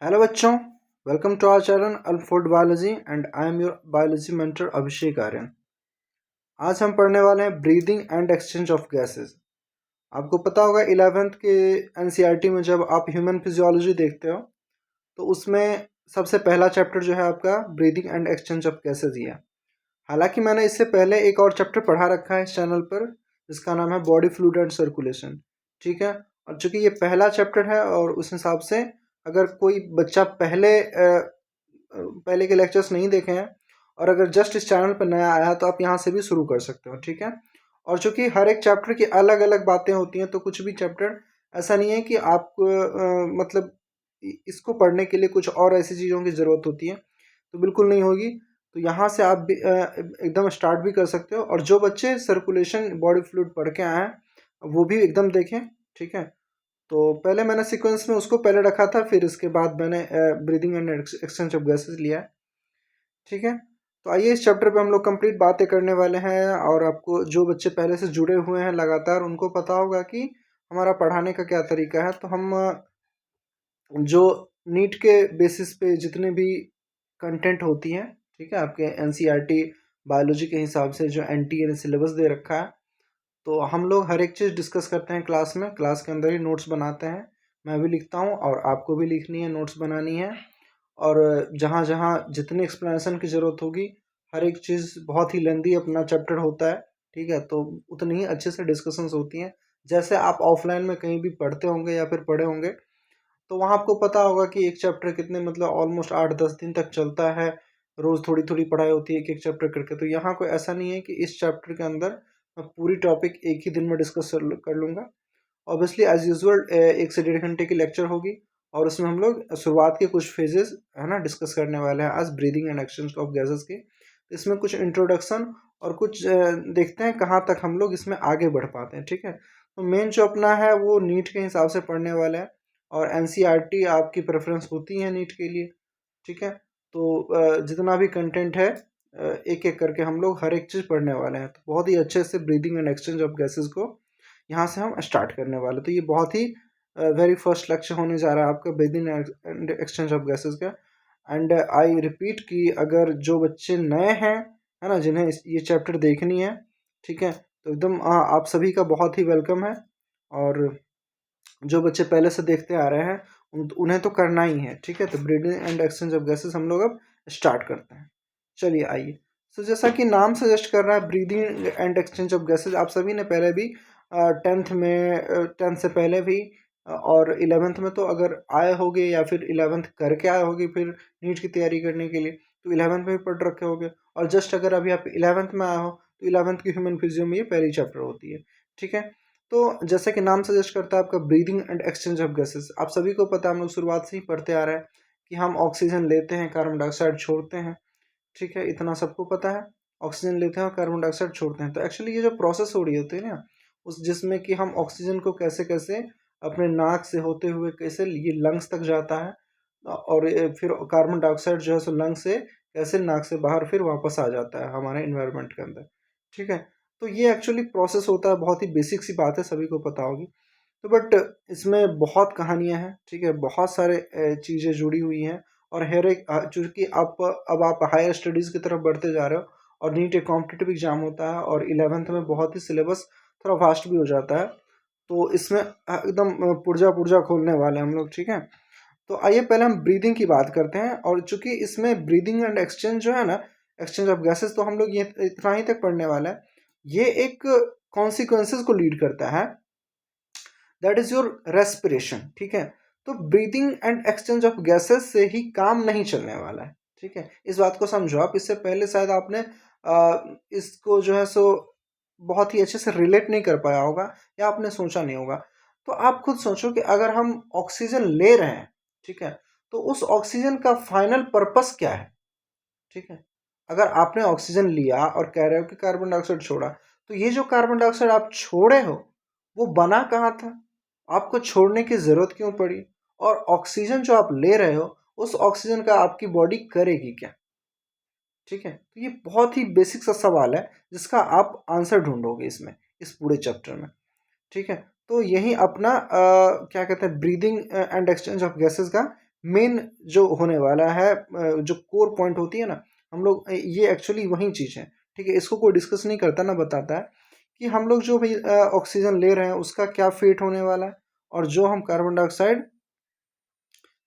Hello बच्चों, welcome to our channel unfold biology and I am your biology mentor Abhishek Aryan. आज हम पढ़ने वाले हैं breathing and exchange of gases. आपको पता होगा 11th के एनसीईआरटी में जब आप ह्यूमन फिजियोलॉजी देखते हो तो उसमें सबसे पहला चैप्टर जो है आपका breathing and exchange of gases ही है। हालांकि मैंने इससे पहले एक और चैप्टर पढ़ा रखा है इस चैनल पर जिसका नाम है बॉडी फ्लूइड एंड सर्कुलेशन। ठीक है, और चूंकि ये पहला चैप्टर है और उस हिसाब से अगर कोई बच्चा पहले के लेक्चर्स नहीं देखे हैं और अगर जस्ट इस चैनल पर नया आया है तो आप यहाँ से भी शुरू कर सकते हो। ठीक है, और चूंकि हर एक चैप्टर की अलग अलग बातें होती हैं तो कुछ भी चैप्टर ऐसा नहीं है कि आप मतलब इसको पढ़ने के लिए कुछ और ऐसी चीज़ों की ज़रूरत होती है, तो बिल्कुल नहीं होगी। तो यहाँ से आप भी एकदम स्टार्ट भी कर सकते हो और जो बच्चे सर्कुलेशन बॉडी फ्लूइड पढ़ के आए हैं वो भी एकदम देखें। ठीक है, तो पहले मैंने सीक्वेंस में उसको पहले रखा था, फिर इसके बाद मैंने breathing and exchange of gases लिया है। ठीक है, तो आइए इस चैप्टर पे हम लोग कंप्लीट बातें करने वाले हैं और आपको जो बच्चे पहले से जुड़े हुए हैं लगातार उनको पता होगा कि हमारा पढ़ाने का क्या तरीका है। तो हम जो नीट के बेसिस पे जितने भी कंटेंट होती हैं, ठीक है, आपके एनसीईआरटी बायोलॉजी के हिसाब से जो एनटीए ने सिलेबस दे रखा है, तो हम लोग हर एक चीज़ डिस्कस करते हैं क्लास में, क्लास के अंदर ही नोट्स बनाते हैं। मैं भी लिखता हूँ और आपको भी लिखनी है, नोट्स बनानी है। और जहाँ जहाँ जितनी एक्सप्लेनेशन की ज़रूरत होगी, हर एक चीज़ बहुत ही लेंदी अपना चैप्टर होता है। ठीक है, तो उतनी ही अच्छे से डिस्कशंस होती हैं जैसे आप ऑफलाइन में कहीं भी पढ़ते होंगे या फिर पढ़े होंगे। तो वहाँ आपको पता होगा कि एक चैप्टर कितने मतलब ऑलमोस्ट 8-10 दिन तक चलता है। रोज़ थोड़ी थोड़ी पढ़ाई होती है एक एक चैप्टर करके। तो यहाँ कोई ऐसा नहीं है कि इस चैप्टर के अंदर मैं पूरी टॉपिक एक ही दिन में डिस्कस कर लूँगा। ऑब्वियसली एज यूजुअल 1 से 1.5 घंटे की लेक्चर होगी और उसमें हम लोग शुरुआत के कुछ फेजेस है ना डिस्कस करने वाले हैं आज breathing and exchange of gases के। इसमें कुछ इंट्रोडक्शन और कुछ देखते हैं कहाँ तक हम लोग इसमें आगे बढ़ पाते हैं। ठीक है, तो मेन जो अपना है वो नीट के हिसाब से पढ़ने वाला है और एनसीईआरटी आपकी प्रेफरेंस होती है नीट के लिए। ठीक है, तो जितना भी कंटेंट है एक एक करके हम लोग हर एक चीज़ पढ़ने वाले हैं। तो बहुत ही अच्छे से breathing and exchange of gases को यहाँ से हम स्टार्ट करने वाले। तो ये बहुत ही वेरी फर्स्ट लेक्चर होने जा रहा है आपका breathing and exchange of gases का। एंड आई रिपीट कि अगर जो बच्चे नए हैं, है ना, जिन्हें ये चैप्टर देखनी है, ठीक है, तो एकदम आप सभी का बहुत ही वेलकम है। और जो बच्चे पहले से देखते आ रहे हैं उन्हें तो करना ही है। ठीक है, तो breathing and exchange of gases हम लोग अब स्टार्ट करते हैं। चलिए आइए। सो जैसा कि नाम सजेस्ट कर रहा है breathing and exchange of gases, आप सभी ने पहले भी टेंथ से पहले भी और 11th में तो अगर आए होगे या फिर 11th करके आए होगे फिर नीट की तैयारी करने के लिए, तो 11th में भी पढ़ रखे होगे। और जस्ट अगर अभी आप 11th में आए हो तो 11th की ह्यूमन फिजियो में ये पहली चैप्टर होती है। ठीक है, तो जैसे कि नाम सजेस्ट करता है आपका breathing and exchange of gases, आप सभी को पता है, हम लोग शुरुआत से ही पढ़ते आ रहे हैं कि हम ऑक्सीजन लेते हैं, कार्बन डाइऑक्साइड छोड़ते हैं। ठीक है, इतना सबको पता है। ऑक्सीजन लेते हैं और कार्बन डाइऑक्साइड छोड़ते हैं। तो एक्चुअली ये जो प्रोसेस हो रही होती है ना, उस जिसमें कि हम ऑक्सीजन को कैसे कैसे अपने नाक से होते हुए कैसे ये लंग्स तक जाता है और फिर कार्बन डाइऑक्साइड जो है सो लंग्स से कैसे नाक से बाहर फिर वापस आ जाता है हमारे इन्वायरमेंट के अंदर। ठीक है, तो ये एक्चुअली प्रोसेस होता है, बहुत ही बेसिक सी बात है, सभी को पता होगी। तो बट इसमें बहुत कहानियाँ हैं। ठीक है, बहुत सारे चीज़ें जुड़ी हुई हैं और हर एक चूँकि अब आप हायर स्टडीज़ की तरफ बढ़ते जा रहे हो और नीट एक कॉम्पिटिटिव एग्ज़ाम होता है और 11th में बहुत ही सिलेबस थोड़ा वास्ट भी हो जाता है। तो इसमें एकदम पुर्जा पुर्जा खोलने वाले हैं हम लोग। ठीक है, तो आइए पहले हम ब्रीदिंग की बात करते हैं। और चूंकि इसमें ब्रीदिंग एंड एक्सचेंज जो है ना, एक्सचेंज ऑफ गैसेस, तो हम लोग ये इतना ही तक पढ़ने वाला है। ये एक कॉन्सिक्वेंसेस को लीड करता है, दैट इज योर रेस्पिरेशन। ठीक है, तो breathing and exchange of gases से ही काम नहीं चलने वाला है। ठीक है, इस बात को समझो आप। इससे पहले शायद आपने इसको जो है सो बहुत ही अच्छे से रिलेट नहीं कर पाया होगा या आपने सोचा नहीं होगा। तो आप खुद सोचो कि अगर हम ऑक्सीजन ले रहे हैं, ठीक है, तो उस ऑक्सीजन का फाइनल पर्पस क्या है। ठीक है, अगर आपने ऑक्सीजन लिया और कह रहे हो कि कार्बन डाइऑक्साइड छोड़ा, तो ये जो कार्बन डाइऑक्साइड आप छोड़े हो वो बना कहाँ था, आपको छोड़ने की जरूरत क्यों पड़ी, और ऑक्सीजन जो आप ले रहे हो उस ऑक्सीजन का आपकी बॉडी करेगी क्या। ठीक है, तो ये बहुत ही बेसिक सा सवाल है जिसका आप आंसर ढूंढोगे इसमें, इस पूरे चैप्टर में। ठीक है, तो यही अपना क्या कहते हैं breathing and exchange of gases का मेन जो होने वाला है, जो कोर पॉइंट होती है ना, हम लोग ये एक्चुअली वही चीज़ है, ठीक है। इसको कोई डिस्कस नहीं करता ना बताता है कि हम लोग जो भी ऑक्सीजन ले रहे हैं उसका क्या फेट होने वाला है, और जो हम कार्बन डाइऑक्साइड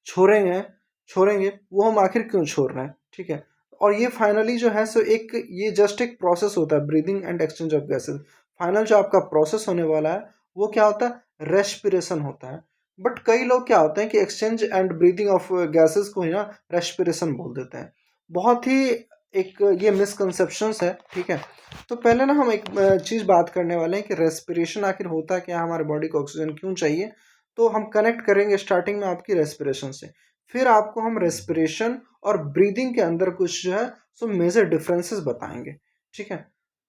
छोड़ेंगे छोड़ेंगे वो हम आखिर क्यों छोड़ रहे हैं, ठीक है। और ये फाइनली जो है सो एक, ये जस्ट एक प्रोसेस होता है, breathing and exchange of gases. Final जो आपका प्रोसेस होने वाला है वो क्या होता है, रेस्पिरेशन होता है। बट कई लोग क्या होते हैं कि exchange and breathing of gases को ही ना रेस्पिरेशन बोल देते हैं। बहुत ही एक ये मिसकंसेप्शंस है, ठीक है। तो पहले ना हम एक चीज़ बात करने वाले हैं कि रेस्पिरेशन आखिर होता क्या है, हमारे बॉडी को ऑक्सीजन क्यों चाहिए। तो हम कनेक्ट करेंगे स्टार्टिंग में आपकी रेस्पिरेशन से, फिर आपको हम रेस्पिरेशन और ब्रीदिंग के अंदर कुछ जो है सो मेजर डिफरेंसेस बताएंगे, ठीक है।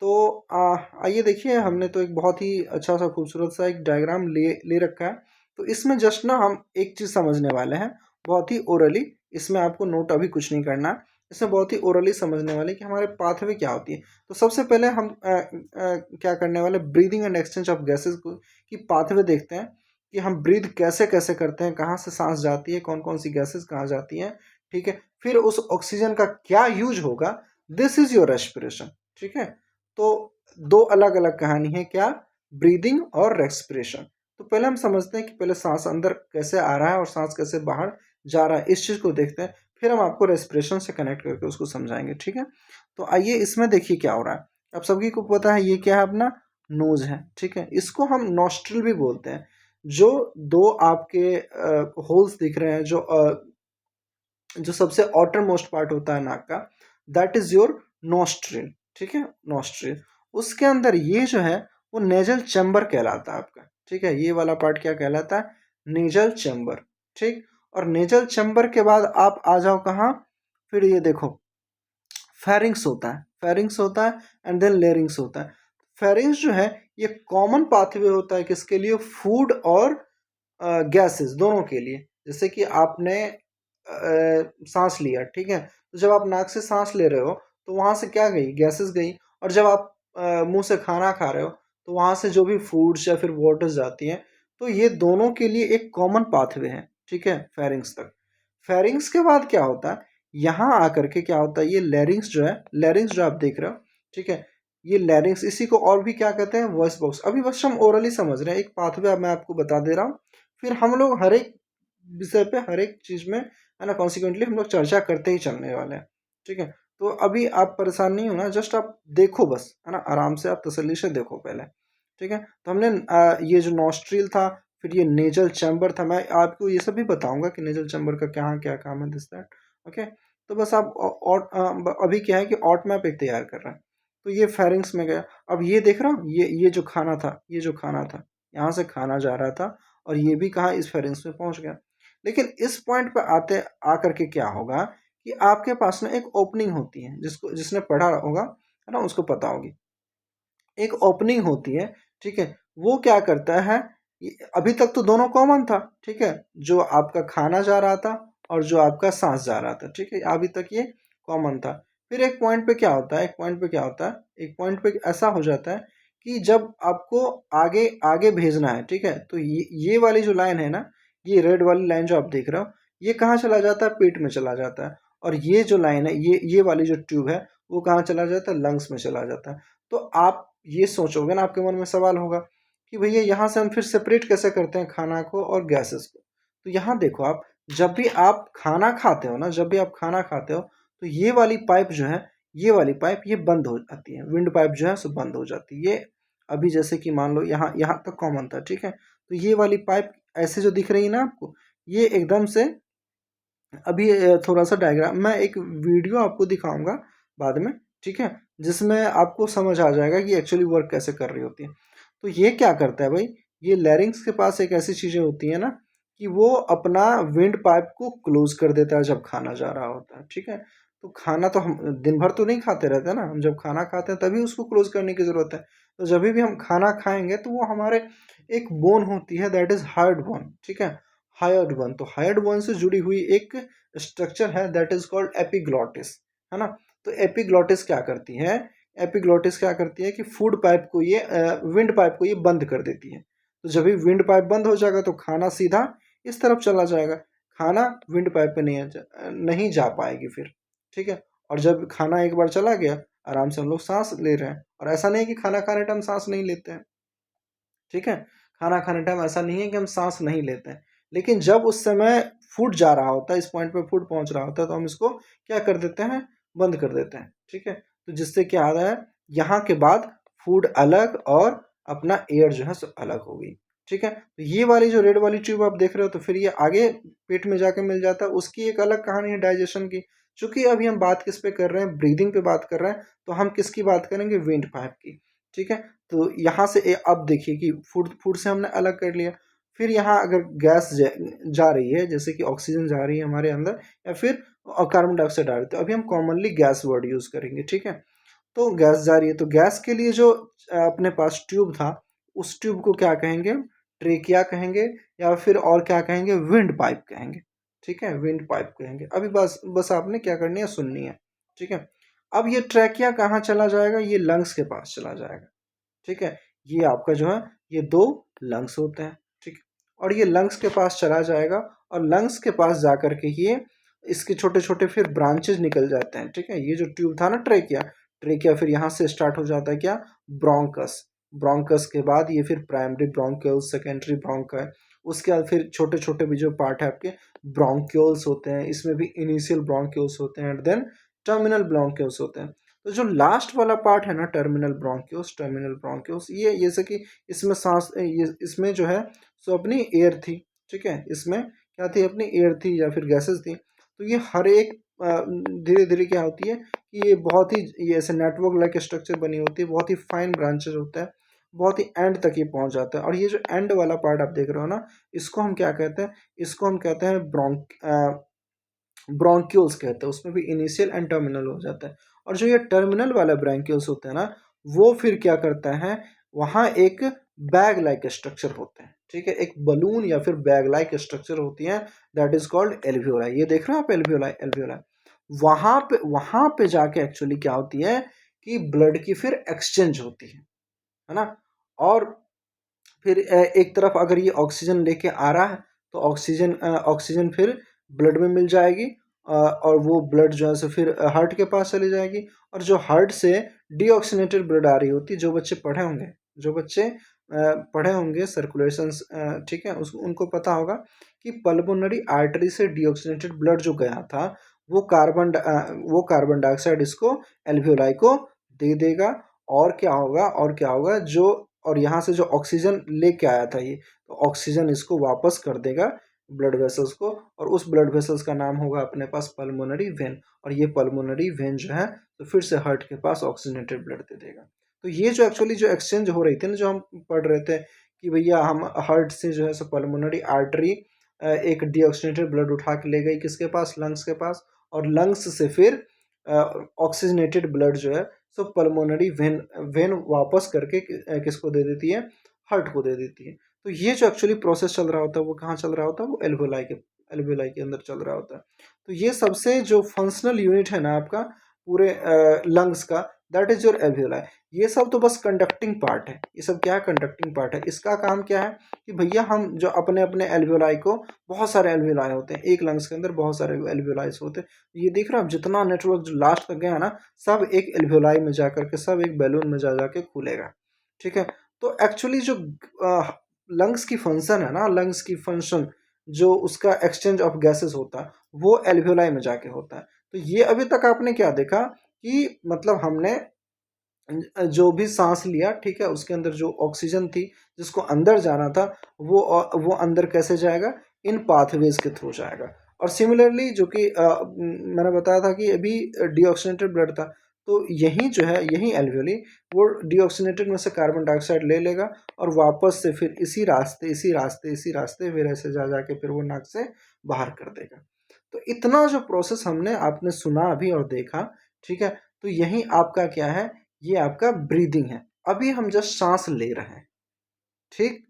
तो आइए देखिए, हमने तो एक बहुत ही अच्छा सा खूबसूरत सा एक डायग्राम ले रखा है। तो इसमें जस्ट ना हम एक चीज़ समझने वाले हैं, बहुत ही ओरली। इसमें आपको नोट अभी कुछ नहीं करना, इसमें बहुत ही ओरली समझने वाले कि हमारे पाथवे क्या होती है। तो सबसे पहले हम क्या करने वाले, breathing and exchange of gases को की पाथवे देखते हैं कि हम ब्रीथ कैसे कैसे करते हैं, कहाँ से सांस जाती है, कौन कौन सी गैसेस कहाँ जाती हैं, ठीक है। फिर उस ऑक्सीजन का क्या यूज होगा, दिस इज योर रेस्पिरेशन, ठीक है। तो दो अलग अलग कहानी है, क्या, ब्रीदिंग और रेस्पिरेशन। तो पहले हम समझते हैं कि पहले सांस अंदर कैसे आ रहा है और सांस कैसे बाहर जा रहा है, इस चीज़ को देखते हैं। फिर हम आपको रेस्पिरेशन से कनेक्ट करके उसको समझाएंगे, ठीक है। तो आइए इसमें देखिए क्या हो रहा है। अब सभी को पता है ये क्या है, अपना नोज है, ठीक है। इसको हम नॉस्ट्रिल भी बोलते हैं। जो दो आपके होल्स दिख रहे हैं, जो सबसे आउटर मोस्ट पार्ट होता है नाक का, दैट इज योर नॉस्ट्रिल, ठीक है, नॉस्ट्रिल। उसके अंदर ये जो है वो नेजल चैम्बर कहलाता है आपका, ठीक है। ये वाला पार्ट क्या कहलाता है, नेजल चैम्बर, ठीक। और नेजल चैम्बर के बाद आप आ जाओ कहाँ, फिर ये देखो फेरिंग्स होता है, फेरिंग्स होता है एंड देन लेरिंग्स होता है। फेरिंग्स जो है ये कॉमन पाथवे होता है किसके लिए, फूड और गैसेस दोनों के लिए। जैसे कि आपने सांस लिया, ठीक है, तो जब आप नाक से सांस ले रहे हो तो वहाँ से क्या गई, गैसेस गई। और जब आप मुंह से खाना खा रहे हो तो वहाँ से जो भी फूड्स या फिर वाटर्स जाती हैं। तो ये दोनों के लिए एक कॉमन पाथवे है, ठीक है, फेरिंग्स तक। फेरिंग्स के बाद क्या होता है, यहाँ आकर के क्या होता है, ये लैरिंग्स जो है, लैरिंग्स जो आप देख रहे हो, ठीक है, ये लैरिंग्स, इसी को और भी क्या कहते हैं, वॉइस बॉक्स। अभी बस हम ओरली समझ रहे हैं, एक पाथवे अब मैं आपको बता दे रहा हूँ। फिर हम लोग हर एक विषय पे, हर एक चीज़ में है ना, कॉन्सिक्वेंटली हम लोग चर्चा करते ही चलने वाले हैं, ठीक है। तो अभी आप परेशान नहीं होना, जस्ट आप देखो बस, है ना, आराम से आप तसल्ली से देखो पहले, ठीक है। तो हमने ये जो नॉस्ट्रिल था, फिर ये नेजल चैम्बर था, मैं आपको ये सब भी बताऊंगा कि नेजल चैम्बर का क्या क्या काम है, दिस दैट, ओके। तो बस आप और अभी क्या है कि ऑट मैप एक तैयार कर रहा है। तो ये फेरिंग्स में गया। अब ये देख रहा हूँ, ये जो खाना था, ये जो खाना था, यहाँ से खाना जा रहा था और ये भी कहाँ, इस फेरिंग्स में पहुँच गया। लेकिन इस पॉइंट पर आते आकर के क्या होगा कि आपके पास में एक ओपनिंग होती है, जिसको जिसने पढ़ा होगा, है ना, उसको पता होगी। एक ओपनिंग होती है, ठीक है। वो क्या करता है, अभी तक तो दोनों कॉमन था, ठीक है, जो आपका खाना जा रहा था और जो आपका सांस जा रहा था, ठीक है, अभी तक ये कॉमन था। फिर एक पॉइंट पे क्या होता है, एक पॉइंट पे क्या होता है, एक पॉइंट पे ऐसा हो जाता है कि जब आपको आगे आगे भेजना है, ठीक है, तो ये वाली जो लाइन है ना, ये रेड वाली लाइन जो आप देख रहे हो, ये कहाँ चला जाता है, पेट में चला जाता है। और ये जो लाइन है, ये वाली जो ट्यूब है, वो कहाँ चला जाता है, लंग्स में चला जाता है। तो आप ये सोचोगे ना, आपके मन में सवाल होगा कि भैया यहाँ से हम फिर सेपरेट कैसे करते हैं खाना को और गैसेस को। तो यहाँ देखो आप, जब भी आप खाना खाते हो ना, जब भी आप खाना खाते हो तो ये वाली पाइप जो है, ये वाली पाइप ये बंद हो जाती है, विंड पाइप जो है सो बंद हो जाती है। ये अभी जैसे कि मान लो यहाँ यहाँ तक कॉमन था, ठीक है। तो ये वाली पाइप ऐसे जो दिख रही है ना आपको, ये एकदम से, अभी थोड़ा सा डायग्राम, मैं एक वीडियो आपको दिखाऊंगा बाद में, ठीक है, जिसमें आपको समझ आ जाएगा कि एक्चुअली वर्क कैसे कर रही होती है। तो ये क्या करता है भाई, ये लैरिंग्स के पास एक ऐसी चीज़ें होती है ना कि वो अपना विंड पाइप को क्लोज कर देता है जब खाना जा रहा होता है, ठीक है। तो खाना तो हम दिन भर तो नहीं खाते रहते ना, हम जब खाना खाते हैं तभी उसको क्लोज करने की ज़रूरत है। तो जब भी हम खाना खाएंगे तो वो हमारे एक बोन होती है, दैट इज़ हार्ड बोन, ठीक है, हायर्ड वन। तो हायर्ड वन से जुड़ी हुई एक स्ट्रक्चर है, दैट इज कॉल्ड एपिग्लॉटिस, है ना। तो एपिग्लॉटिस क्या करती है, एपिग्लॉटिस क्या करती है कि फूड पाइप को ये विंड पाइप को ये बंद कर देती है। तो जब भी विंड पाइप बंद हो जाएगा तो खाना सीधा इस तरफ चला जाएगा। खाना विंड पाइप पे नहीं जा पाएगी फिर, ठीक है। और जब खाना एक बार चला गया, आराम से हम लोग सांस ले रहे हैं। और ऐसा नहीं है कि खाना खाने टाइम सांस नहीं लेते हैं, ठीक है। खाना खाने टाइम ऐसा नहीं है कि हम सांस नहीं लेते हैं, लेकिन जब उस समय फूड जा रहा होता है, इस पॉइंट पे फूड पहुंच रहा होता है, तो हम इसको क्या कर देते हैं, बंद कर देते हैं, ठीक है। तो जिससे क्या आ रहा है, यहाँ के बाद फूड अलग और अपना एयर जो है सो अलग होगी, ठीक है। तो ये वाली जो रेड वाली ट्यूब आप देख रहे हो, तो फिर ये आगे पेट में जाके मिल जाता है, उसकी एक अलग कहानी है डाइजेशन की। चूंकि अभी हम बात किस पे कर रहे हैं, ब्रीदिंग पे बात कर रहे हैं, तो हम किसकी बात करेंगे, विंड पाइप की, ठीक है। तो यहाँ से अब देखिए कि फूड फूड से हमने अलग कर लिया। फिर यहाँ अगर गैस जा रही है, जैसे कि ऑक्सीजन जा रही है हमारे अंदर, या फिर कार्बन डाइऑक्साइड आ रही है, तो अभी हम कॉमनली गैस वर्ड यूज करेंगे, ठीक है। तो गैस जा रही है, तो गैस के लिए जो अपने पास ट्यूब था, उस ट्यूब को क्या कहेंगे, ट्रेकिया कहेंगे, या फिर और क्या कहेंगे, विंड पाइप कहेंगे, ठीक है। विंड पाइप कहेंगे। अभी बस बस आपने क्या करनी है, सुननी है, ठीक है। अब ये ट्रैकिया कहाँ चला जाएगा, ये लंग्स के पास चला जाएगा, ठीक है। ये आपका जो है, ये दो लंग्स होते हैं, ठीक है। और ये लंग्स के पास चला जाएगा, और लंग्स के पास जाकर के ये इसके छोटे छोटे फिर ब्रांचेज निकल जाते हैं, ठीक है। ये जो ट्यूब था ना, ट्रेकिया, ट्रेकिया फिर यहाँ से स्टार्ट हो जाता है क्या, ब्रोंकस। ब्रोंकस के बाद ये फिर प्राइमरी ब्रोंक्यूल्स, सेकेंडरी ब्रोंकाई, उसके बाद फिर छोटे छोटे भी जो पार्ट है आपके, ब्रोंक्यूल्स होते हैं, इसमें भी इनिशियल ब्रोंक्यूल्स होते हैं, एंड देन टर्मिनल ब्रोंक्यूल्स होते हैं। तो जो लास्ट वाला पार्ट है ना, टर्मिनल ब्रोंक्यूल्स, टर्मिनल ब्रोंक्यूल्स, ये जैसे कि इसमें सांस, ये इसमें जो है सो अपनी एयर थी, ठीक है। इसमें क्या थी, अपनी एयर थी या फिर गैसेस थी। तो ये हर एक धीरे धीरे क्या होती है कि ये बहुत ही, ये ऐसे नेटवर्क लाइक स्ट्रक्चर बनी होती है, बहुत ही फाइन ब्रांचेज होता है, बहुत ही एंड तक ये पहुंच जाता है। और ये जो एंड वाला पार्ट आप देख रहे हो ना, इसको हम क्या कहते हैं, इसको हम कहते हैं ब्रोंक्यूल्स कहते हैं। उसमें भी इनिशियल एंड टर्मिनल हो जाता है। और जो ये टर्मिनल वाला ब्रोंक्यूल्स होते हैं ना, वो फिर क्या करता है, वहाँ एक बैग लाइक स्ट्रक्चर होते हैं, ठीक है। एक बलून या फिर बैग लाइक स्ट्रक्चर होती है, दैट इज कॉल्ड एल्वियोलाई। ये देख रहे हो आप, एल्वियोलाई, एल्वियोलाई। वहाँ पे जाके एक्चुअली क्या होती है कि ब्लड की फिर एक्सचेंज होती है ना। और फिर एक तरफ अगर ये ऑक्सीजन लेके आ रहा है, तो ऑक्सीजन ऑक्सीजन फिर ब्लड में मिल जाएगी, और वो ब्लड जो है सो फिर हार्ट के पास चली जाएगी। और जो हार्ट से डीऑक्सीनेटेड ब्लड आ रही होती है, जो बच्चे पढ़े होंगे, जो बच्चे पढ़े होंगे सर्कुलेशंस, ठीक है, उस उनको पता होगा कि पल्मोनरी आर्टरी से डीऑक्सीनेटेड ब्लड जो गया था, वो कार्बन डाइऑक्साइड इसको, एल्वियोलाई को दे देगा। और क्या होगा, और क्या होगा, जो और यहाँ से जो ऑक्सीजन लेके आया था ये, तो ऑक्सीजन इसको वापस कर देगा ब्लड वेसल्स को, और उस ब्लड वेसल्स का नाम होगा अपने पास पल्मोनरी वेन। और ये पल्मोनरी वेन जो है, तो फिर से हार्ट के पास ऑक्सीजनेटेड ब्लड दे देगा। तो ये जो एक्चुअली जो एक्सचेंज हो रही थी ना, जो हम पढ़ रहे थे कि भैया हम हार्ट से जो है सो पल्मोनरी आर्टरी एक डीऑक्सीजनेटेड ब्लड उठा के ले गई किसके पास, लंग्स के पास। और लंग्स से फिर ऑक्सीजनेटेड ब्लड जो है सो पल्मोनरी वेन वेन वापस करके किसको दे देती है, हार्ट को दे देती है। तो ये जो एक्चुअली प्रोसेस चल रहा होता है, वो कहाँ चल रहा होता है, वो एल्वियोलाई के अंदर चल रहा होता है। तो ये सबसे जो फंक्शनल यूनिट है ना आपका पूरे लंग्स का, दैट इज योर एल्वियोलाई। ये सब तो बस कंडक्टिंग पार्ट है, ये सब क्या है, कंडक्टिंग पार्ट है। इसका काम क्या है कि भैया हम जो अपने अपने एल्वियोलाई को, बहुत सारे एल्वियोलाई होते हैं एक लंग्स के अंदर, बहुत सारे एल्वियोलाइज होते हैं। ये देख रहे हो आप, जितना नेटवर्क जो लास्ट तक गया ना, सब एक एल्वियोलाई में जा करके, सब एक बैलून में जा जाके खुलेगा, ठीक है। तो एक्चुअली जो लंग्स की फंक्शन है ना, लंग्स की फंक्शन जो उसका एक्सचेंज ऑफ गैसेस होता है, वो एल्वियोलाई में जाके होता है। तो ये अभी तक आपने क्या देखा कि मतलब हमने जो भी सांस लिया, ठीक है, उसके अंदर जो ऑक्सीजन थी जिसको अंदर जाना था, वो अंदर कैसे जाएगा, इन पाथवेज के थ्रू जाएगा। और सिमिलरली जो कि मैंने बताया था कि अभी डीऑक्सीनेटेड ब्लड था, तो यही जो है, यही एल्वियोली, वो डीऑक्सीनेटेड में से कार्बन डाइऑक्साइड ले लेगा, और वापस से फिर इसी रास्ते फिर ऐसे जा जाके फिर वो नाक से बाहर कर देगा। तो इतना जो प्रोसेस हमने आपने सुना अभी और देखा, ठीक है। तो यही आपका क्या है, ये आपका ब्रीदिंग है। अभी हम जस्ट सांस ले रहे हैं, ठीक।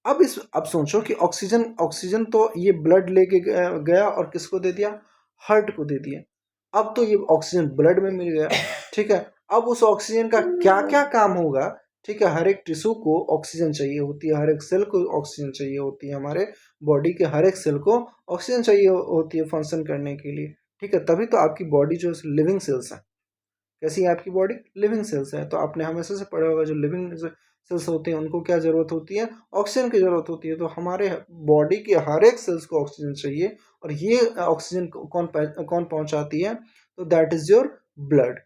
अब सोचो कि ऑक्सीजन ऑक्सीजन तो ये ब्लड लेके गया और किसको दे दिया, हार्ट को दे दिया। अब तो ये ऑक्सीजन ब्लड में मिल गया, ठीक है। अब उस ऑक्सीजन का क्या क्या काम होगा, ठीक है, हर एक टिश्यू को ऑक्सीजन चाहिए होती है, हर एक सेल को ऑक्सीजन चाहिए होती है, हमारे बॉडी के हर एक सेल को ऑक्सीजन चाहिए होती है फंक्शन करने के लिए। ठीक है, तभी तो आपकी बॉडी जो लिविंग सेल्स है। कैसी है आपकी बॉडी? लिविंग सेल्स है। तो आपने हमेशा से पढ़ा होगा जो लिविंग सेल्स होते हैं उनको क्या जरूरत होती है? ऑक्सीजन की जरूरत होती है। तो हमारे बॉडी के हर एक सेल्स को ऑक्सीजन चाहिए, और ये ऑक्सीजन कौन पहुंचाती है? तो दैट इज योर ब्लड।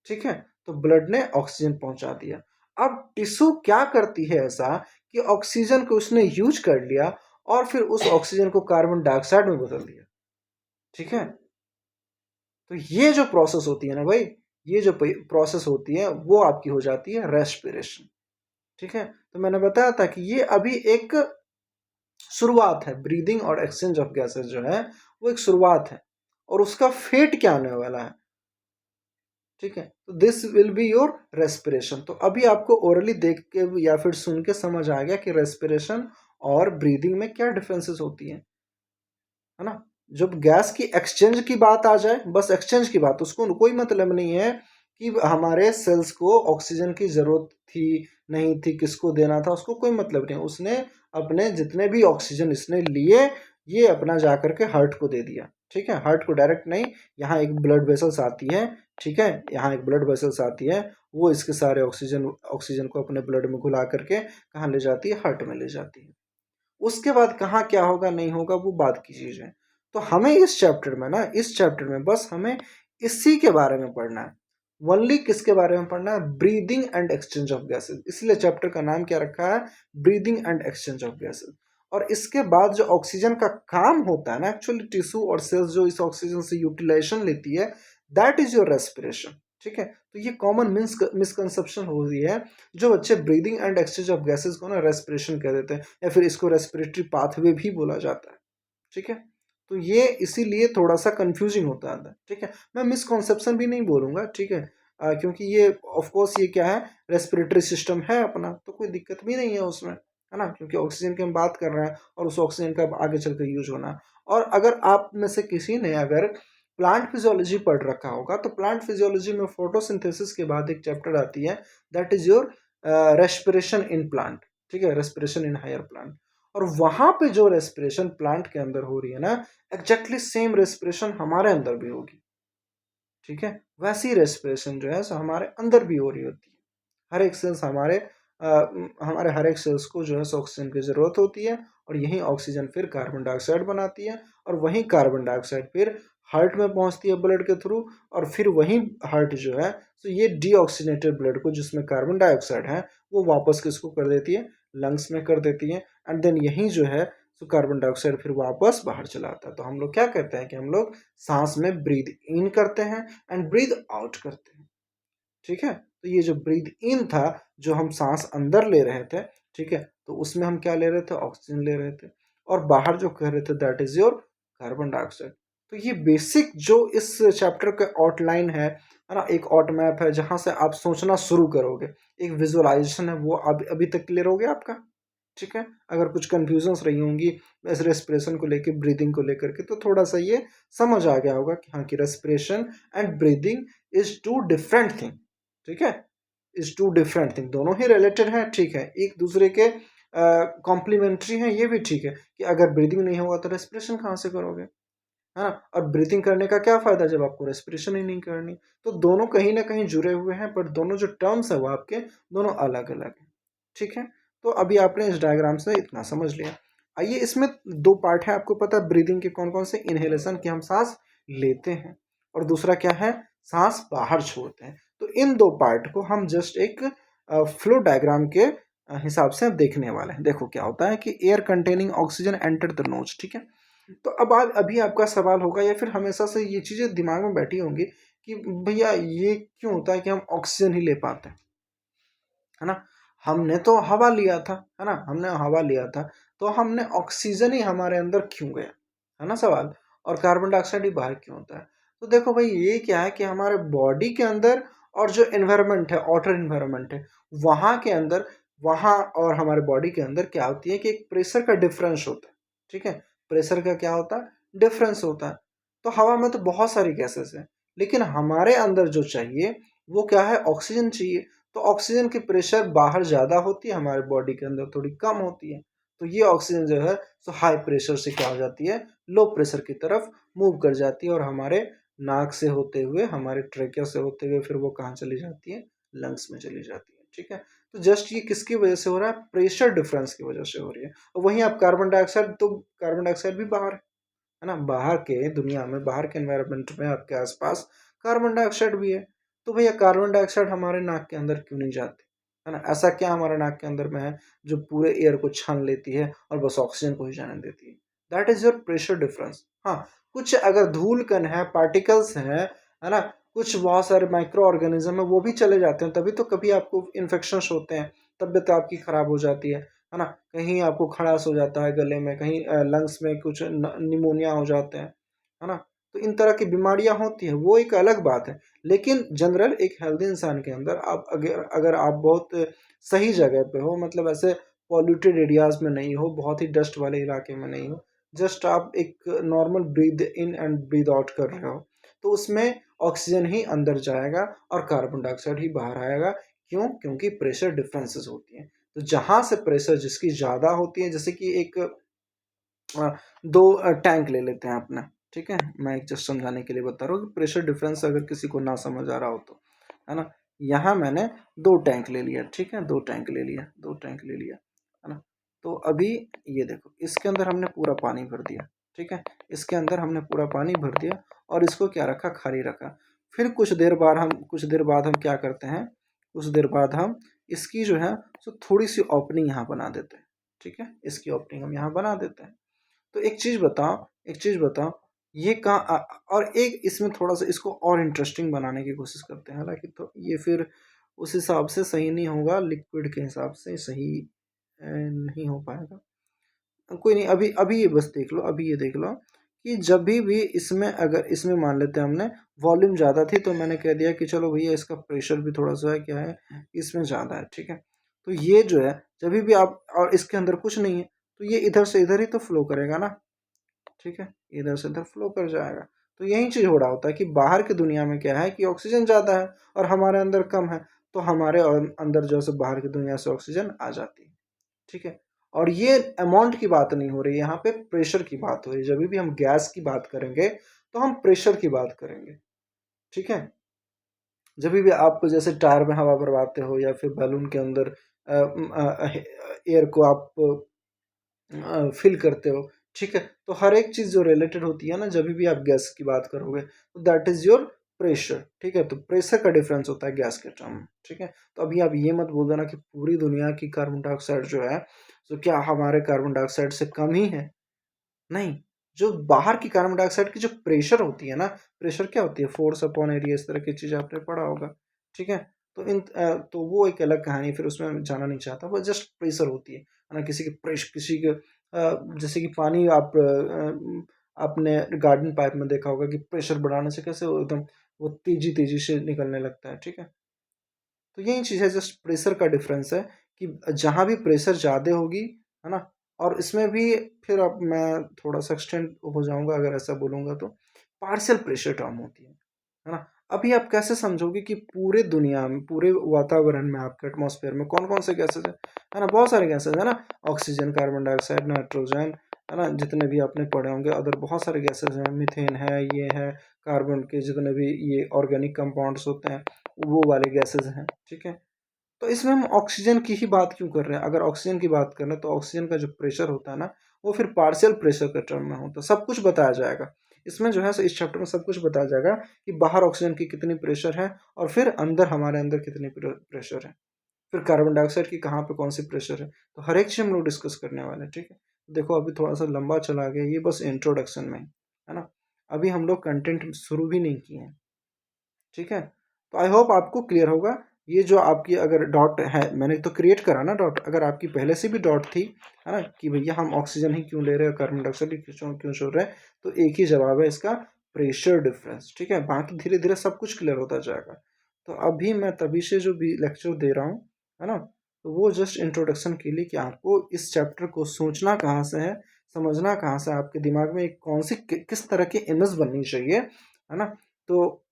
ठीक है, तो ब्लड ने ऑक्सीजन पहुंचा दिया। अब टिश्यू क्या करती है ऐसा कि ऑक्सीजन को उसने यूज कर लिया और फिर उस ऑक्सीजन को कार्बन डाइऑक्साइड में बदल दिया। ठीक है, तो ये जो प्रोसेस होती है ना भाई, ये जो प्रोसेस होती है वो आपकी हो जाती है रेस्पिरेशन। ठीक है, तो मैंने बताया था कि ये अभी एक शुरुआत है। ब्रीदिंग और एक्सचेंज ऑफ गैसेस जो है वो एक शुरुआत है, और उसका फेट क्या होने वाला है। ठीक है, तो this will be your respiration. तो अभी आपको ओरली देख के या फिर सुन के समझ आ गया कि रेस्पिरेशन और ब्रीदिंग में क्या डिफरेंसेस होती है ना। जब गैस की एक्सचेंज की बात आ जाए, बस एक्सचेंज की बात, उसको कोई मतलब नहीं है कि हमारे सेल्स को ऑक्सीजन की जरूरत थी नहीं थी, किसको देना था, उसको कोई मतलब नहीं। उसने अपने जितने भी ऑक्सीजन इसने लिए, ये अपना जा करके हार्ट को दे दिया। ठीक है, हार्ट को डायरेक्ट नहीं, यहाँ एक ब्लड वेसल्स आती है। ठीक है, यहाँ एक ब्लड वेसल्स आती है, वो इसके सारे ऑक्सीजन ऑक्सीजन को अपने ब्लड में घुला करके कहाँ ले जाती है? हार्ट में ले जाती है। उसके बाद कहाँ क्या होगा नहीं होगा वो बात की चीज है। तो हमें इस चैप्टर में ना, इस चैप्टर में बस हमें इसी के बारे में पढ़ना है। ओनली किसके बारे में पढ़ना है? Breathing and exchange of gases. इसलिए चैप्टर का नाम क्या रखा है? Breathing and exchange of gases. और इसके बाद जो ऑक्सीजन का काम होता है ना, एक्चुअली टिश्यू और सेल्स जो इस ऑक्सीजन से यूटिलाइजेशन लेती है, दैट इज योर रेस्पिरेशन। ठीक है, तो ये कॉमन मिसकंसेप्शन हो रही है। जो बच्चे breathing and exchange of gases को ना रेस्पिरेशन कह देते हैं, या फिर इसको रेस्पिरेटरी पाथवे भी बोला जाता है। ठीक है, तो ये इसीलिए थोड़ा सा कंफ्यूजिंग होता है। ठीक है, मैं मिसकॉन्सेप्शन भी नहीं बोलूंगा। ठीक है, क्योंकि ये ऑफ कोर्स ये क्या है, रेस्पिरेटरी सिस्टम है अपना, तो कोई दिक्कत भी नहीं है उसमें, है ना। क्योंकि ऑक्सीजन की हम बात कर रहे हैं और उस ऑक्सीजन का आगे चलकर यूज होना है। और अगर आप में से किसी ने अगर प्लांट फिजियोलॉजी पढ़ रखा होगा, तो प्लांट फिजियोलॉजी में फोटोसिंथेसिस के बाद एक चैप्टर आती है, that is your respiration in plant. ठीक है, रेस्पिरेशन इन हायर प्लांट। और वहां पे जो रेस्पिरेशन प्लांट के अंदर हो रही है ना, एग्जैक्टली सेम रेस्पिरेशन हमारे अंदर भी होगी। ठीक है, वैसी रेस्पिरेशन जो है सो हमारे अंदर भी हो रही होती है। हर एक सेल्स हमारे हर एक सेल्स को जो है ऑक्सीजन की ज़रूरत होती है, और यही ऑक्सीजन फिर कार्बन डाइऑक्साइड बनाती है, और वही कार्बन डाइऑक्साइड फिर हार्ट में पहुंचती है ब्लड के थ्रू, और फिर वही हार्ट जो है तो ये डीऑक्सीनेटेड ब्लड को, जिसमें कार्बन डाइऑक्साइड है, वो वापस किसको कर देती है? लंग्स में कर देती है। एंड देन यही जो है तो कार्बन डाइऑक्साइड फिर वापस बाहर चला आता है। तो हम लोग क्या करते हैं कि हम लोग सांस में ब्रीद इन करते हैं एंड ब्रीद आउट करते हैं। ठीक है, तो ये जो ब्रीद इन था, जो हम सांस अंदर ले रहे थे, ठीक है, तो उसमें हम क्या ले रहे थे? ऑक्सीजन ले रहे थे। और बाहर जो कह रहे थे that is your carbon dioxide. तो ये बेसिक जो इस चैप्टर का आउटलाइन है ना, एक आउट मैप है जहां से आप सोचना शुरू करोगे, एक विजुअलाइजेशन है, वो अभी अभी तक क्लियर हो गया आपका। ठीक है, अगर कुछ कंफ्यूजन्स रही होंगी इस रेस्पिरेशन को लेकर, ब्रीदिंग को लेकर के, तो थोड़ा सा ये समझ आ गया होगा कि हाँ, कि respiration and breathing is two different thing. ठीक है, इज टू डिफरेंट थिंग, दोनों ही रिलेटेड हैं। ठीक है, एक दूसरे के कॉम्प्लीमेंट्री हैं, ये भी ठीक है कि अगर ब्रीदिंग नहीं होगा तो रेस्पिरेशन कहाँ से करोगे, है ना। और ब्रीथिंग करने का क्या फायदा जब आपको रेस्पिरेशन ही नहीं करनी। तो दोनों कहीं ना कहीं जुड़े हुए हैं, पर दोनों जो टर्म्स है वो आपके दोनों अलग अलग हैं। ठीक है, तो अभी आपने इस डायग्राम से इतना समझ लिया। आइए, इसमें दो पार्ट है, आपको पता है ब्रीदिंग के कौन कौन से? इनहेलेशन की हम सांस लेते हैं, और दूसरा क्या है? सांस बाहर छोड़ते हैं। तो इन दो पार्ट को हम जस्ट एक फ्लो डायग्राम के हिसाब से देखने वाले हैं। देखो क्या होता है कि air containing oxygen enter the nose. ठीक है, तो अब अभी आपका सवाल होगा, या फिर हमेशा से ये चीज़ें दिमाग में बैठी होंगी कि भैया ये क्यों होता है कि हम ऑक्सीजन ही ले पाते हैं, है ना। हमने तो हवा लिया था, है ना, हमने हवा लिया था, तो हमने ऑक्सीजन ही हमारे अंदर क्यों गया, है ना सवाल। और कार्बन डाइऑक्साइड ही बाहर क्यों होता है? तो देखो भाई, ये क्या है कि हमारे बॉडी के अंदर और जो एनवायरनमेंट है, आउटर एनवायरनमेंट है, वहाँ के अंदर, वहाँ और हमारे बॉडी के अंदर क्या होती है कि एक प्रेशर का डिफरेंस होता है। ठीक है, प्रेशर का क्या होता है? डिफरेंस होता है। तो हवा में तो बहुत सारी गैसेस हैं, लेकिन हमारे अंदर जो चाहिए वो क्या है? ऑक्सीजन चाहिए। तो ऑक्सीजन की प्रेशर बाहर ज़्यादा होती है, हमारे बॉडी के अंदर थोड़ी कम होती है। तो ये ऑक्सीजन जो है सो हाई प्रेशर से क्या हो जाती है, लो प्रेशर की तरफ मूव कर जाती है और हमारे नाक से होते हुए, हमारे ट्रेकिया से होते हुए फिर वो कहाँ चली जाती है, लंग्स में चली जाती है। ठीक है, तो जस्ट ये किसकी वजह से हो रहा है, प्रेशर डिफरेंस की वजह से हो रही है। और वहीं आप कार्बन डाइऑक्साइड, तो कार्बन डाइऑक्साइड भी बाहर है ना, बाहर के दुनिया में, बाहर के एनवायरनमेंट में आपके आसपास कार्बन डाइऑक्साइड भी है। तो भैया कार्बन डाइऑक्साइड हमारे नाक के अंदर क्यों नहीं जाती, है ना, ऐसा क्या हमारे नाक के अंदर में है जो पूरे एयर को छान लेती है और बस ऑक्सीजन को ही जाने देती है। That is your pressure difference. हाँ, कुछ अगर धूल कण है, पार्टिकल्स हैं, है ना, कुछ बहुत सारे माइक्रो ऑर्गेनिज्म है, वो भी चले जाते हैं, तभी तो कभी आपको इन्फेक्शंस होते हैं, तबीयत आपकी खराब हो जाती है ना, कहीं आपको खड़ास हो जाता है गले में, कहीं लंग्स में कुछ निमोनिया हो जाते हैं, है ना। तो इन तरह की बीमारियां होती हैं, वो एक अलग बात है। लेकिन जनरल एक हेल्दी इंसान के अंदर आप अगर अगर आप बहुत सही जगह पे हो, मतलब ऐसे पॉल्यूटेड एरियाज में नहीं हो, बहुत ही डस्ट वाले इलाके में नहीं हो, जस्ट आप एक normal breathe in and breathe out कर रहे हो, तो उसमें ऑक्सीजन ही अंदर जाएगा और कार्बन डाइऑक्साइड ही बाहर आएगा। क्यों? क्योंकि प्रेशर डिफरेंसेस होती हैं। तो जहां से प्रेशर जिसकी ज्यादा होती है, जैसे कि एक दो टैंक ले लेते हैं अपना, ठीक है, मैं एक जस्ट समझाने के लिए बता रहा हूँ कि प्रेशर डिफरेंस अगर किसी को ना समझ आ रहा हो तो, है ना। यहाँ मैंने दो टैंक ले लिया, ठीक है, दो टैंक ले लिया, दो टैंक ले लिया, है ना। तो अभी ये देखो, इसके अंदर हमने पूरा पानी भर दिया, ठीक है, इसके अंदर हमने पूरा पानी भर दिया और इसको क्या रखा, खाली रखा। फिर कुछ देर बाद हम क्या करते हैं, कुछ देर बाद हम इसकी जो है सो थोड़ी सी ओपनिंग यहाँ बना देते हैं, ठीक है, इसकी ओपनिंग हम यहाँ बना देते हैं। तो एक चीज़ बताओ, ये कहाँ और एक इसमें थोड़ा-सा इसको और इंटरेस्टिंग बनाने की कोशिश करते हैं, हालाँकि तो ये फिर उस हिसाब से सही नहीं होगा, लिक्विड के हिसाब से सही नहीं हो पाएगा। कोई नहीं, अभी अभी ये बस देख लो, अभी ये देख लो कि जभी भी इसमें, अगर इसमें मान लेते हैं हमने वॉल्यूम ज़्यादा थी, तो मैंने कह दिया कि चलो भैया इसका प्रेशर भी थोड़ा-सा है, क्या है, इसमें ज़्यादा है, ठीक है। तो ये जो है, जभी भी आप, और इसके अंदर कुछ नहीं है, तो ये इधर से इधर ही तो फ्लो करेगा ना, ठीक है, इधर से इधर फ्लो कर जाएगा। तो यही चीज़ हो रहा होता है कि बाहर की दुनिया में क्या है कि ऑक्सीजन ज़्यादा है और हमारे अंदर कम है, तो हमारे अंदर जो है बाहर की दुनिया से ऑक्सीजन आ जाती है, ठीक है। और ये अमाउंट की बात नहीं हो रही, यहाँ पे प्रेशर की बात हो रही है। जब भी हम गैस की बात करेंगे तो हम प्रेशर की बात करेंगे, ठीक है। जब भी आप जैसे टायर में हवा भरवाते हो या फिर बैलून के अंदर एयर को आप फिल करते हो, ठीक है, तो हर एक चीज़ जो रिलेटेड होती है ना, जब भी आप गैस की बात करोगे तो दैट इज़ योर प्रेशर, ठीक है। तो प्रेशर का डिफरेंस होता है गैस के टर्म में, ठीक है। तो अभी आप ये मत बोल देना कि पूरी दुनिया की कार्बन डाइऑक्साइड जो है, तो क्या हमारे कार्बन डाइऑक्साइड से कम ही है? नहीं, जो बाहर की कार्बन डाइऑक्साइड की जो प्रेशर होती है ना, प्रेशर क्या होती है, फोर्स अपॉन एरिया, इस तरह की चीज़ आपने पढ़ा होगा, ठीक है। तो तो वो एक अलग कहानी, फिर उसमें मैं जाना नहीं चाहता, वो जस्ट प्रेशर होती है ना, किसी के जैसे कि पानी आप आपने गार्डन पाइप में देखा होगा कि प्रेशर बढ़ाने से कैसे वो एकदम वो तेजी तेजी से निकलने लगता है, ठीक है। तो यही चीज़ है, जस्ट प्रेशर का डिफरेंस है कि जहाँ भी प्रेशर ज़्यादा होगी, है ना, और इसमें भी फिर अब मैं थोड़ा-सा एक्सटेंड हो जाऊँगा अगर ऐसा बोलूँगा तो, पार्शियल प्रेशर टर्म होती है ना? अभी आप कैसे समझोगे कि पूरे दुनिया में, पूरे वातावरण में, आपके एटमॉस्फेयर में कौन-कौन से गैसेज़ हैं, है ना? बहुत सारे गैसेज़ हैं ना, ऑक्सीजन, कार्बन डाइऑक्साइड, नाइट्रोजन, है ना? जितने भी आपने पढ़े होंगे, अदर बहुत सारे गैसेज़ हैं, मीथेन है, ये है, कार्बन के जितने भी ये ऑर्गेनिक कंपाउंड्स होते हैं, वो वाले गैसेज़ हैं, ठीक है? तो इसमें हम ऑक्सीजन की ही बात क्यों कर रहे हैं? अगर ऑक्सीजन की बात कर रहे हैं तो ऑक्सीजन का जो प्रेशर होता है ना, वो फिर पार्शियल प्रेशर के टर्म में होता है। सब कुछ बताया जाएगा। इसमें जो है सो इस चैप्टर में सब कुछ बताया जाएगा कि बाहर ऑक्सीजन की कितनी प्रेशर है और फिर अंदर हमारे अंदर कितनी प्रेशर है। फिर कार्बन डाइऑक्साइड की कहाँ पे कौन-सी प्रेशर है। तो हर एक चीज़ हम लोग डिस्कस करने वाले हैं, ठीक है? देखो अभी थोड़ा-सा लंबा चला गया, ये बस इंट्रोडक्शन में है ना? अभी हम लोग कंटेंट शुरू भी नहीं किए हैं। ठीक है, तो आई होप आपको क्लियर होगा। ये जो आपकी अगर डॉट है, मैंने तो क्रिएट करा ना डॉट, अगर आपकी पहले से भी डॉट थी, है ना, कि भैया हम ऑक्सीजन ही क्यों ले रहे हैं, कार्बन डाइऑक्साइड ही क्यों छोड़ रहे हैं, तो एक ही जवाब है इसका, प्रेशर डिफरेंस, ठीक है। बाकी धीरे धीरे सब कुछ क्लियर होता जाएगा। तो अभी मैं तभी से जो भी लेक्चर दे रहा हूँ, है ना, तो वो जस्ट इंट्रोडक्शन के लिए कि आपको इस चैप्टर को सोचना कहाँ से है, समझना कहाँ से, आपके दिमाग में एक कौन सी किस तरह की इमेज बननी चाहिए, है ना। तो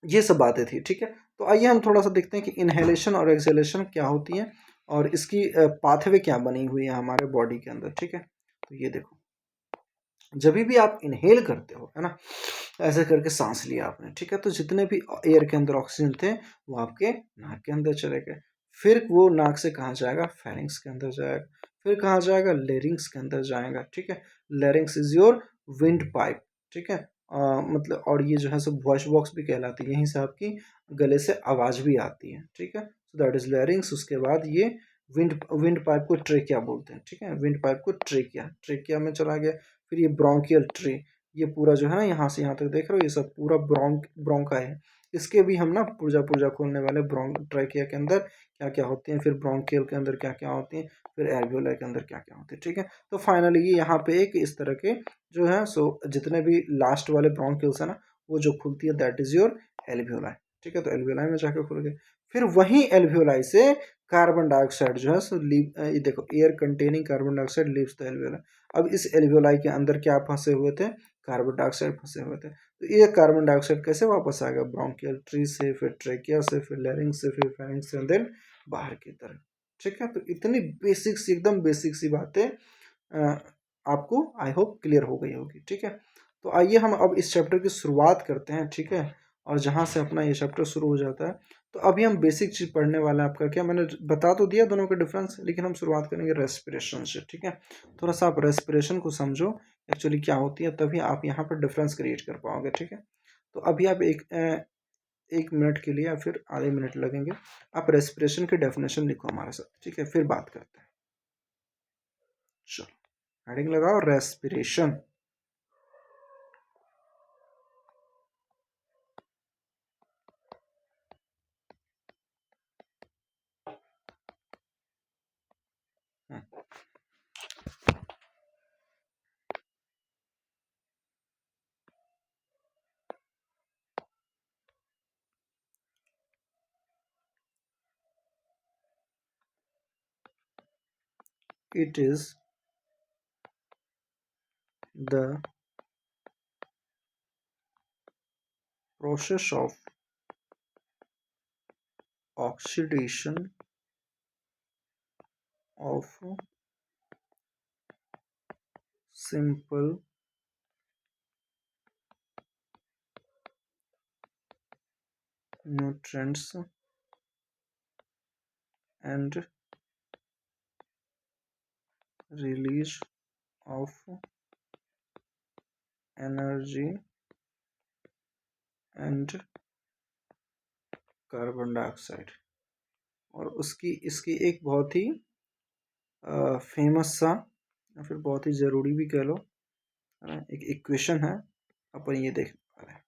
ये सब बातें थी, ठीक है। तो आइए हम थोड़ा सा देखते हैं कि इनहेलेशन और एक्सहेलेशन क्या होती है और इसकी पाथवे क्या बनी हुई है हमारे बॉडी के अंदर, ठीक है। तो ये देखो, जब भी आप इनहेल करते हो, है ना, ऐसे करके सांस लिया आपने, ठीक है, तो जितने भी एयर के अंदर ऑक्सीजन थे वो आपके नाक के अंदर चले गए। फिर वो नाक से कहाँ जाएगा, फेरिंग्स के अंदर जाएगा। फिर कहाँ जाएगा, लेरिंग्स के अंदर जाएगा, ठीक है। Larynx is your wind pipe, ठीक है। मतलब और ये जो है सो वॉइस बॉक्स भी कहलाती है, यहीं से आपकी गले से आवाज़ भी आती है, ठीक है। So that is larynx. उसके बाद ये विंड विंड पाइप को ट्रेकिया बोलते हैं, ठीक है। विंड पाइप को ट्रेकिया, ट्रेकिया में चला गया। फिर ये ब्रोंकियल ट्री, ये पूरा जो है ना यहाँ से यहाँ तक देख रहे हो, ये सब पूरा ब्रोंका है। इसके भी हम ना पुर्जा पुर्जा खोलने वाले ट्रैकिया के अंदर क्या क्या होते हैं, फिर ब्रोंकियल के अंदर क्या क्या होती हैं, फिर एल्वियोलाई के अंदर क्या क्या होते हैं, ठीक है। तो फाइनली ये यहाँ पे एक इस तरह के जो है सो जितने भी लास्ट वाले ब्रोंकियल्स है ना, वो जो खुलती है दैट इज योर एल्वियोलाई, ठीक है। तो एल्वियोलाई में जाकर खुल गए। फिर वही एल्वियोलाई से कार्बन डाइऑक्साइड जो है सो लीव, ये देखो, air containing carbon dioxide leaves the alveoli. अब इस एल्वियोलाई के अंदर क्या फंसे हुए थे, कार्बन डाइऑक्साइड फंसे हुए थे। तो ये कार्बन डाइऑक्साइड कैसे वापस आएगा, ब्रोंकियल ट्री से, फिर ट्रेकिया से, फिर लैरिंग्स से, फिर फेरिंग्स से, देन बाहर की तरफ, ठीक है। तो इतनी बेसिक सी, एकदम बेसिक सी बातें आपको आई होप क्लियर हो गई होगी, ठीक है। तो आइए हम अब इस चैप्टर की शुरुआत करते हैं, ठीक है। और जहाँ से अपना ये चैप्टर शुरू हो जाता है, तो अभी हम बेसिक चीज़ पढ़ने वाला है आपका क्या, मैंने बता तो दिया दोनों का डिफरेंस, लेकिन हम शुरुआत करेंगे रेस्पिरेशन से, ठीक है। थोड़ा सा आप रेस्पिरेशन को समझो एक्चुअली क्या होती है, तभी आप यहाँ पर डिफरेंस क्रिएट कर पाओगे, ठीक है। तो अभी आप एक मिनट के लिए या फिर आधे मिनट लगेंगे, आप रेस्पिरेशन की डेफिनेशन लिखो हमारे साथ, ठीक है, फिर बात करते हैं। चलो, हेडिंग लगाओ, respiration. It is the process of oxidation of simple nutrients and release of energy and carbon dioxide. और उसकी इसकी एक बहुत ही फेमस सा या फिर बहुत ही ज़रूरी भी कह लो, है ना, एक इक्वेशन है, अपन ये देख पा रहे हैं।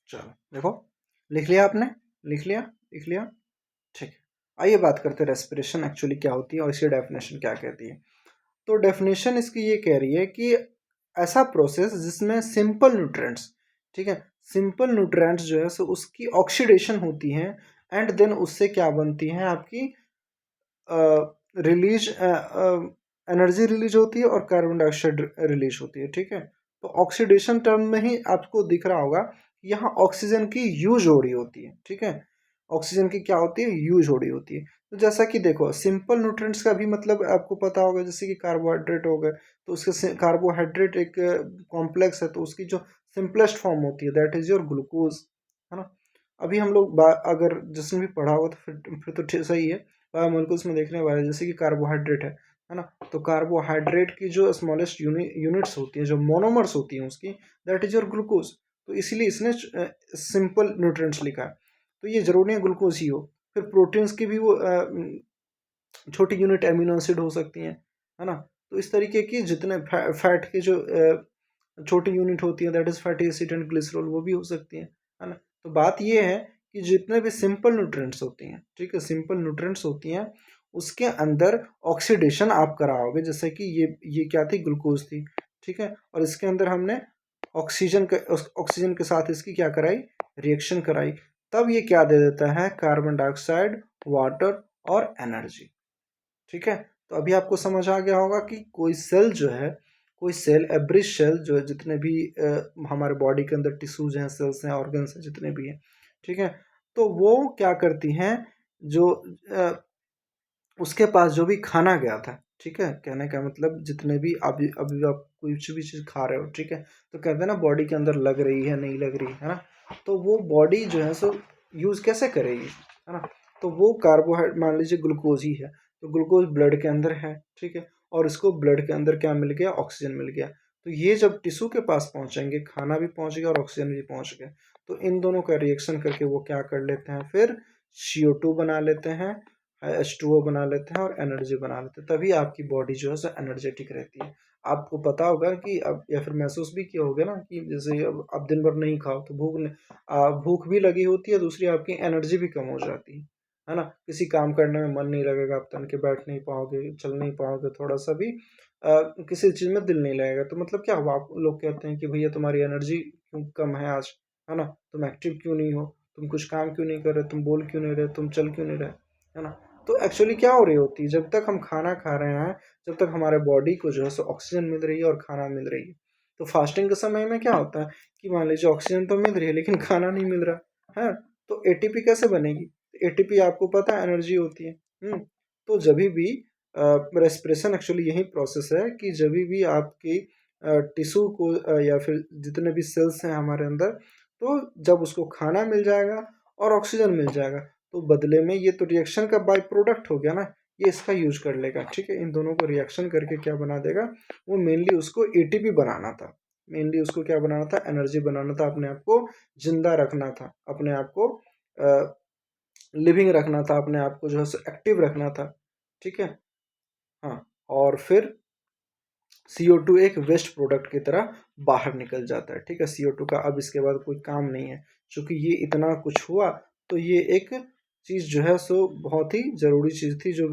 चलो देखो, लिख लिया आपने, लिख लिया, लिख लिया, ठीक है। आइए बात करते हैं रेस्पिरेशन एक्चुअली क्या होती है और इसकी डेफिनेशन क्या कहती है। तो डेफिनेशन इसकी ये कह रही है कि ऐसा प्रोसेस जिसमें सिंपल न्यूट्रिएंट्स, ठीक है, सिंपल न्यूट्रिएंट्स जो है सो उसकी ऑक्सीडेशन होती है, एंड देन उससे क्या बनती है आपकी रिलीज, एनर्जी रिलीज होती है और कार्बन डाइऑक्साइड रिलीज होती है, ठीक है। तो ऑक्सीडेशन टर्म में ही आपको दिख रहा होगा कि यहाँ ऑक्सीजन की यूज हो रही होती है, ठीक है। ऑक्सीजन की क्या होती है, यूज हो रही होती है। तो जैसा कि देखो, सिंपल न्यूट्रिएंट्स का भी मतलब आपको पता होगा, जैसे कि कार्बोहाइड्रेट हो गए, तो उसके कार्बोहाइड्रेट एक कॉम्प्लेक्स है, तो उसकी जो सिंपलेस्ट फॉर्म होती है दैट इज योर ग्लूकोज, है ना। अभी हम लोग अगर जिसने भी पढ़ा होगा तो फिर तो सही है, बायोमोलिकुल्स में देखने वाले, जैसे कि कार्बोहाइड्रेट है, है ना। तो कार्बोहाइड्रेट की जो स्मॉलेस्ट यूनिट्स होती हैं, जो मोनोमर्स होती हैं उसकी, दैट इज योर ग्लूकोज। तो इसलिए इसने सिंपल न्यूट्रिएंट्स लिखा है। तो ये जरूरी नहीं ग्लूकोज ही हो। फिर प्रोटीन्स की भी वो छोटी यूनिट एमिनो एसिड हो सकती हैं, है ना। तो इस तरीके की जितने फैट के जो छोटी यूनिट होती है, that is fatty acid and glycerol, वो भी हो सकती है ना। तो बात ये है कि जितने भी सिंपल न्यूट्रिएंट्स होती हैं, ठीक है, सिंपल न्यूट्रिएंट्स होती हैं, उसके अंदर ऑक्सीडेशन आप कराओगे। जैसे कि ये क्या थी, ग्लूकोज थी, ठीक है, और इसके अंदर हमने ऑक्सीजन के साथ इसकी क्या कराई, रिएक्शन कराई। तब ये क्या दे देता है, कार्बन डाइऑक्साइड, वाटर और एनर्जी। ठीक है। तो अभी आपको समझ आ गया होगा कि कोई सेल जो है, कोई सेल, एवरी सेल जो है, जितने भी हमारे बॉडी के अंदर टिश्यूज हैं, सेल्स हैं, ऑर्गन्स हैं, जितने भी हैं, ठीक है, तो वो क्या करती हैं, जो उसके पास जो भी खाना गया था, ठीक है, कहने का मतलब जितने भी अभी अभी आप कुछ भी चीज़ खा रहे हो, ठीक है, तो कहते हैं ना बॉडी के अंदर लग रही है, नहीं लग रही है ना। तो वो बॉडी जो है सो यूज़ कैसे करेगी, है ना। तो वो कार्बोहाइड्रेट, मान लीजिए ग्लूकोज ही है, तो ग्लूकोज ब्लड के अंदर है, ठीक है, और इसको ब्लड के अंदर क्या मिल गया, ऑक्सीजन मिल गया। तो ये जब टिश्यू के पास पहुंचेंगे, खाना भी पहुंच गया और ऑक्सीजन भी पहुंच गया, तो इन दोनों का रिएक्शन करके वो क्या कर लेते हैं, फिर CO2 बना लेते हैं, H2O बना लेते हैं और एनर्जी बना लेते हैं। तभी आपकी बॉडी जो है सो एनर्जेटिक रहती है। आपको पता होगा कि अब, या फिर महसूस भी किया होगा ना, कि जैसे अब आप दिन भर नहीं खाओ तो भूख भी लगी होती है, दूसरी आपकी एनर्जी भी कम हो जाती है ना। किसी काम करने में मन नहीं लगेगा, आप तन के बैठ नहीं पाओगे, चल नहीं पाओगे, थोड़ा सा भी किसी चीज़ में दिल नहीं लगेगा। तो मतलब क्या हुआ, आप लोग कहते हैं कि भैया तुम्हारी एनर्जी क्यों कम है आज, है ना, तुम एक्टिव क्यों नहीं हो, तुम कुछ काम क्यों नहीं कर रहे, तुम बोल क्यों नहीं रहे, तुम चल क्यों नहीं रहे, है ना। तो एक्चुअली क्या हो रही होती है, जब तक हम खाना खा रहे हैं, जब तक हमारे बॉडी को जो है सो ऑक्सीजन मिल रही है और खाना मिल रही है। तो फास्टिंग के समय में क्या होता है कि मान लीजिए ऑक्सीजन तो मिल रही है लेकिन खाना नहीं मिल रहा है, तो ATP कैसे बनेगी। ATP आपको पता है एनर्जी होती है। तो जब भी रेस्पिरेशन एक्चुअली यही प्रोसेस है कि जब भी आपकी टिश्यू को या फिर जितने भी सेल्स हैं हमारे अंदर, तो जब उसको खाना मिल जाएगा और ऑक्सीजन मिल जाएगा, तो बदले में ये तो रिएक्शन का बाय प्रोडक्ट हो गया ना, ये इसका यूज कर लेगा, ठीक है। इन दोनों को रिएक्शन करके क्या बना देगा, वो मेनली उसको ATP बनाना था, मेनली उसको क्या बनाना था, एनर्जी बनाना था, अपने आप को जिंदा रखना था, अपने आप को लिविंग रखना था, अपने आप को जो है एक्टिव रखना था, ठीक है। हाँ, और फिर CO2 एक वेस्ट प्रोडक्ट की तरह बाहर निकल जाता है, ठीक है। CO2 का अब इसके बाद कोई काम नहीं है, क्योंकि ये इतना कुछ हुआ, तो ये एक चीज़ जो है सो बहुत ही ज़रूरी चीज़ थी, जो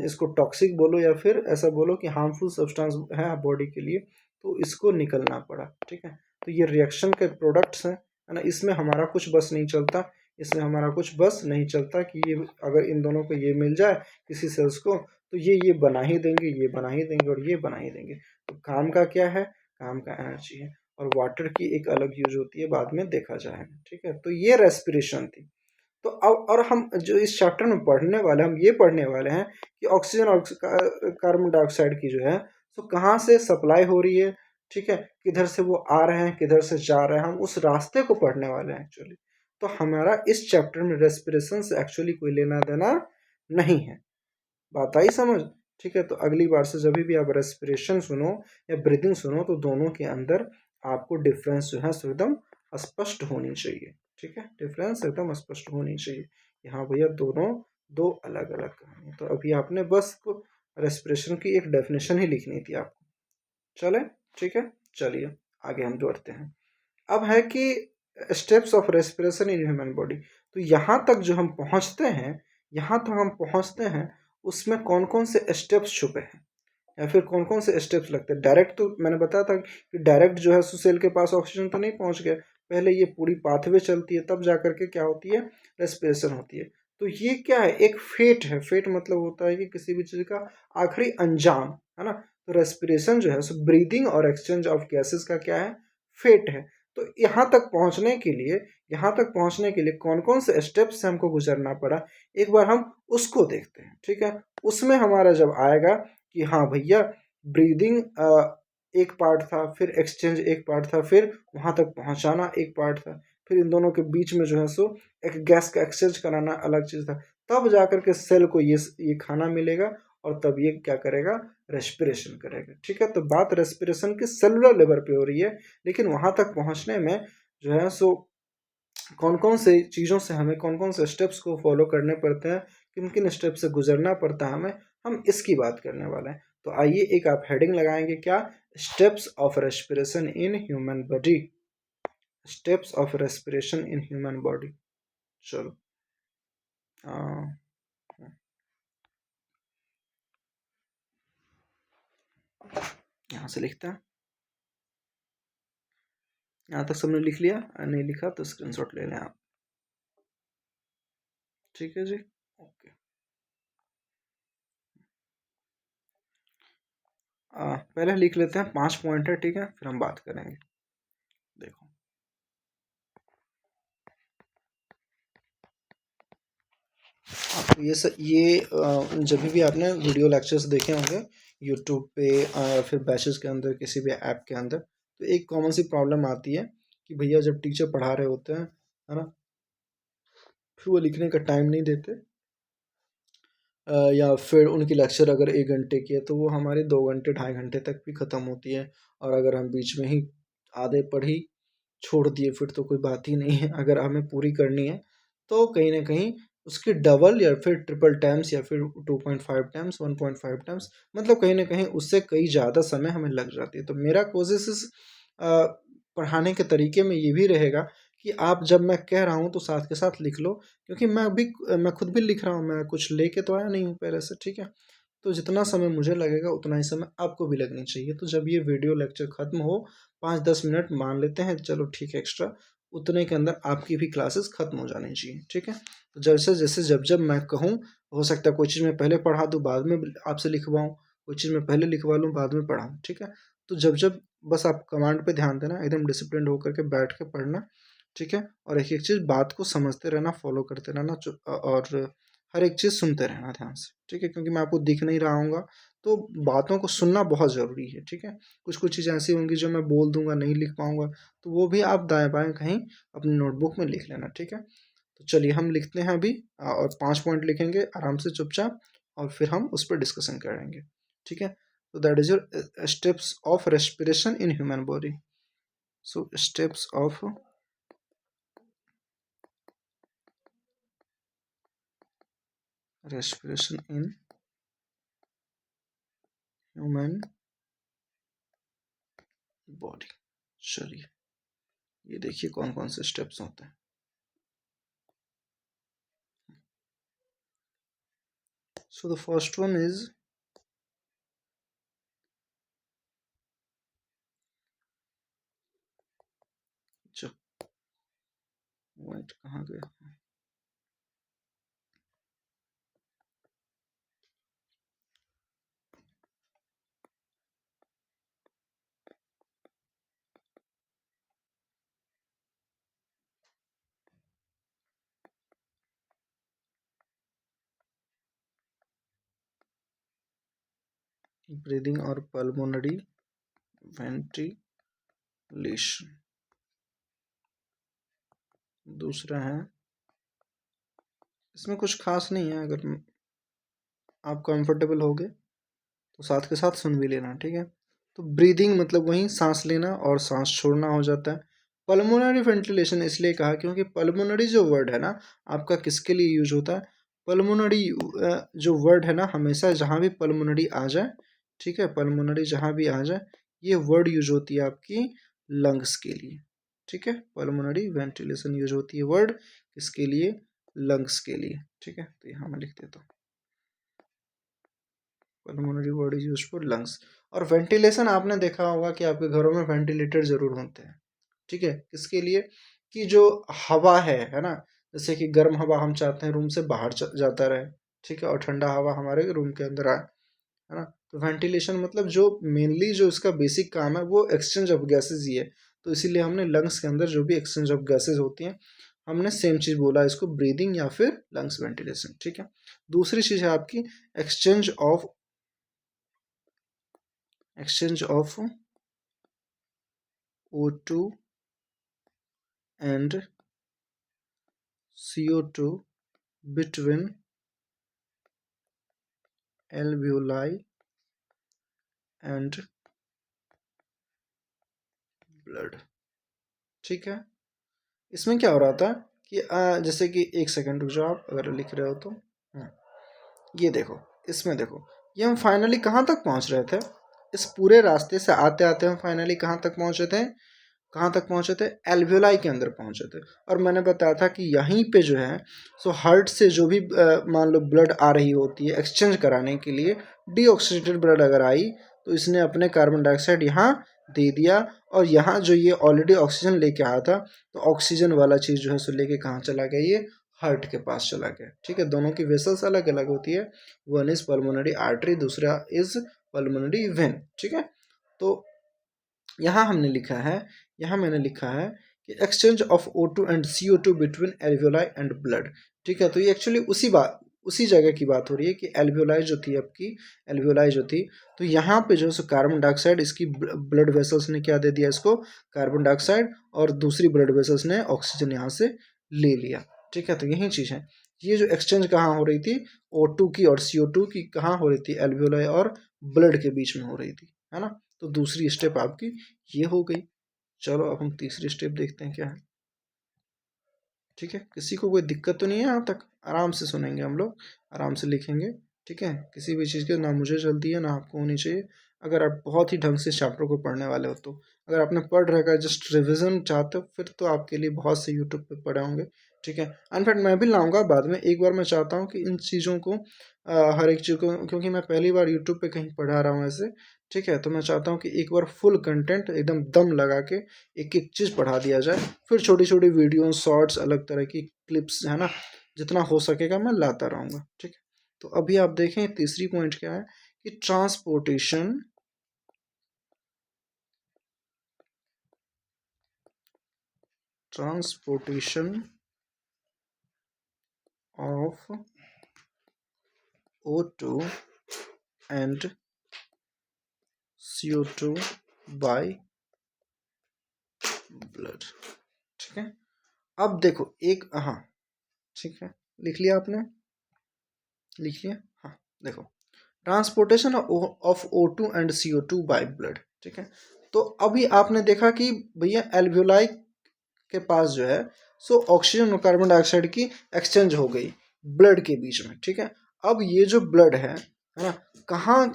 इसको टॉक्सिक बोलो या फिर ऐसा बोलो कि हार्मफुल सब्सटेंस है बॉडी के लिए, तो इसको निकलना पड़ा, ठीक है। तो ये रिएक्शन के प्रोडक्ट्स हैं, है ना, इसमें हमारा कुछ बस नहीं चलता, इसमें हमारा कुछ बस नहीं चलता कि ये अगर इन दोनों को ये मिल जाए किसी सेल्स को, तो ये बना ही देंगे, ये बना ही देंगे और ये बना ही देंगे। तो काम का क्या है, काम का एनर्जी है, और वाटर की एक अलग यूज होती है, बाद में देखा जाएगा, ठीक है। तो ये रेस्पिरेशन थी। तो अब और हम जो इस चैप्टर में पढ़ने वाले, हम ये पढ़ने वाले हैं कि ऑक्सीजन और कार्बन डाइऑक्साइड की जो है तो कहाँ से सप्लाई हो रही है, ठीक है, किधर से वो आ रहे हैं, किधर से जा रहे हैं, हम उस रास्ते को पढ़ने वाले हैं एक्चुअली। तो हमारा इस चैप्टर में रेस्पिरेशन से एक्चुअली कोई लेना देना नहीं है। बात आई समझ, ठीक है। तो अगली बार से जब भी आप रेस्पिरेशन सुनो या ब्रीदिंग सुनो, तो दोनों के अंदर आपको डिफरेंस जो है सो एकदम स्पष्ट होनी चाहिए, ठीक है, डिफरेंस एकदम स्पष्ट होनी चाहिए। यहाँ भैया दोनों दो अलग अलग कहानी। तो अभी आपने बस को रेस्पिरेशन की एक डेफिनेशन ही लिखनी थी आपको। चले, ठीक है, चलिए आगे हम बढ़ते हैं। अब है कि steps of respiration in human body. तो यहाँ तक जो हम पहुँचते हैं, यहाँ तक हम पहुँचते हैं, उसमें कौन कौन से स्टेप्स छुपे हैं, या फिर कौन कौन से स्टेप्स लगते हैं। डायरेक्ट तो मैंने बताया था कि डायरेक्ट जो है सेल के पास ऑक्सीजन तो नहीं पहुँच गया, पहले ये पूरी पाथवे चलती है, तब जा करके क्या होती है, रेस्पिरेशन होती है। तो ये क्या है, एक फेट है। फेट मतलब होता है कि किसी भी चीज़ का आखिरी अंजाम, है ना। तो रेस्पिरेशन जो है सो ब्रीदिंग और एक्सचेंज ऑफ गैसेस का क्या है, फेट है। तो यहाँ तक पहुँचने के लिए, यहाँ तक पहुँचने के लिए कौन कौन से स्टेप्स से हमको गुजरना पड़ा, एक बार हम उसको देखते हैं, ठीक है। उसमें हमारा जब आएगा कि हाँ भैया, ब्रीदिंग एक पार्ट था, फिर एक्सचेंज एक पार्ट था, फिर वहाँ तक पहुँचाना एक पार्ट था, फिर इन दोनों के बीच में जो है सो एक गैस का एक्सचेंज कराना अलग चीज़ था, तब जा कर के सेल को ये खाना मिलेगा और तब ये क्या करेगा, रेस्पिरेशन करेगा। ठीक है, तो बात रेस्पिरेशन के सेलुलर लेवल पे हो रही है, लेकिन वहां तक पहुंचने में जो है सो कौन कौन से चीज़ों से हमें, कौन कौन से स्टेप्स को फॉलो करने पड़ते हैं, किन किन स्टेप से गुजरना पड़ता है हमें, हम इसकी बात करने वाले हैं। तो आइए एक आप हेडिंग लगाएंगे, क्या, steps of respiration in human body. Steps of respiration in human body. चलो यहाँ से लिखते हैं। यहाँ तक सबने लिख लिया? नहीं लिखा तो स्क्रीनशॉट ले लें आप। ठीक है जी, ओके। पहले लिख लेते हैं, 5 पॉइंट है, ठीक है, फिर हम बात करेंगे। देखो, आपको ये जब भी आपने वीडियो लेक्चर्स देखे होंगे यूट्यूब पे या फिर बैचेस के अंदर, किसी भी ऐप के अंदर, तो एक कॉमन सी प्रॉब्लम आती है कि भैया जब टीचर पढ़ा रहे होते हैं, है ना, फिर वो लिखने का टाइम नहीं देते, या फिर उनकी लेक्चर अगर 1 घंटे की है तो वो हमारे 2 घंटे 2.5 घंटे तक भी ख़त्म होती है। और अगर हम बीच में ही आधे पढ़ी छोड़ दिए फिर तो कोई बात ही नहीं है। अगर हमें पूरी करनी है तो कहीं ना कहीं उसकी डबल या फिर ट्रिपल टाइम्स या फिर 2.5 टाइम्स, 1.5 टाइम्स, मतलब कहीं ना कहीं उससे कई ज़्यादा समय हमें लग जाती है। तो मेरा कोशिश इस पढ़ाने के तरीके में ये भी रहेगा कि आप जब मैं कह रहा हूँ तो साथ के साथ लिख लो, क्योंकि मैं खुद भी लिख रहा हूँ, मैं कुछ लेके तो आया नहीं हूँ पहले से। ठीक है, तो जितना समय मुझे लगेगा उतना ही समय आपको भी लगनी चाहिए। तो जब ये वीडियो लेक्चर ख़त्म हो, 5-10 मिनट मान लेते हैं, चलो ठीक है, एक्स्ट्रा, उतने के अंदर आपकी भी क्लासेस ख़त्म हो जानी चाहिए। ठीक है, तो जैसे जैसे जब जब मैं कहूँ, हो सकता है कोई चीज़ मैं पहले पढ़ा दूँ बाद में आपसे लिखवाऊँ, कोई चीज़ मैं पहले लिखवा लूँ बाद में पढ़ाऊँ। ठीक है, तो जब जब बस आप कमांड पे ध्यान देना, एकदम डिसिप्लिन होकर के बैठ के पढ़ना। ठीक है, और एक एक चीज़ बात को समझते रहना, फॉलो करते रहना, और हर एक चीज़ सुनते रहना ध्यान से। ठीक है, क्योंकि मैं आपको दिख नहीं रहा हूँगा, तो बातों को सुनना बहुत ज़रूरी है। ठीक है, कुछ कुछ चीज़ें ऐसी होंगी जो मैं बोल दूंगा, नहीं लिख पाऊंगा, तो वो भी आप दाएं बाएं कहीं अपनी नोटबुक में लिख लेना। ठीक है, तो चलिए हम लिखते हैं अभी, और 5 पॉइंट लिखेंगे आराम से चुपचाप, और फिर हम उस पर डिस्कशन करेंगे। ठीक है, तो that is your steps of respiration in human body. So steps of respiration in human body। चलिए, ये देखिए कौन कौन से स्टेप्स होते हैं। So the first one is, अच्छा वाइट कहाँ गया, ब्रीदिंग और पल्मोनरी वेंटिलेशन। दूसरा है, इसमें कुछ खास नहीं है, अगर आप कंफर्टेबल हो गए तो साथ के साथ सुन भी लेना। ठीक है, तो ब्रीदिंग मतलब वहीं सांस लेना और सांस छोड़ना हो जाता है। पल्मोनरी वेंटिलेशन इसलिए कहा क्योंकि पल्मोनरी जो वर्ड है ना, आपका किसके लिए यूज होता है, पल्मोनरी जो वर्ड है ना, हमेशा जहाँ भी पल्मोनरी आ जाए, ठीक है, पल्मोनरी जहाँ भी आ जाए, ये वर्ड यूज होती है आपकी लंग्स के लिए। ठीक है, पल्मोनरी वेंटिलेशन यूज होती है वर्ड किसके लिए, लंग्स के लिए। ठीक है, तो यहाँ मैं लिख देता हूँ, pulmonary word is used for lungs. और वेंटिलेशन आपने देखा होगा कि आपके घरों में वेंटिलेटर जरूर होते हैं। ठीक है, किसके लिए, कि जो हवा है ना, जैसे कि गर्म हवा हम चाहते हैं रूम से बाहर जाता रहे, ठीक है, और ठंडा हवा हमारे रूम के अंदर आए, है ना। तो वेंटिलेशन मतलब जो मेनली जो इसका बेसिक काम है वो एक्सचेंज ऑफ गैसेज ही है। तो इसीलिए हमने लंग्स के अंदर जो भी एक्सचेंज ऑफ गैसेज होती हैं, हमने सेम चीज़ बोला इसको, ब्रीदिंग या फिर लंग्स वेंटिलेशन। ठीक है, दूसरी चीज़ है आपकी exchange of O2 and CO2 between alveoli and blood. ठीक है, इसमें क्या हो रहा था कि जैसे कि एक सेकंड रुक जाओ आप, अगर लिख रहे हो तो। ये देखो, इसमें देखो, ये हम फाइनली कहाँ तक पहुँच रहे थे, इस पूरे रास्ते से आते आते हम फाइनली कहाँ तक पहुँचे थे, कहाँ तक पहुँचे थे, एल्वियोलाई के अंदर पहुँचे थे। और मैंने बताया था कि यहीं पे जो है सो हार्ट से जो भी मान लो ब्लड आ रही होती है एक्सचेंज कराने के लिए, डीऑक्सीडेटेड ब्लड अगर आई तो इसने अपने कार्बन डाइऑक्साइड यहाँ दे दिया, और यहाँ जो ये ऑलरेडी ऑक्सीजन लेके आया था, तो ऑक्सीजन वाला चीज़ जो है सो लेके कहाँ चला गया, ये हार्ट के पास चला गया। ठीक है, दोनों की वेसल्स अलग अलग होती है, वन इज पल्मोनरी आर्टरी, दूसरा इज पल्मोनरी वेन। ठीक है, तो यहाँ हमने लिखा है, यहाँ मैंने लिखा है कि exchange of O2 and CO2 between alveoli and blood. ठीक है, तो ये एक्चुअली उसी जगह की बात हो रही है कि एल्वियोलाई जो थी आपकी, एल्वियोलाई जो थी, तो यहाँ पे जो है कार्बन डाइऑक्साइड, इसकी ब्लड वेसल्स ने क्या दे दिया इसको, कार्बन डाइऑक्साइड, और दूसरी ब्लड वेसल्स ने ऑक्सीजन यहाँ से ले लिया। ठीक है, तो यही चीज़ है, ये जो एक्सचेंज कहाँ हो रही थी, O2 की और CO2 की कहाँ हो रही थी, एल्वियोलाई और ब्लड के बीच में हो रही थी, है ना। तो दूसरी स्टेप आपकी ये हो गई। चलो अब हम तीसरी स्टेप देखते हैं क्या है। ठीक है, किसी को कोई दिक्कत तो नहीं है यहाँ तक, आराम से सुनेंगे हम लोग, आराम से लिखेंगे। ठीक है, किसी भी चीज़ की ना मुझे जल्दी है ना आपको होनी चाहिए, अगर आप बहुत ही ढंग से चैप्टर को पढ़ने वाले हो तो। अगर आपने पढ़ रखा है, जस्ट रिविजन चाहते हो, फिर तो आपके लिए बहुत से यूट्यूब पे पढ़े होंगे। ठीक है, अनफैक्ट मैं भी लाऊंगा बाद में, एक बार मैं चाहता हूँ कि इन चीज़ों को हर एक चीज़ को, क्योंकि मैं पहली बार यूट्यूब पे कहीं पढ़ा रहा हूँ ऐसे। ठीक है, तो मैं चाहता हूँ कि एक बार फुल कंटेंट एकदम दम लगा के एक एक चीज़ पढ़ा दिया जाए, फिर छोटी छोटी वीडियो शॉर्ट्स अलग तरह की क्लिप्स, है ना, जितना हो सकेगा मैं लाता रहूँगा। ठीक है, तो अभी आप देखें तीसरी पॉइंट क्या है कि transportation of O2 and CO2 by blood. ठीक है, अब देखो एक, हाँ ठीक है, लिख लिया आपने, लिख लिया, हाँ देखो, transportation of O2 and CO2 by blood. ठीक है, तो अभी आपने देखा कि भैया एल्वियोलाई के पास जो है सो ऑक्सीजन और कार्बन डाइऑक्साइड की एक्सचेंज हो गई ब्लड के बीच में। ठीक है, अब ये जो ब्लड है ना, कहाँ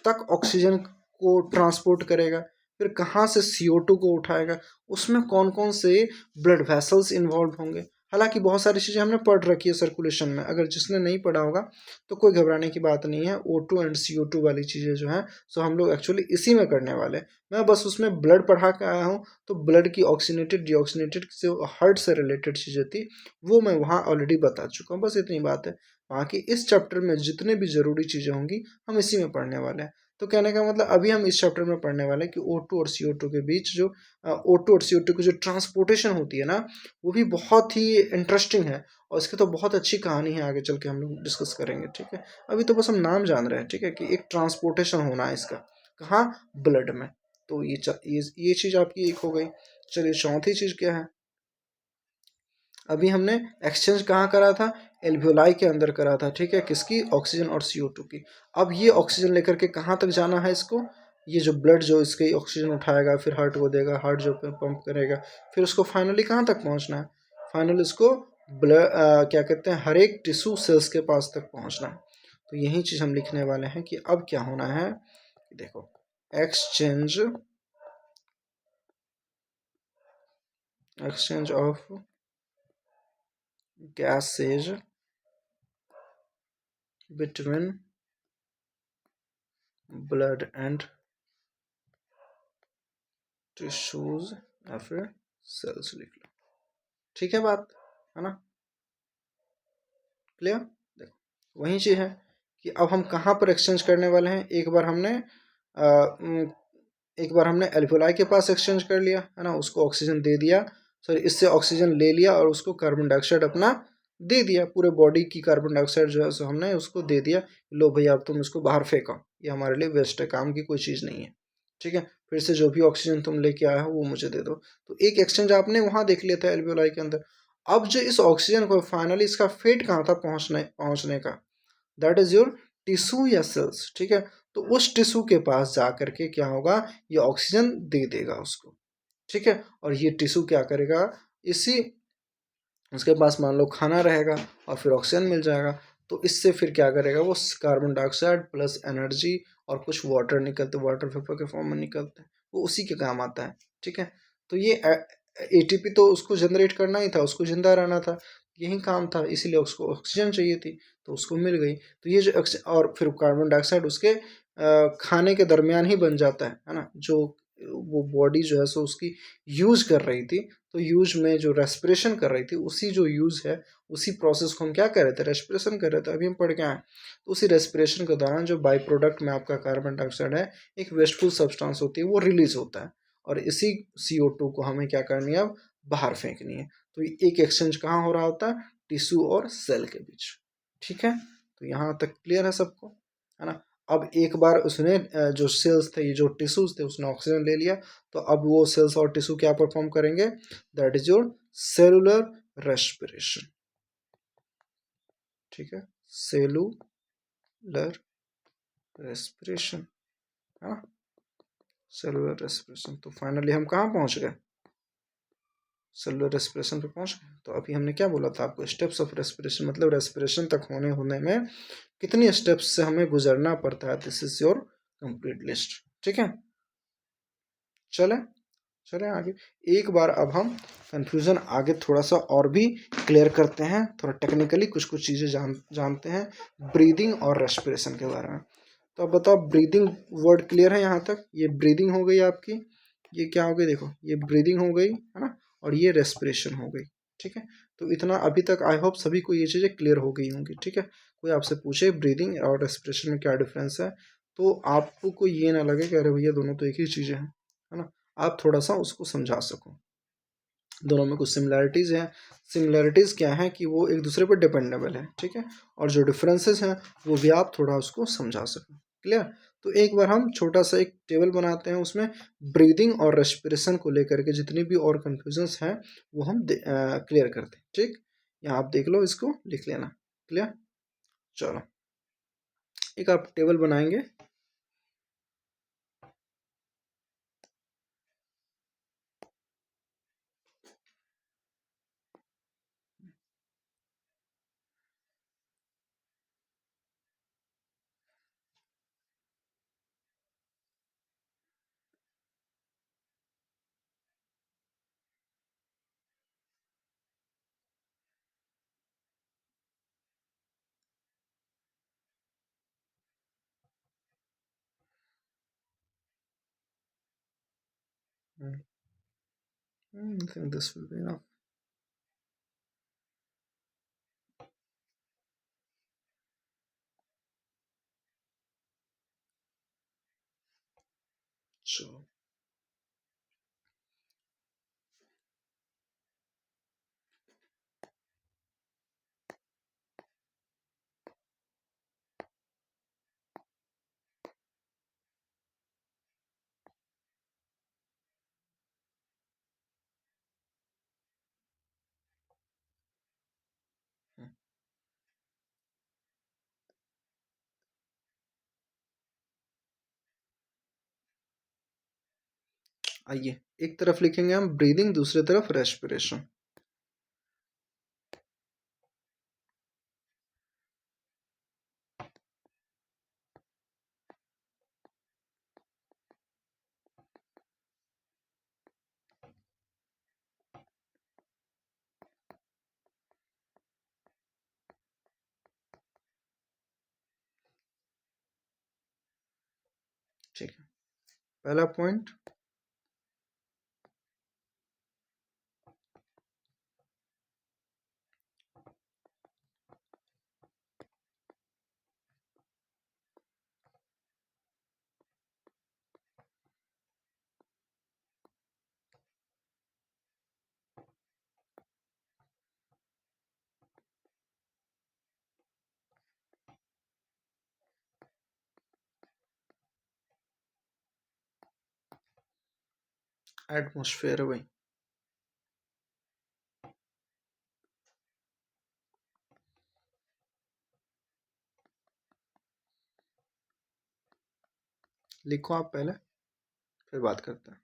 तक ऑक्सीजन को ट्रांसपोर्ट करेगा, फिर कहाँ से CO2 को उठाएगा, उसमें कौन कौन से ब्लड वेसल्स इन्वॉल्व होंगे। हालांकि बहुत सारी चीज़ें हमने पढ़ रखी है सर्कुलेशन में, अगर जिसने नहीं पढ़ा होगा तो कोई घबराने की बात नहीं है। O2 एंड CO2 वाली चीज़ें जो हैं सो हम लोग एक्चुअली इसी में करने वाले हैं। मैं बस उसमें ब्लड पढ़ा के आया हूँ, तो ब्लड की ऑक्सीनेटेड डीऑक्सीनेटेड जो हार्ट से रिलेटेड चीज़ें थी वो मैं वहाँ ऑलरेडी बता चुका हूँ, बस इतनी बात है। बाकी इस चैप्टर में जितने भी ज़रूरी चीज़ें होंगी हम इसी में पढ़ने वाले हैं। तो कहने का मतलब अभी हम इस चैप्टर में पढ़ने वाले हैं कि O2 और CO2 के बीच जो O2 और CO2 की जो ट्रांसपोर्टेशन होती है ना, वो भी बहुत ही इंटरेस्टिंग है, और इसकी तो बहुत अच्छी कहानी है, आगे चल के हम लोग डिस्कस करेंगे। ठीक है, अभी तो बस हम नाम जान रहे हैं। ठीक है, कि एक ट्रांसपोर्टेशन होना है इसका, कहाँ, ब्लड में। तो ये चीज़ आपकी एक हो गई। चलिए चौथी चीज़ क्या है, अभी हमने एक्सचेंज कहाँ करा था, एल्वियोलाई के अंदर करा था। ठीक है, किसकी, ऑक्सीजन और CO2 की। अब ये ऑक्सीजन लेकर के कहाँ तक जाना है इसको, ये जो ब्लड जो इसके ऑक्सीजन उठाएगा फिर हार्ट को देगा, हार्ट जो पंप करेगा, फिर उसको फाइनली कहाँ तक पहुँचना है, फाइनली इसको ब्लड क्या कहते हैं, हर एक टिश्यू सेल्स के पास तक पहुँचना है। तो यही चीज़ हम लिखने वाले हैं कि अब क्या होना है, देखो, exchange of gases between blood and tissues या फिर सेल्स लिख लो। ठीक है, बात है ना, क्लियर। देखो वही चीज़ है कि अब हम कहाँ पर एक्सचेंज करने वाले हैं। एक बार हमने एल्वियोलाई के पास एक्सचेंज कर लिया, है ना, उसको ऑक्सीजन दे दिया, सॉरी इससे ऑक्सीजन ले लिया और उसको कार्बन डाइऑक्साइड अपना दे दिया, पूरे बॉडी की कार्बन डाइऑक्साइड जो है सो हमने उसको दे दिया, लो भैया अब तुम इसको बाहर फेंको, ये हमारे लिए वेस्ट है, काम की कोई चीज़ नहीं है। ठीक है, फिर से जो भी ऑक्सीजन तुम लेके आए हो वो मुझे दे दो। तो एक एक्सचेंज आपने वहाँ देख लिया था एल्वियोलाई के अंदर। अब जो इस ऑक्सीजन को फाइनली इसका फेट कहाँ था पहुँचने का, दैट इज़ योर टिश्यू या सेल्स, ठीक है। तो उस टिश्यू के पास जा करके क्या होगा, ये ऑक्सीजन दे देगा उसको, ठीक है। और ये टिश्यू क्या करेगा, इसी उसके पास मान लो खाना रहेगा और फिर ऑक्सीजन मिल जाएगा, तो इससे फिर क्या करेगा वो, कार्बन डाइऑक्साइड प्लस एनर्जी और कुछ वाटर निकलते, वाटर वेपर के फॉर्म में निकलते हैं, वो उसी के काम आता है, ठीक है। तो ये एटीपी तो उसको जनरेट करना ही था, उसको जिंदा रहना था, यही काम था, इसीलिए उसको ऑक्सीजन चाहिए थी, तो उसको मिल गई। तो ये जो और फिर कार्बन डाइऑक्साइड उसके खाने के दरमियान ही बन जाता है ना, जो वो बॉडी जो है सो उसकी यूज कर रही थी, तो यूज में जो रेस्पिरेशन कर रही थी, उसी जो यूज है उसी प्रोसेस को हम क्या कर रहे थे, रेस्पिरेशन कर रहे थे, अभी हम पढ़ के आए। तो उसी रेस्पिरेशन के दौरान जो बाई प्रोडक्ट में आपका कार्बन डाइऑक्साइड है, एक वेस्टफुल सब्सटेंस होती है, वो रिलीज होता है, और इसी CO2 को हमें क्या करनी है, अब बाहर फेंकनी है। तो एक एक्सचेंज कहाँ हो रहा होता है, टिश्यू और सेल के बीच, ठीक है। तो यहाँ तक क्लियर है सबको, है ना। अब एक बार उसने जो सेल्स थे, ये जो टिश्यूज थे, उसने ऑक्सीजन ले लिया, तो अब वो सेल्स और टिश्यू क्या परफॉर्म करेंगे, that is your cellular respiration, ठीक है, सेलुलर रेस्पिरेशन, है ना, सेलुलर रेस्पिरेशन। तो फाइनली हम कहाँ पहुंच गए, सेलुलर रेस्पिरेशन पे पहुंच गए। तो अभी हमने क्या बोला था आपको, स्टेप्स ऑफ रेस्पिरेशन, मतलब रेस्पिरेशन तक होने में कितनी स्टेप्स से हमें गुजरना पड़ता है, this is your complete list, ठीक है। चले चलें आगे। एक बार अब हम कंफ्यूजन आगे थोड़ा सा और भी क्लियर करते हैं, थोड़ा टेक्निकली कुछ कुछ चीज़ें जानते हैं ब्रीदिंग और रेस्पिरेशन के बारे में। तो अब बताओ, ब्रीदिंग वर्ड क्लियर है यहाँ तक, ये ब्रीदिंग हो गई आपकी, ये क्या हो गई, देखो ये ब्रीदिंग हो गई, है ना, और ये रेस्पिरेशन हो गई, ठीक है। तो इतना अभी तक आई होप सभी को ये चीज़ें क्लियर हो गई होंगी, ठीक है। कोई आपसे पूछे ब्रीदिंग और रेस्पिरेशन में क्या डिफरेंस है, तो आपको ये ना लगे कि अरे भैया दोनों तो एक ही चीज़ें हैं, है ना, आप थोड़ा सा उसको समझा सको। दोनों में कुछ सिमिलैरिटीज़ हैं, सिमिलैरिटीज़ क्या है कि वो एक दूसरे पर डिपेंडेबल है, ठीक है, और जो डिफरेंसेस हैं वो भी आप थोड़ा उसको समझा सकें, क्लियर। तो एक बार हम छोटा सा एक टेबल बनाते हैं, उसमें ब्रीदिंग और रेस्पिरेशन को लेकर के जितनी भी और कन्फ्यूजन्स हैं वो हम क्लियर करते हैं, ठीक। यहाँ आप देख लो, इसको लिख लेना, क्लियर। चलो एक आप टेबल बनाएंगे, I think this will be enough. So आइए, एक तरफ लिखेंगे हम ब्रीदिंग, दूसरी तरफ रेस्पिरेशन, ठीक है। पहला पॉइंट, एटमोस्फेयर भाई, लिखो आप पहले, फिर बात करते हैं।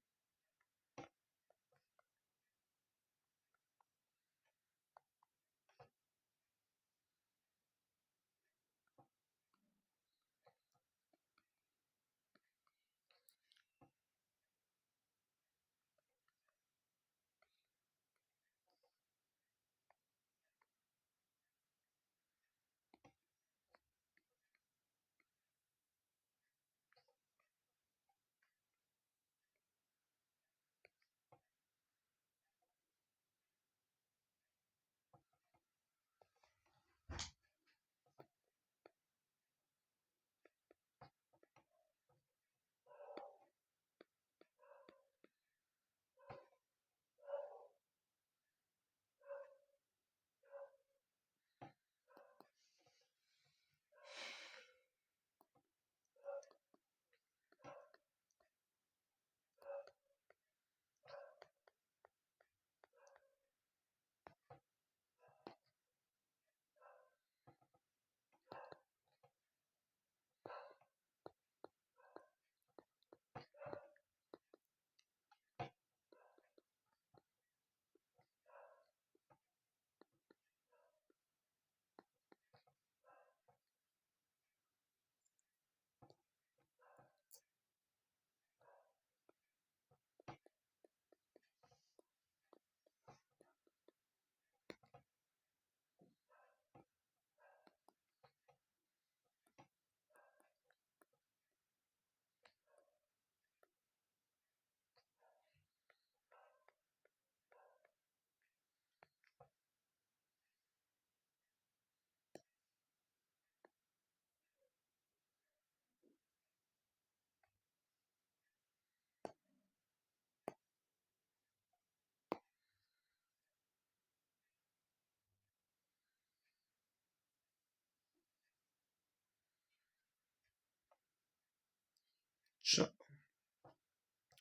अच्छा,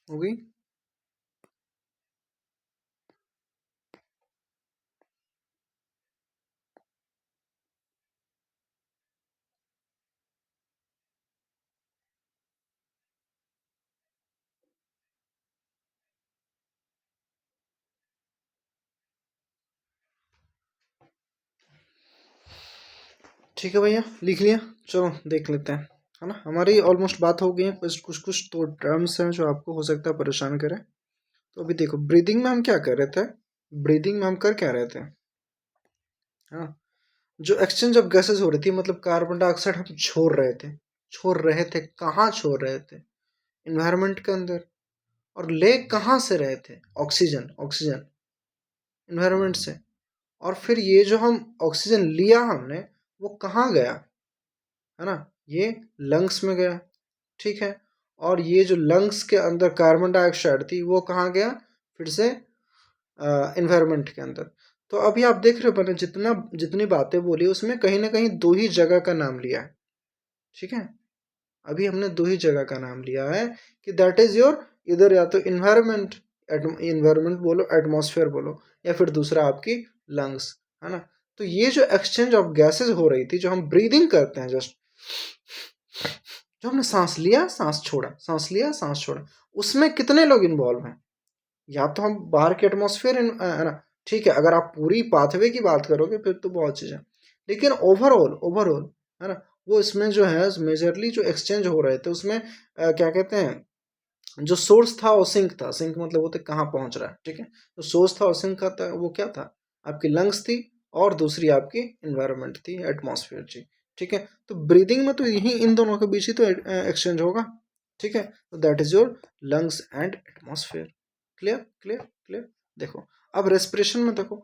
हो गई। ठीक है भैया, लिख लिया। चलो देख लेते हैं, है ना। हमारी ऑलमोस्ट बात हो गई है, कुछ कुछ कुछ तो टर्म्स हैं जो आपको हो सकता है परेशान करें। तो अभी देखो, ब्रीदिंग में हम क्या कर रहे थे, ब्रीदिंग में हम कर क्या रहे थे, हाँ। जो एक्सचेंज ऑफ गैसेस हो रही थी, मतलब कार्बन डाइऑक्साइड हम छोड़ रहे थे। छोड़ रहे थे, कहाँ छोड़ रहे थे? इन्वायरमेंट के अंदर। और ले कहाँ से रहे थे? ऑक्सीजन, ऑक्सीजन इन्वायरमेंट से। और फिर ये जो हम ऑक्सीजन लिया हमने, वो कहाँ गया, है ना? ये लंग्स में गया, ठीक है। और ये जो लंग्स के अंदर कार्बन डाइऑक्साइड थी, वो कहाँ गया? फिर से इन्वायरमेंट के अंदर। तो अभी आप देख रहे हो, मैंने जितना जितनी बातें बोली उसमें कहीं ना कहीं दो ही जगह का नाम लिया है, ठीक है। अभी हमने दो ही जगह का नाम लिया है कि दैट इज योर, इधर या तो इन्वायरमेंट, इन्वायरमेंट बोलो, एटमॉस्फेयर बोलो, या फिर दूसरा आपकी लंग्स, है ना। तो ये जो एक्सचेंज ऑफ गैसेस हो रही थी, जो हम ब्रीदिंग करते हैं, जस्ट जो हमने सांस लिया सांस छोड़ा, सांस लिया सांस छोड़ा, उसमें कितने लोग इन्वॉल्व हैं? या तो हम बाहर के एटमॉस्फेयर, है ना, ठीक है। अगर आप पूरी पाथवे की बात करोगे फिर तो बहुत चीज़ें, लेकिन ओवरऑल, ओवरऑल, है ना, वो इसमें जो है मेजरली जो एक्सचेंज हो रहे थे उसमें क्या कहते हैं, जो सोर्स था वो सिंक था। सिंक मतलब वो तो कहाँ पहुंच रहा है, ठीक है। तो सोर्स था और सिंक का था, वो क्या था? आपकी लंग्स थी, और दूसरी आपकी इन्वायरमेंट थी, एटमॉस्फेयर थी, ठीक है। तो ब्रीदिंग में तो यही इन दोनों के बीच ही तो एक्सचेंज होगा, ठीक है। तो that is your lungs and atmosphere. Clear, clear, clear. देखो, अब रेस्पिरेशन में देखो,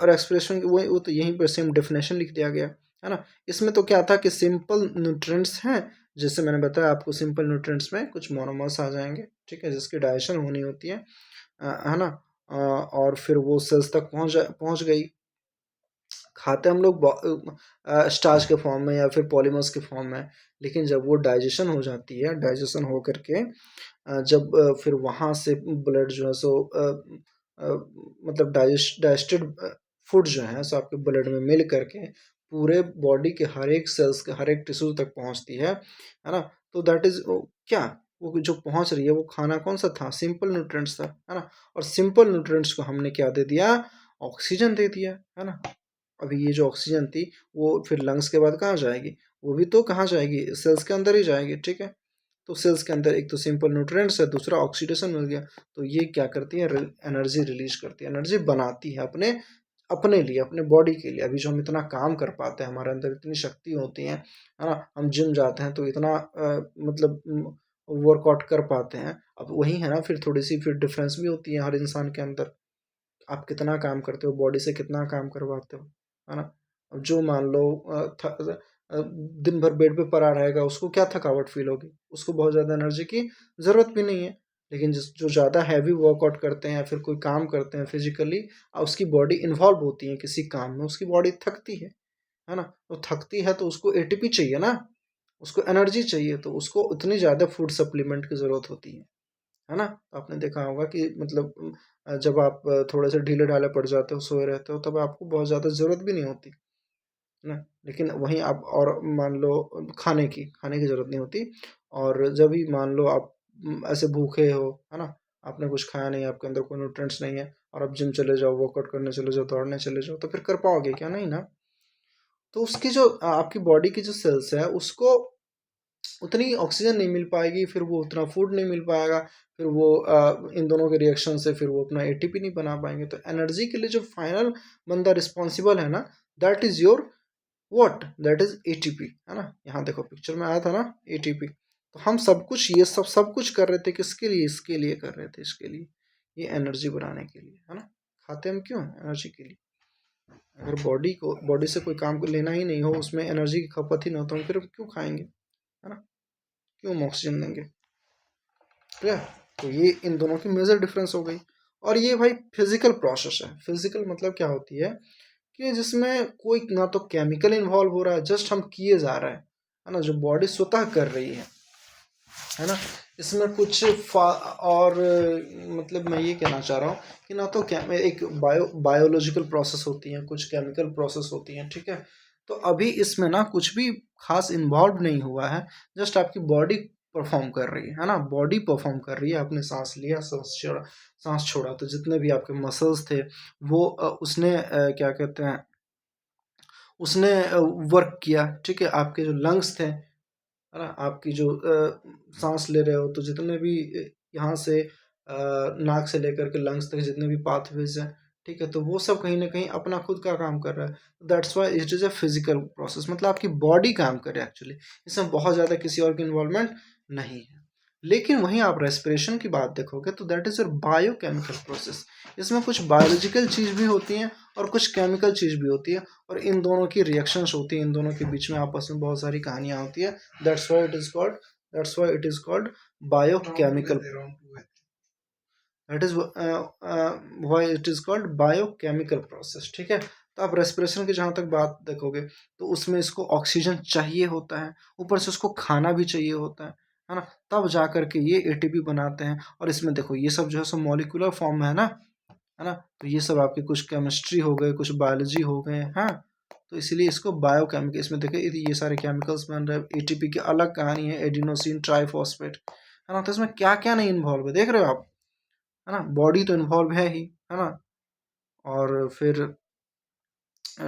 और एक्सप्रेशन वो तो यहीं पर सेम डेफिनेशन लिख दिया गया, है ना। इसमें तो क्या था कि सिंपल न्यूट्रिएंट्स हैं, जैसे मैंने बताया आपको, सिंपल न्यूट्रिएंट्स में कुछ मोनोमर्स आ जाएंगे, ठीक है, जिसकी डाइजेशन होनी होती है, है ना। और फिर वो सेल्स तक पहुंच गई। खाते हम लोग स्टार्च के फॉर्म में या फिर पॉलीमर्स के फॉर्म में, लेकिन जब वो डाइजेशन हो जाती है, डाइजेशन हो करके जब फिर वहाँ से ब्लड जो है सो अ, मतलब डाइजेस्टेड फूड जो है सो आपके ब्लड में मिल करके पूरे बॉडी के हर एक सेल्स के हर एक टिश्यू तक पहुँचती है ना। तो दैट इज क्या, वो जो पहुँच रही है वो खाना कौन सा था, सिंपल न्यूट्रिएंट्स था, है ना। और सिंपल न्यूट्रिएंट्स को हमने क्या दे दिया, ऑक्सीजन दे दिया, है ना। अभी ये जो ऑक्सीजन थी वो फिर लंग्स के बाद कहाँ जाएगी, वो भी तो कहाँ जाएगी, सेल्स के अंदर ही जाएगी, ठीक है। तो सेल्स के अंदर एक तो सिंपल न्यूट्रिएंट्स है, दूसरा ऑक्सीडेशन मिल गया, तो ये क्या करती है, एनर्जी रिलीज करती है, एनर्जी बनाती है अपने अपने लिए, अपने बॉडी के लिए। अभी जो हम इतना काम कर पाते हैं, हमारे अंदर इतनी शक्ति होती है ना, हम जिम जाते हैं तो इतना मतलब वर्कआउट कर पाते हैं। अब वही है ना, फिर थोड़ी सी फिर डिफरेंस भी होती है हर इंसान के अंदर। आप कितना काम करते हो, बॉडी से कितना काम करवाते हो, है ना। अब जो मान लो दिन भर बेड पे पड़ा रहेगा, उसको क्या थकावट फील होगी, उसको बहुत ज़्यादा एनर्जी की ज़रूरत भी नहीं है। लेकिन जिस जो ज़्यादा हैवी वर्कआउट करते हैं या फिर कोई काम करते हैं फिजिकली, उसकी बॉडी इन्वॉल्व होती है किसी काम में, उसकी बॉडी थकती है ना। तो थकती है तो उसको एटीपी चाहिए ना, उसको एनर्जी चाहिए, तो उसको उतनी ज़्यादा फूड सप्लीमेंट की ज़रूरत होती है ना। तो आपने देखा होगा कि मतलब जब आप थोड़े से ढीले ढाले पड़ जाते हो, सोए रहते हो, तब आपको बहुत ज़्यादा ज़रूरत भी नहीं होती, है ना। लेकिन वहीं आप और मान लो खाने की ज़रूरत नहीं होती। और जब भी मान लो आप ऐसे भूखे हो, है ना, आपने कुछ खाया नहीं, आपके अंदर कोई न्यूट्रिएंट्स नहीं है, और आप जिम चले जाओ, वर्कआउट करने चले जाओ, दौड़ने चले जाओ, तो फिर कर पाओगे क्या, नहीं ना। तो उसकी जो आपकी बॉडी की जो सेल्स है, उसको उतनी ऑक्सीजन नहीं मिल पाएगी, फिर वो उतना फूड नहीं मिल पाएगा, फिर वो इन दोनों के रिएक्शन से फिर वो अपना एटीपी नहीं बना पाएंगे। तो एनर्जी के लिए जो फाइनल बंदा रिस्पॉन्सिबल है ना, that is your what, that is ATP, है ना। यहाँ देखो पिक्चर में आया था ना एटीपी। तो हम सब कुछ ये सब कुछ कर रहे थे, किसके लिए, इसके लिए कर रहे थे, इसके लिए, ये एनर्जी बनाने के लिए, है ना। खाते हम क्यों, एनर्जी के लिए। अगर बॉडी से कोई काम को लेना ही नहीं हो, उसमें एनर्जी की खपत ही ना हो, तो हम फिर क्यों खाएंगे, है ना, क्यों हम ऑक्सीजन लेंगे, ठीक है। तो ये इन दोनों की मेजर डिफरेंस हो गई। और ये भाई फिजिकल प्रोसेस है। फिजिकल मतलब क्या होती है कि जिसमें कोई ना तो केमिकल इन्वॉल्व हो रहा है, जस्ट हम किए जा रहे हैं, है ना, जो बॉडी स्वतः कर रही है ना। इसमें कुछ और मतलब मैं ये कहना चाह रहा हूँ कि ना तो एक बायोलॉजिकल प्रोसेस होती हैं, कुछ केमिकल प्रोसेस होती हैं, ठीक है। तो अभी इसमें ना कुछ भी खास इन्वॉल्व नहीं हुआ है, जस्ट आपकी बॉडी परफॉर्म कर रही है ना, बॉडी परफॉर्म कर रही है। आपने सांस लिया, सांस छोड़ा, तो जितने भी आपके मसल्स थे वो उसने क्या कहते हैं, उसने वर्क किया, ठीक है। आपके जो लंग्स थे, है ना, आपकी जो सांस ले रहे हो, तो जितने भी यहाँ से नाक से लेकर के लंग्स तक जितने भी पाथवेज हैं, ठीक है, तो वो सब कहीं ना कहीं अपना खुद का काम कर रहा है। That's why it is a physical process, मतलब आपकी बॉडी काम करे एक्चुअली, इसमें बहुत ज़्यादा किसी और की इन्वॉल्वमेंट नहीं है। लेकिन वहीं आप रेस्पिरेशन की बात देखोगे तो that is your biochemical process. इसमें कुछ बायोलॉजिकल चीज़ भी होती हैं और कुछ केमिकल चीज़ भी होती है, और इन दोनों की रिएक्शंस होती हैं, इन दोनों के बीच में आपस में बहुत सारी कहानियाँ होती है। That's why it is called that's why it is called biochemical, that is why it is called biochemical process, ठीक है। तो आप रेस्पिरेशन की जहाँ तक बात देखोगे तो उसमें इसको ऑक्सीजन चाहिए होता है, ऊपर से उसको खाना भी चाहिए होता है ना, तब जा करके ये एटीपी बनाते हैं। और इसमें देखो ये सब जो है सो मॉलिक्यूलर फॉर्म में है ना। तो ये सब आपकी कुछ केमिस्ट्री हो गए, कुछ बायोलॉजी हो गए, हाँ। तो इसीलिए इसको बायोकेमिकल, इसमें देखिए ये सारे केमिकल्स बन रहे हैं। एटीपी की अलग कहानी है, एडिनोसिन ट्राइफॉस्फेट, है ना। तो इसमें क्या क्या नहीं इन्वॉल्व है, देख रहे हो आप, है ना। बॉडी तो इन्वॉल्व है ही, है ना। और फिर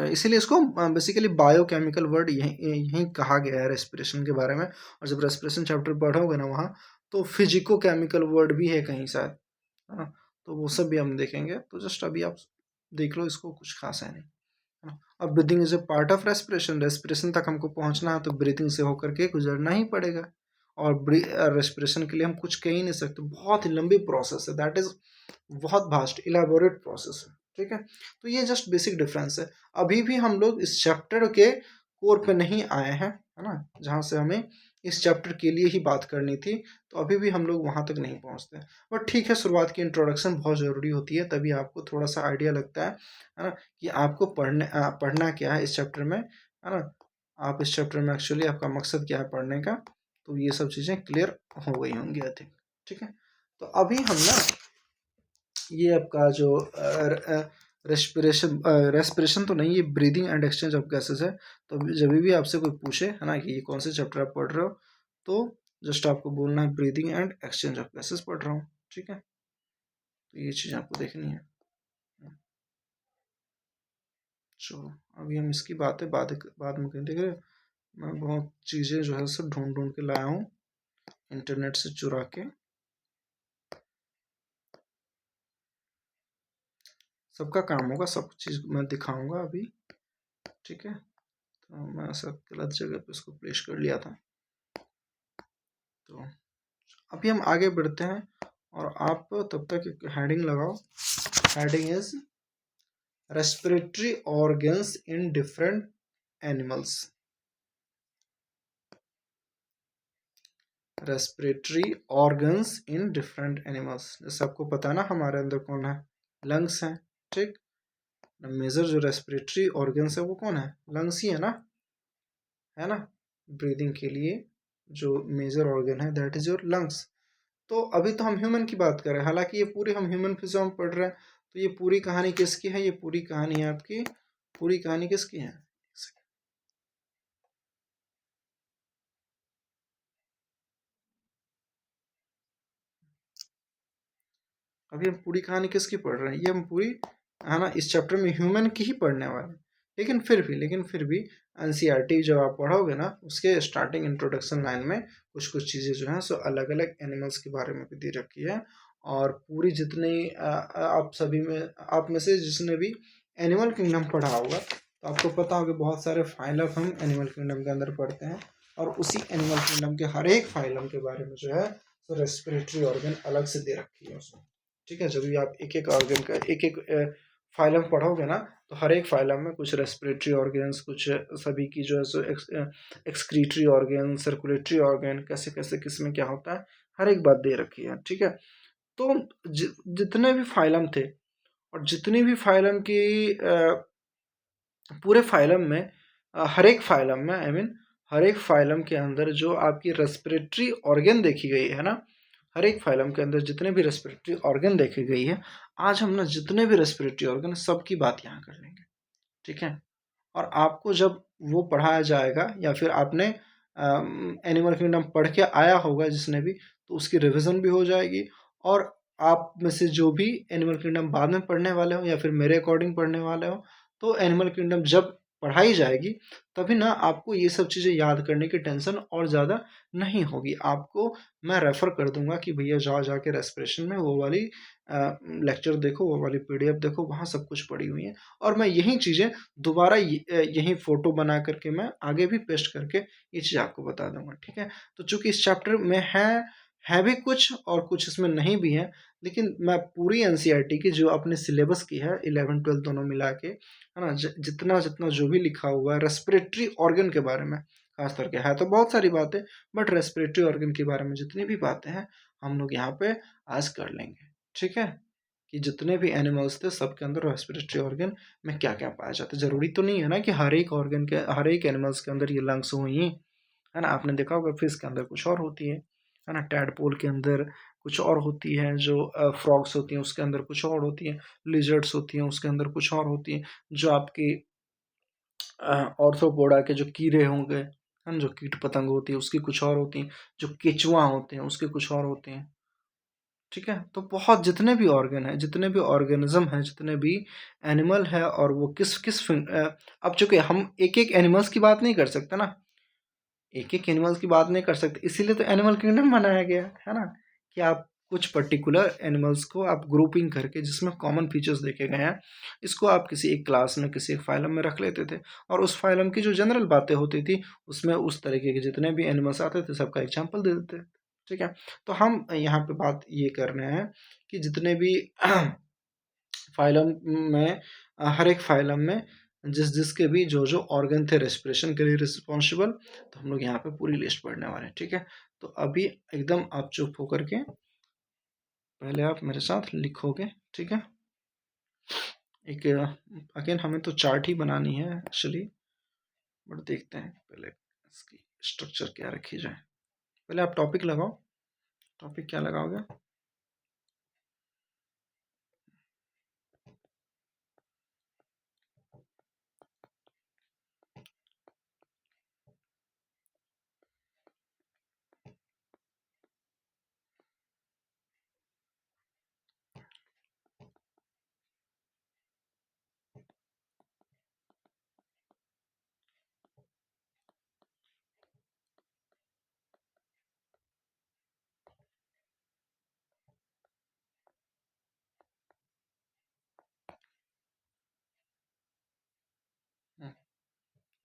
इसीलिए इसको बेसिकली बायोकेमिकल वर्ड यहीं यहीं कहा गया है रेस्पिरेशन के बारे में। और जब रेस्पिरेशन चैप्टर पढ़ोगे ना वहाँ, तो फिजिको केमिकल वर्ड भी है कहीं शायद, है ना। तो वो सब भी हम देखेंगे, तो जस्ट अभी आप देख लो, इसको कुछ खास है नहीं, है ना। अब breathing is a part of respiration, respiration तक हमको पहुंचना है तो ब्रीदिंग से होकर के गुजरना ही पड़ेगा। और रेस्पिरेशन के लिए हम कुछ कह ही नहीं सकते, बहुत ही लंबी प्रोसेस है, दैट इज बहुत भास्ट इलेबोरेट प्रोसेस है, ठीक है। तो ये जस्ट बेसिक डिफरेंस है। अभी भी हम लोग इस चैप्टर के कोर पे नहीं आए हैं, है ना, जहाँ से हमें इस चैप्टर के लिए ही बात करनी थी, तो अभी भी हम लोग वहाँ तक नहीं पहुँचते। बट ठीक है, शुरुआत की इंट्रोडक्शन बहुत ज़रूरी होती है, तभी आपको थोड़ा सा आइडिया लगता है ना, कि आपको पढ़ना क्या है इस चैप्टर में, है ना। आप इस चैप्टर में एक्चुअली आपका मकसद क्या है पढ़ने का, तो ये सब चीज़ें क्लियर हो गई होंगी आई थिंक, ठीक है। तो अभी हम ना ये आपका जो रेस्पिरेशन तो नहीं, ये breathing and exchange of gases है। तो जब भी आपसे कोई पूछे, है ना, कि ये कौन से चैप्टर आप पढ़ रहे हो, तो जस्ट आपको बोलना है breathing and exchange of gases पढ़ रहा हूँ, ठीक है। तो ये चीज़ आपको देखनी है। चलो अभी हम इसकी बातें बाद में करेंगे। मैं बहुत चीज़ें जो है सब ढूंढ ढूंढ के लाया हूँ इंटरनेट से चुरा के। सबका काम होगा, सब चीज़ मैं दिखाऊंगा अभी, ठीक है। तो मैं सब गलत जगह पे इसको प्लेस कर लिया था। तो अभी हम आगे बढ़ते हैं और आप तब तक एक हेडिंग लगाओ। Heading is respiratory organs in different animals. Respiratory organs in different animals. जैसे आपको पता है ना हमारे अंदर कौन है, लंग्स हैं, ठीक। मेजर जो रेस्पिरेटरी ऑर्गन्स है वो कौन है, लंग्स ही है ना। ब्रीदिंग के लिए जो मेजर ऑर्गन है दैट इज योर लंग्स। तो अभी तो हम ह्यूमन की बात कर रहे हैं, हालांकि ये पूरी हम ह्यूमन फिजियोलॉजी में पढ़ रहे हैं। तो ये पूरी कहानी किसकी है, ये पूरी कहानी है आपकी, पूरी कहानी किसकी है। अभी हम पूरी कहानी किसकी पढ़ रहे हैं, ये हम पूरी है ना इस चैप्टर में ह्यूमन की ही पढ़ने वाले हैं। लेकिन फिर भी एनसीईआरटी जब आप पढ़ोगे ना उसके स्टार्टिंग इंट्रोडक्शन लाइन में कुछ चीज़ें जो हैं सो अलग अलग एनिमल्स के बारे में भी दे रखी है। और पूरी जितने आप सभी में, आप में से जिसने भी एनिमल किंगडम पढ़ा होगा तो आपको पता होगा बहुत सारे फाइलम हम एनिमल किंगडम के अंदर पढ़ते हैं। और उसी एनिमल किंगडम के हर एक फाइलम के बारे में जो है तो रेस्पिरेटरी ऑर्गन अलग से दे रखी है उसमें, ठीक है। जब भी आप एक एक ऑर्गन का एक एक फाइलम पढ़ोगे ना तो हर एक फाइलम में कुछ रेस्पिरेटरी ऑर्गन्स, कुछ सभी की जो है सो एक्सक्रीटरी ऑर्गन, सर्कुलेटरी ऑर्गन, कैसे कैसे किसमें क्या होता है हर एक बात दे रखी है, ठीक है। तो जितने भी फाइलम थे और जितनी भी फाइलम की पूरे फाइलम में हर एक फाइलम में हर एक फाइलम के अंदर जो आपकी रेस्पिरेटरी ऑर्गन देखी गई है ना, हर एक फाइलम के अंदर जितने भी रेस्पिरेटरी ऑर्गन देखी गई है, आज हम ना जितने भी रेस्पिरेटरी ऑर्गन सबकी बात यहाँ कर लेंगे, ठीक है। और आपको जब वो पढ़ाया जाएगा या फिर आपने एनिमल किंगडम पढ़ के आया होगा जिसने भी, तो उसकी रिवीजन भी हो जाएगी। और आप में से जो भी एनिमल किंगडम बाद में पढ़ने वाले हो या फिर मेरे अकॉर्डिंग पढ़ने वाले हो, तो एनिमल किंगडम जब पढ़ाई जाएगी तभी ना आपको ये सब चीज़ें याद करने की टेंशन और ज़्यादा नहीं होगी। आपको मैं रेफ़र कर दूंगा कि भैया जाओ जाके रेस्पिरेशन में वो वाली लेक्चर देखो, वो वाली पीडीएफ देखो, वहाँ सब कुछ पड़ी हुई है। और मैं यही चीज़ें दोबारा यही फ़ोटो बना करके मैं आगे भी पेस्ट करके ये चीज़ आपको बता दूंगा, ठीक है। तो चूंकि इस चैप्टर में है भी कुछ और कुछ इसमें नहीं भी है, लेकिन मैं पूरी एनसीईआरटी की जो अपने सिलेबस की है 11-12 दोनों मिला के है ना, जितना जितना जो भी लिखा हुआ है रेस्पिरेटरी ऑर्गन के बारे में खास करके, है तो बहुत सारी बातें, बट रेस्पिरेटरी ऑर्गन के बारे में जितनी भी बातें हैं हम लोग यहाँ पे आज कर लेंगे, ठीक है। कि जितने भी एनिमल्स थे सबके अंदर रेस्पिरेटरी ऑर्गन में क्या क्या पाया जाता है। जरूरी तो नहीं है ना कि हर एक ऑर्गन के हर एक एनिमल्स के अंदर ये लंग्स हुई है ना। आपने देखा होगा फिश के अंदर कुछ और होती है ना, टैडपोल के अंदर कुछ और होती है, जो फ्रॉग्स होती हैं उसके अंदर कुछ और होती हैं, लिजर्ड्स होती हैं उसके अंदर कुछ और होती हैं, जो आपकी ऑर्थ्रोपोडा के जो कीड़े होंगे है ना, जो कीट पतंग होती है उसकी कुछ और होती हैं, जो केचुआ होते हैं उसके कुछ और होते हैं, ठीक है। तो बहुत जितने भी ऑर्गन है, जितने भी ऑर्गेनिज्म है, जितने भी एनिमल है, और वो किस किस अब चूंकि हम एक एक एनिमल्स की बात नहीं कर सकते ना, एक एक एनिमल्स की बात नहीं कर सकते, इसीलिए तो एनिमल किंगडम बनाया गया है ना, कि आप कुछ पर्टिकुलर एनिमल्स को आप ग्रुपिंग करके जिसमें कॉमन फीचर्स देखे गए हैं, इसको आप किसी एक क्लास में किसी एक फाइलम में रख लेते थे, और उस फाइलम की जो जनरल बातें होती थी उसमें उस तरीके के जितने भी एनिमल्स आते थे सबका एग्जाम्पल दे देते थे, ठीक है। तो हम यहाँ पे बात ये कर रहे हैं कि जितने भी फाइलम में हर एक फाइलम में जिस जिसके भी जो जो ऑर्गन थे रेस्पिरेशन के लिए रिस्पॉन्सिबल, तो हम लोग यहाँ पे पूरी लिस्ट पढ़ने वाले हैं, ठीक है। तो अभी एकदम आप चुप होकर के पहले आप मेरे साथ लिखोगे, ठीक है। एक अगेन हमें तो चार्ट ही बनानी है एक्चुअली, बट देखते हैं पहले इसकी स्ट्रक्चर क्या रखी जाए। पहले आप टॉपिक लगाओ, टॉपिक क्या लगाओगे।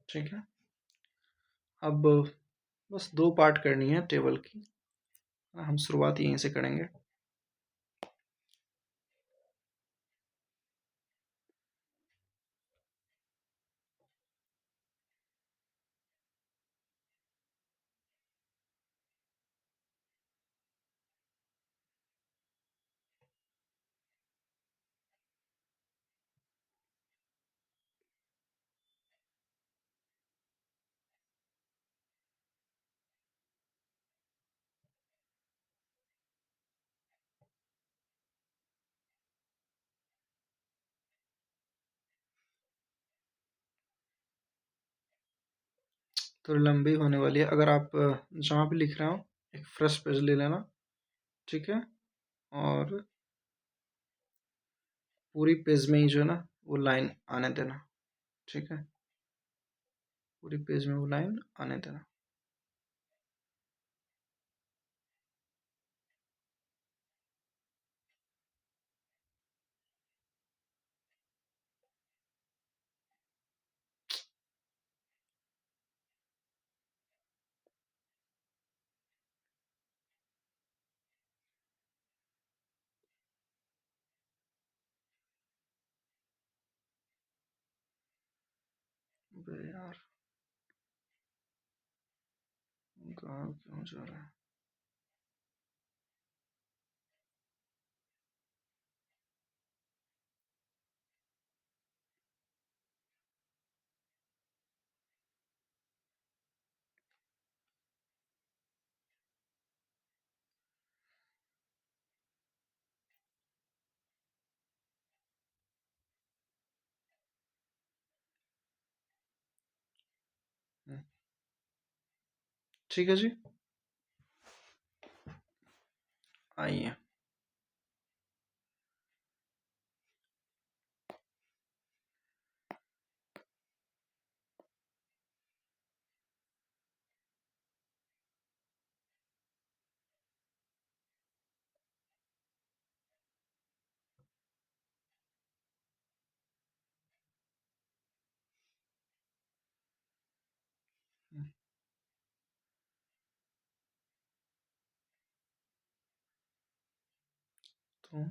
ठीक है। अब बस 2 पार्ट करनी है टेबल की, हम शुरुआत यहीं से करेंगे। तो लंबी होने वाली है। अगर आप जहाँ पे लिख रहे हो एक फ्रेश पेज ले लेना, ठीक है, और पूरी पेज में ही जो है ना वो लाइन आने देना, ठीक है, पूरी पेज में वो लाइन आने देना। अबे यार, कहाँ क्यों जा रहा है? ठीक है जी, आइए। तो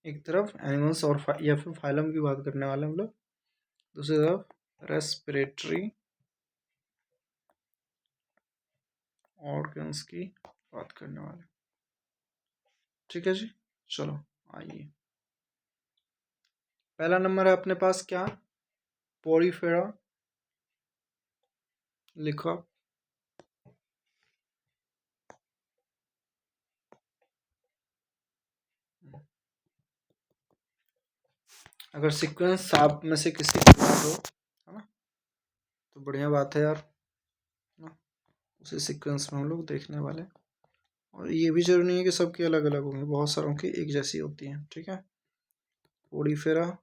एक तरफ एनिमल्स और या फिर फाइलम की बात करने वाले हम लोग, दूसरी तरफ रेस्पिरेटरी ऑर्गन्स की बात करने वाले। ठीक है जी, चलो आइए। पहला नंबर है अपने पास क्या, पोरीफेरा, लिखो। अगर सीक्वेंस आप में से किसी को याद हो, है ना, तो बढ़िया बात है यार, ना, उसी सीक्वेंस में हम लोग देखने वाले हैं। और ये भी जरूरी नहीं है कि सबकी अलग अलग होंगी, बहुत सारों की एक जैसी होती हैं। ठीक है, पोरीफेरा,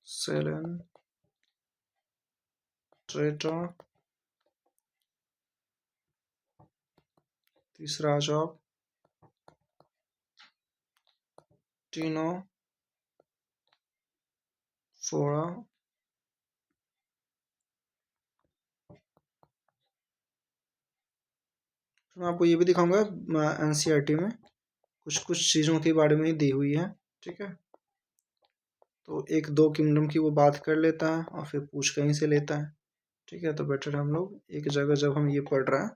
सेलन, ट्रेटा, तीसरा जॉब टीनो, फोरा, मैं आपको ये भी दिखाऊंगा एनसीईआरटी में कुछ कुछ चीज़ों के बारे में ही दी हुई है। ठीक है, तो एक दो किंगडम की वो बात कर लेता है और फिर पूछ कहीं से लेता है। ठीक है, तो बेटर हम लोग एक जगह जब हम ये पढ़ रहे हैं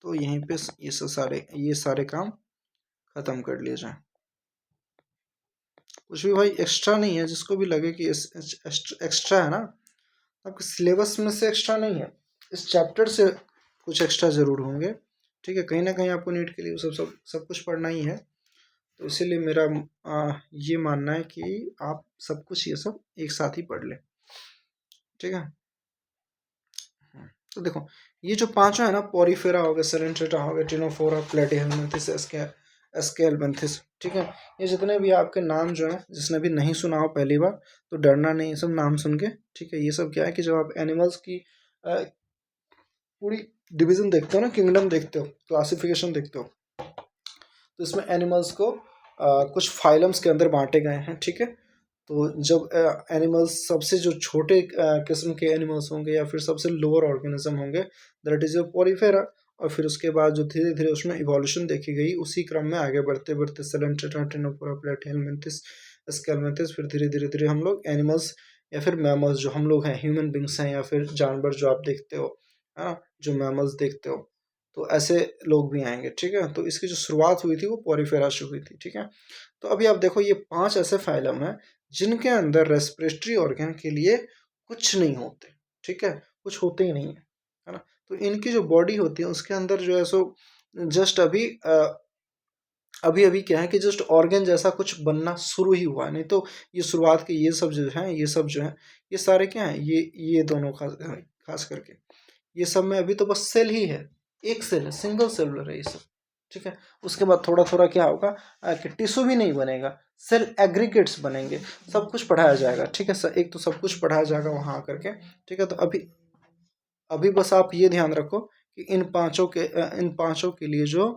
तो यहीं पे ये सारे काम ख़त्म कर लिए जाएं। कुछ भी भाई एक्स्ट्रा नहीं है, जिसको भी लगे कि एक्स्ट्रा है ना, आपके सिलेबस में से एक्स्ट्रा नहीं है, इस चैप्टर से कुछ एक्स्ट्रा ज़रूर होंगे, ठीक है। कहीं ना कहीं आपको नीट के लिए सब सब सब कुछ पढ़ना ही है, तो इसीलिए मेरा ये मानना है कि आप सब कुछ ये सब एक साथ ही पढ़ लें, ठीक है। तो देखो, ये जो पांचों है ना, पोरिफेरा हो गया, सेरेंट्रेटा हो गया, टिनोफोरा, प्लेटिहेल्मिन्थेस, एस्केल्मिन्थेस, ठीक है। ये जितने भी आपके नाम जो है, जिसने भी नहीं सुना हो पहली बार, तो डरना नहीं, ये सब नाम सुन के, ठीक है। ये सब क्या है कि जब आप एनिमल्स की पूरी डिवीजन देखते हो ना, किंगडम देखते हो, क्लासिफिकेशन देखते हो, तो इसमें एनिमल्स को कुछ फाइलम्स के अंदर बांटे गए हैं, ठीक है। तो जब एनिमल्स सबसे जो छोटे किस्म के एनिमल्स होंगे या फिर सबसे लोअर ऑर्गेनिज्म होंगे, दैट इज पोरिफेरा, और फिर उसके बाद जो धीरे धीरे उसमें इवोल्यूशन देखी गई, उसी क्रम में आगे बढ़ते बढ़ते सेलेंट्रेटा, टिनोफोरा, प्लेटिहेल्मिन्थेस, एस्केल्मिन्थेस, फिर धीरे धीरे धीरे हम लोग एनिमल्स या फिर मैमल्स, जो हम लोग हैं, ह्यूमन बींग्स हैं, या फिर जानवर जो आप देखते हो, है ना, जो मैमल्स देखते हो, तो ऐसे लोग भी आएंगे, ठीक है। तो इसकी जो शुरुआत हुई थी वो पोरिफेरा से हुई थी, ठीक है। तो अभी आप देखो, ये 5 ऐसे फाइलम हैं जिनके अंदर रेस्पिरेटरी ऑर्गन के लिए कुछ नहीं होते, ठीक है, कुछ होते ही नहीं है ना। तो इनकी जो बॉडी होती है उसके अंदर जो है सो जस्ट अभी अभी क्या है कि जस्ट ऑर्गन जैसा कुछ बनना शुरू ही हुआ है, नहीं तो ये शुरुआत के ये सब जो है, ये सब जो है, ये सारे क्या है, ये दोनों खास करके ये सब में अभी तो बस सेल ही है, एक सेल है, सिंगल सेलुलर है ये सब, ठीक है। उसके बाद थोड़ा थोड़ा क्या होगा कि टिश्यू भी नहीं बनेगा, सेल एग्रीगेट्स बनेंगे, सब कुछ पढ़ाया जाएगा, ठीक है सर। एक तो सब कुछ पढ़ाया जाएगा वहाँ आकर के, ठीक है। तो अभी अभी बस आप ये ध्यान रखो कि इन पांचों के लिए जो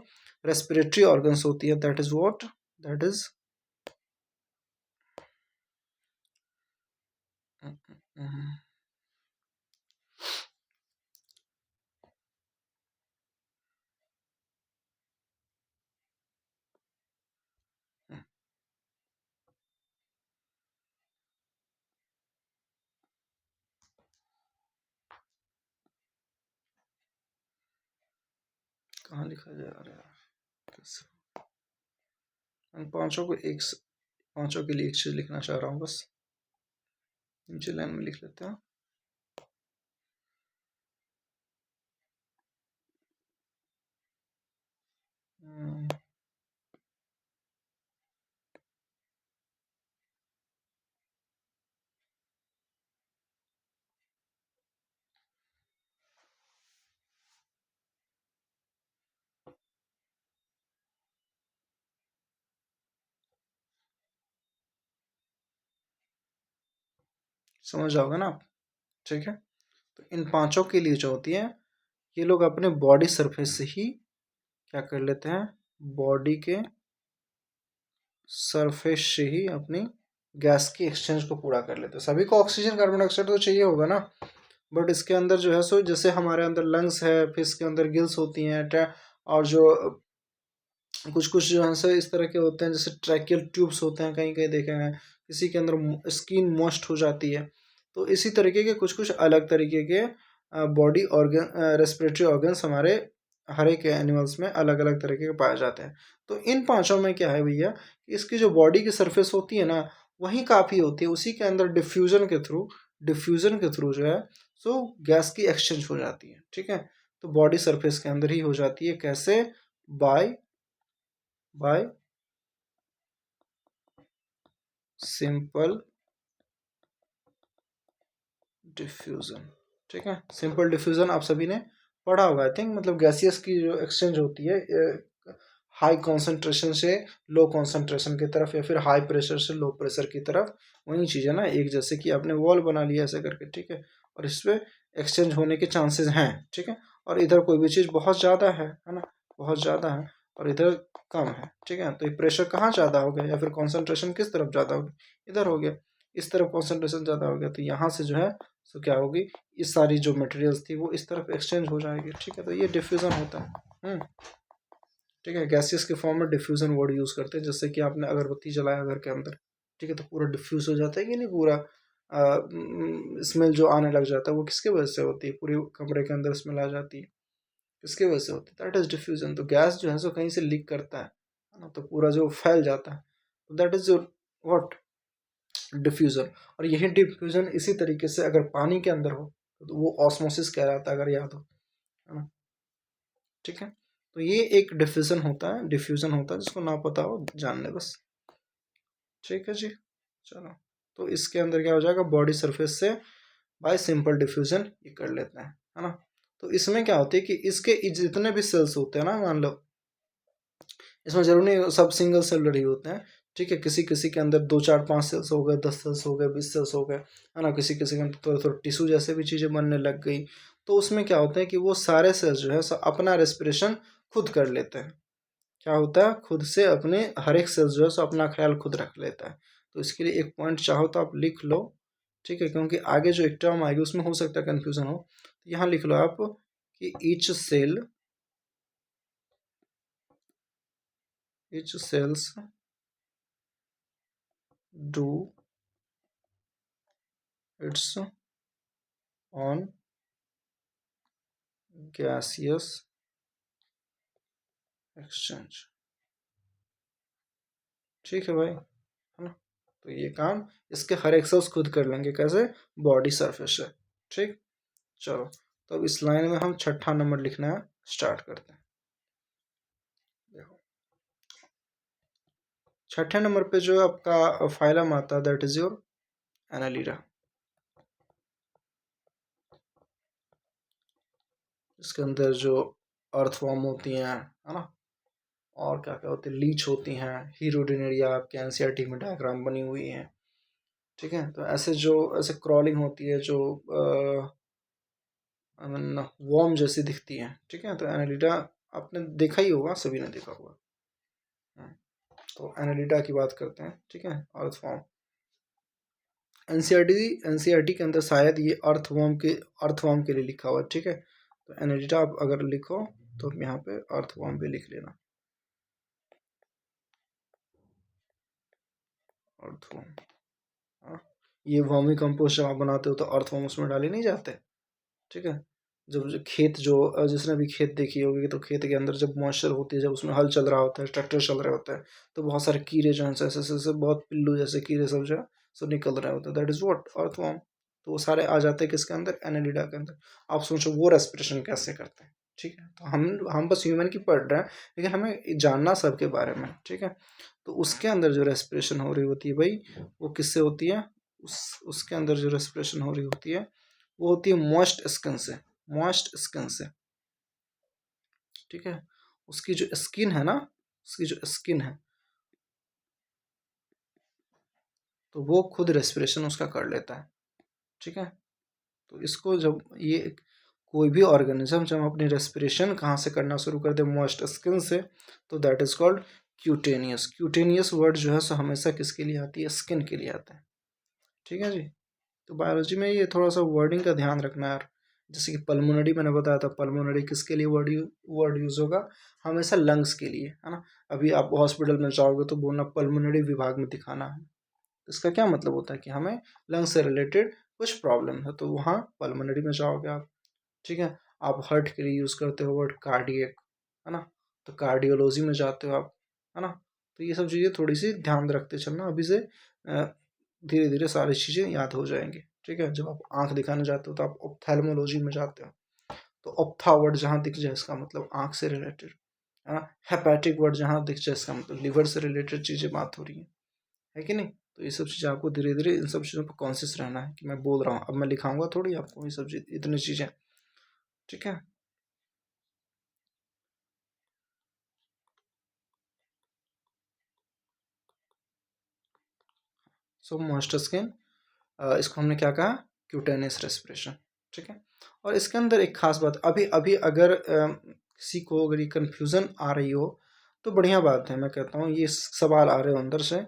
रेस्पिरेटरी ऑर्गन्स होती है, that is what, that is कहाँ लिखा जा रहा है, कैसे इन पांचों के लिए एक चीज लिखना चाह रहा हूँ, बस नीचे लाइन में लिख लेते हैं। समझ जाओगे ना आप, ठीक है। तो इन पांचों के लिए जो होती है, ये लोग अपने बॉडी सरफेस से ही क्या कर लेते हैं, बॉडी के सरफेस से ही अपनी गैस की एक्सचेंज को पूरा कर लेते हैं। सभी को ऑक्सीजन कार्बन डाइऑक्साइड तो चाहिए होगा ना, बट इसके अंदर जो है सो, जैसे हमारे अंदर लंग्स है, फिर इसके अंदर गिल्स होती हैं, और जो कुछ कुछ जो है सो इस तरह के होते हैं, जैसे ट्रैकियल ट्यूब्स होते हैं, कहीं कहीं देखे हैं, किसी के अंदर स्किन मॉइस्ट हो जाती है। तो इसी तरीके के कुछ कुछ अलग तरीके के बॉडी ऑर्गन, रेस्पिरेटरी ऑर्गन्स हमारे हर एक एनिमल्स में अलग अलग तरीके के पाए जाते हैं। तो इन पांचों में क्या है भैया, इसकी जो बॉडी की सरफेस होती है ना, वही काफ़ी होती है, उसी के अंदर डिफ्यूजन के थ्रू जो है सो गैस की एक्सचेंज हो जाती है, ठीक है। तो बॉडी सरफेस के अंदर ही हो जाती है, कैसे, बाय बाय सिंपल डिफ्यूजन, ठीक है। सिंपल डिफ्यूजन आप सभी ने पढ़ा होगा आई थिंक, मतलब गैसियस की जो एक्सचेंज होती है हाई कॉन्सेंट्रेशन से लो कॉन्सेंट्रेशन की तरफ, या फिर हाई प्रेशर से लो प्रेशर की तरफ, वही चीज़ है ना, एक जैसे कि आपने वॉल बना लिया ऐसे करके, ठीक है, और इस पर एक्सचेंज होने के चांसेस हैं, ठीक है। और इधर कोई भी चीज़ बहुत ज़्यादा है ना, बहुत ज़्यादा है, और इधर कम है, ठीक है। तो ये प्रेशर कहाँ ज़्यादा हो गया, या फिर कॉन्सेंट्रेशन किस तरफ ज़्यादा हो गया, इधर हो गया, इस तरफ कॉन्सेंट्रेशन ज़्यादा हो गया, तो यहाँ से जो है तो क्या होगी, ये सारी जो मटेरियल्स थी वो इस तरफ एक्सचेंज हो जाएगी, ठीक है। तो ये डिफ्यूज़न होता है, ठीक है। गैसेस के फॉर्म में डिफ्यूज़न वर्ड यूज़ करते हैं, जैसे कि आपने अगरबत्ती जलाया घर के अंदर, ठीक है, तो पूरा डिफ्यूज़ हो जाता है कि नहीं, पूरा स्मेल जो आने लग जाता है, वो किसके वजह से होती है, पूरे कमरे के अंदर स्मेल आ जाती है, किसके वजह से होती है, दैट इज़ डिफ्यूज़न। तो गैस जो है सो कहीं से लीक करता है ना, तो पूरा जो फैल जाता है, तो that is your what, diffusion. और यही डिफ्यूज़न इसी तरीके से अगर पानी के अंदर हो, तो वो ऑस्मोसिस कहलाता है, अगर याद हो, है ना। ठीक है। तो ये एक डिफ्यूजन होता है, जिसको ना पता हो जान ले बस। ठीक है जी, चलो। तो इसके अंदर क्या हो जाएगा, बॉडी सरफेस से बाय सिंपल डिफ्यूजन ये कर लेते हैं, है ना। तो इसमें क्या होती है कि इसके जितने भी सेल्स होते हैं ना, मान लो इसमें जरूर नहीं सब सिंगल सेलर ही होते हैं, ठीक है। किसी किसी के अंदर 2 4 5 सेल्स हो गए, 10 सेल्स हो गए, 20 सेल्स हो गए, है ना। किसी किसी के अंदर थोड़ा थोड़ा टिश्यू जैसे भी चीज़ें बनने लग गई। तो उसमें क्या होता है कि वो सारे सेल्स जो है अपना रेस्पिरेशन खुद कर लेते हैं। क्या होता है, खुद से अपने हर एक सेल्स जो है अपना ख्याल खुद रख लेता है। तो इसके लिए एक पॉइंट चाहो तो आप लिख लो, ठीक है, क्योंकि आगे जो एक टर्म आएगी उसमें हो सकता है कन्फ्यूजन हो। तो यहाँ लिख लो आप कि each cells do its own gaseous exchange। ठीक है भाई, है ना। तो ये काम इसके हर एक सेल्स खुद कर लेंगे, कैसे, बॉडी सरफेस है। ठीक, चलो। तो अब इस लाइन में हम छठा नंबर लिखना है, स्टार्ट करते हैं। देखो छठे नंबर पे जो आपका फाइलम आता है दैट इज योर एनालिडा। इसके अंदर जो अर्थवॉर्म होती हैं, है ना, और क्या क्या होती है, लीच होती हैं, हीरोडिनेरिया आपके एनसीईआरटी में डायग्राम बनी हुई है। ठीक है, तो ऐसे जो ऐसे क्रॉलिंग होती है जो वॉर्म जैसी दिखती है। ठीक है, तो एनालिडा आपने देखा ही होगा, सभी ने देखा होगा। तो एनालिडा की बात करते हैं, ठीक है, अर्थवॉर्म। एनसीईआरटी के अंदर शायद ये अर्थवॉर्म के लिए लिखा हुआ है। ठीक है, तो एनालिडा आप अगर लिखो तो यहाँ पे अर्थवॉर्म भी लिख लेना, अर्थवॉर्म। हाँ, ये वर्मी कंपोस्ट जब आप बनाते हो तो अर्थवॉर्म उसमें डाले नहीं जाते। ठीक है, जब खेत जो जिसने भी खेत देखी होगी, तो खेत के अंदर जब मॉइस्चर होती है, जब उसमें हल चल रहा होता है, ट्रैक्टर चल रहा होता है, तो बहुत सारे कीड़े जो हैं ऐसे ऐसे ऐसे बहुत पिल्लू जैसे कीड़े सब जो है सब निकल रहे होते हैं, दैट इज व्हाट, अर्थवॉर्म। तो वो सारे आ जाते हैं किसके अंदर, एनालिडा के अंदर। आप सोचो वो रेस्पिरेशन कैसे करते हैं। ठीक है, तो हम बस ह्यूमन की पढ़ रहे हैं, लेकिन हमें जानना सबके बारे में। ठीक है, तो उसके अंदर जो रेस्पिरेशन हो रही होती है भाई, वो किससे होती है, उसके अंदर जो रेस्पिरेशन हो रही होती है वो होती है मॉइस्ट स्किन से, मॉइस्ट स्किन से। ठीक है, उसकी जो स्किन है ना, उसकी जो स्किन है, तो वो खुद रेस्पिरेशन उसका कर लेता है। ठीक है, तो इसको जब ये कोई भी ऑर्गेनिज्म जब अपनी रेस्पिरेशन कहाँ से करना शुरू कर दे, मॉइस्ट स्किन से, तो that is called cutaneous. Cutaneous word जो है सो हमेशा किसके लिए आती है, स्किन के लिए आता है। ठीक है जी, तो बायोलॉजी में ये थोड़ा सा वर्डिंग का ध्यान रखना है यार। जैसे कि पल्मोनरी मैंने बताया था, पल्मोनरी किसके लिए वर्ड यूज होगा, हमेशा लंग्स के लिए, है ना। अभी आप हॉस्पिटल में जाओगे तो बोलना पल्मोनरी विभाग में दिखाना है, इसका क्या मतलब होता है कि हमें लंग्स से रिलेटेड कुछ प्रॉब्लम है, तो वहाँ पल्मोनरी में जाओगे आप। ठीक है, आप हार्ट के लिए यूज़ करते हो वर्ड कार्डियक, है ना, तो कार्डियोलॉजी में जाते हो आप, है ना। तो ये सब चीज़ें थोड़ी सी ध्यान रखते चलना, अभी से धीरे धीरे सारी चीज़ें याद हो जाएंगी। ठीक है, जब आप आँख दिखाने जाते हो तो आप ऑप्थेल्मोलॉजी में जाते हो, तो ऑप्था वर्ड जहाँ दिख जाए इसका मतलब आँख से रिलेटेड, है ना। हेपेटिक वर्ड जहाँ दिख जाए इसका मतलब लिवर से रिलेटेड चीज़ें बात हो रही है कि नहीं। तो ये सब चीज़ें आपको धीरे धीरे इन सब चीज़ों पर कॉन्शियस रहना है कि मैं बोल रहा हूँ, अब मैं लिखाऊंगा थोड़ी आपको ये सब चीज़, इतनी चीज़ें। ठीक है, सो मॉइस्ट स्किन, इसको हमने क्या कहा, क्यूटेनियस रेस्पिरेशन। ठीक है, और इसके अंदर एक खास बात, अभी अभी अगर किसी को अगर ये कन्फ्यूज़न आ रही हो तो बढ़िया बात है, मैं कहता हूँ ये सवाल आ रहे हो अंदर से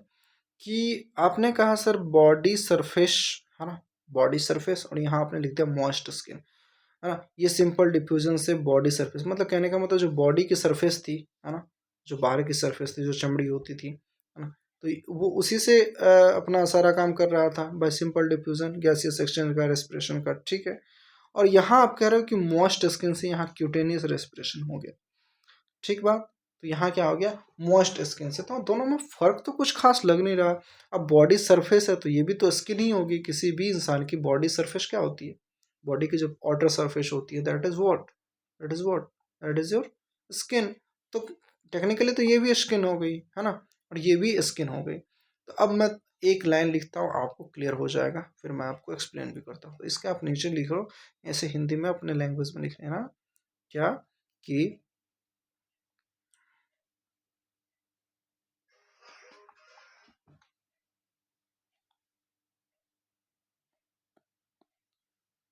कि आपने कहा सर बॉडी सरफेस, है ना, बॉडी सरफेस, और यहाँ आपने लिख दिया मॉइस्ट स्किन, है ना। ये सिंपल डिफ्यूजन से बॉडी सरफेस, मतलब कहने का मतलब जो बॉडी की सरफेस थी, है ना, जो बाहर की सरफेस थी, जो चमड़ी होती थी, है ना, तो वो उसी से अपना सारा काम कर रहा था bye simple diffusion, gaseous exchange का, रेस्पिरेशन का। ठीक है, और यहाँ आप कह रहे हो कि मॉइस्ट स्किन से यहाँ क्यूटेनियस रेस्पिरेशन हो गया। ठीक बात, तो यहाँ क्या हो गया, मॉइस्ट स्किन से। तो दोनों में फर्क तो कुछ खास लग नहीं रहा। अब बॉडी सरफेस है तो ये भी तो स्किन ही होगी, किसी भी इंसान की बॉडी सरफेस क्या होती है, बॉडी की जो आउटर सरफेस होती है that is what, that is your skin. तो टेक्निकली तो ये भी स्किन हो गई है ना, और ये भी स्किन हो गई। तो अब मैं एक लाइन लिखता हूँ, आपको क्लियर हो जाएगा, फिर मैं आपको एक्सप्लेन भी करता हूँ। तो इसका आप नीचे लिख लो, ऐसे हिंदी में अपने लैंग्वेज में लिख लेना, क्या कि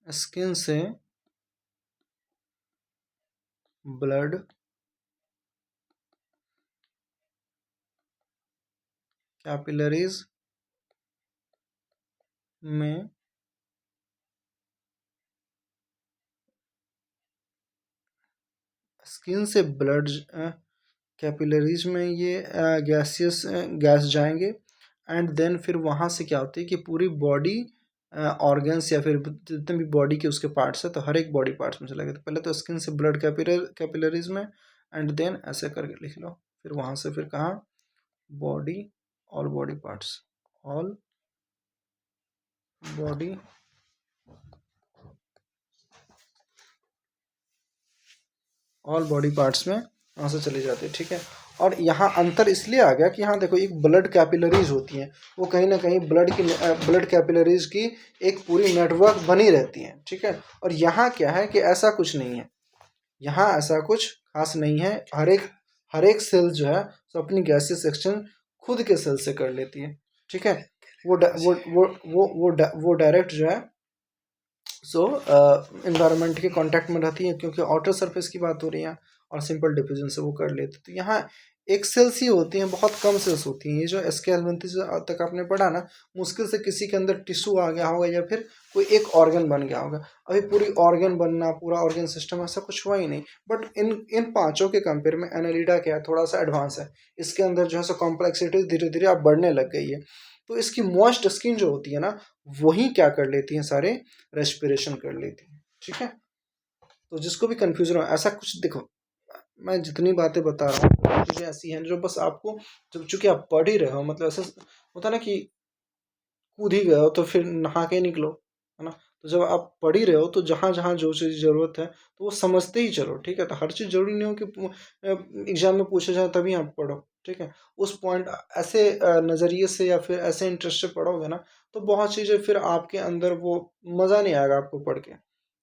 स्किन से ब्लड कैपिलरीज में स्किन से ब्लड कैपिलरीज में ये गैसियस गैस जाएंगे, एंड देन फिर वहाँ से क्या होती है कि पूरी बॉडी ऑर्गन्स या फिर जितने भी बॉडी के उसके पार्ट्स है, तो हर एक बॉडी पार्ट्स में चला गया। तो पहले तो स्किन से ब्लड कैपिलरीज में, एंड देन ऐसे करके लिख लो, फिर वहाँ से फिर कहाँ, body, all body parts, all body all body parts में वहाँ से चली जाती है, ठीक है। और यहाँ अंतर इसलिए आ गया कि यहाँ देखो एक ब्लड कैपिलरीज होती हैं, वो कहीं ना कहीं ब्लड कैपिलरीज की एक पूरी नेटवर्क बनी रहती हैं, ठीक है। और यहाँ क्या है कि ऐसा कुछ नहीं है, यहाँ ऐसा कुछ खास नहीं है। हर एक सेल जो है तो अपनी गैसेस एक्सचेंज खुद के सेल से कर लेती है, ठीक है। वो डायरेक्ट जो है सो इन्वायरमेंट के कांटेक्ट में रहती है, क्योंकि आउटर सरफेस की बात हो रही है और सिंपल डिफ्यूजन से वो कर लेते। तो यहाँ एक सेल्स ही होती हैं, बहुत कम सेल्स होती हैं। ये जो SK-L-1 तक आपने पढ़ा ना, मुश्किल से किसी के अंदर टिश्यू आ गया होगा या फिर कोई एक ऑर्गन बन गया होगा। अभी पूरी ऑर्गन बनना, पूरा ऑर्गन सिस्टम ऐसा कुछ हुआ ही नहीं। बट इन पांचों के कंपेयर में एनालिडा क्या है, थोड़ा सा एडवांस है। इसके अंदर जो है सो कॉम्प्लेक्सिटी धीरे धीरे अब बढ़ने लग गई है। तो इसकी मॉइस्ट स्किन जो होती है ना, वही क्या कर लेती है, सारे रेस्पिरेशन कर लेती है, ठीक है। तो जिसको भी कंफ्यूजन हो, ऐसा कुछ देखो, मैं जितनी बातें बता रहा हूँ चीज़ें ऐसी हैं जो बस आपको, जब चूंकि आप पढ़ ही रहे हो, मतलब ऐसा होता ना कि कूद ही गए हो तो फिर नहा के निकलो, है ना। तो जब आप पढ़ ही रहे हो तो जहाँ जहाँ जो चीज़ ज़रूरत है तो वो समझते ही चलो, ठीक है। तो हर चीज़ जरूरी नहीं हो कि एग्जाम में पूछा जाए तभी आप पढ़ो, ठीक है। उस पॉइंट ऐसे नज़रिए से या फिर ऐसे इंटरेस्ट से पढ़ोगे ना, तो बहुत चीज़ें फिर आपके अंदर वो मज़ा नहीं आएगा आपको पढ़ के,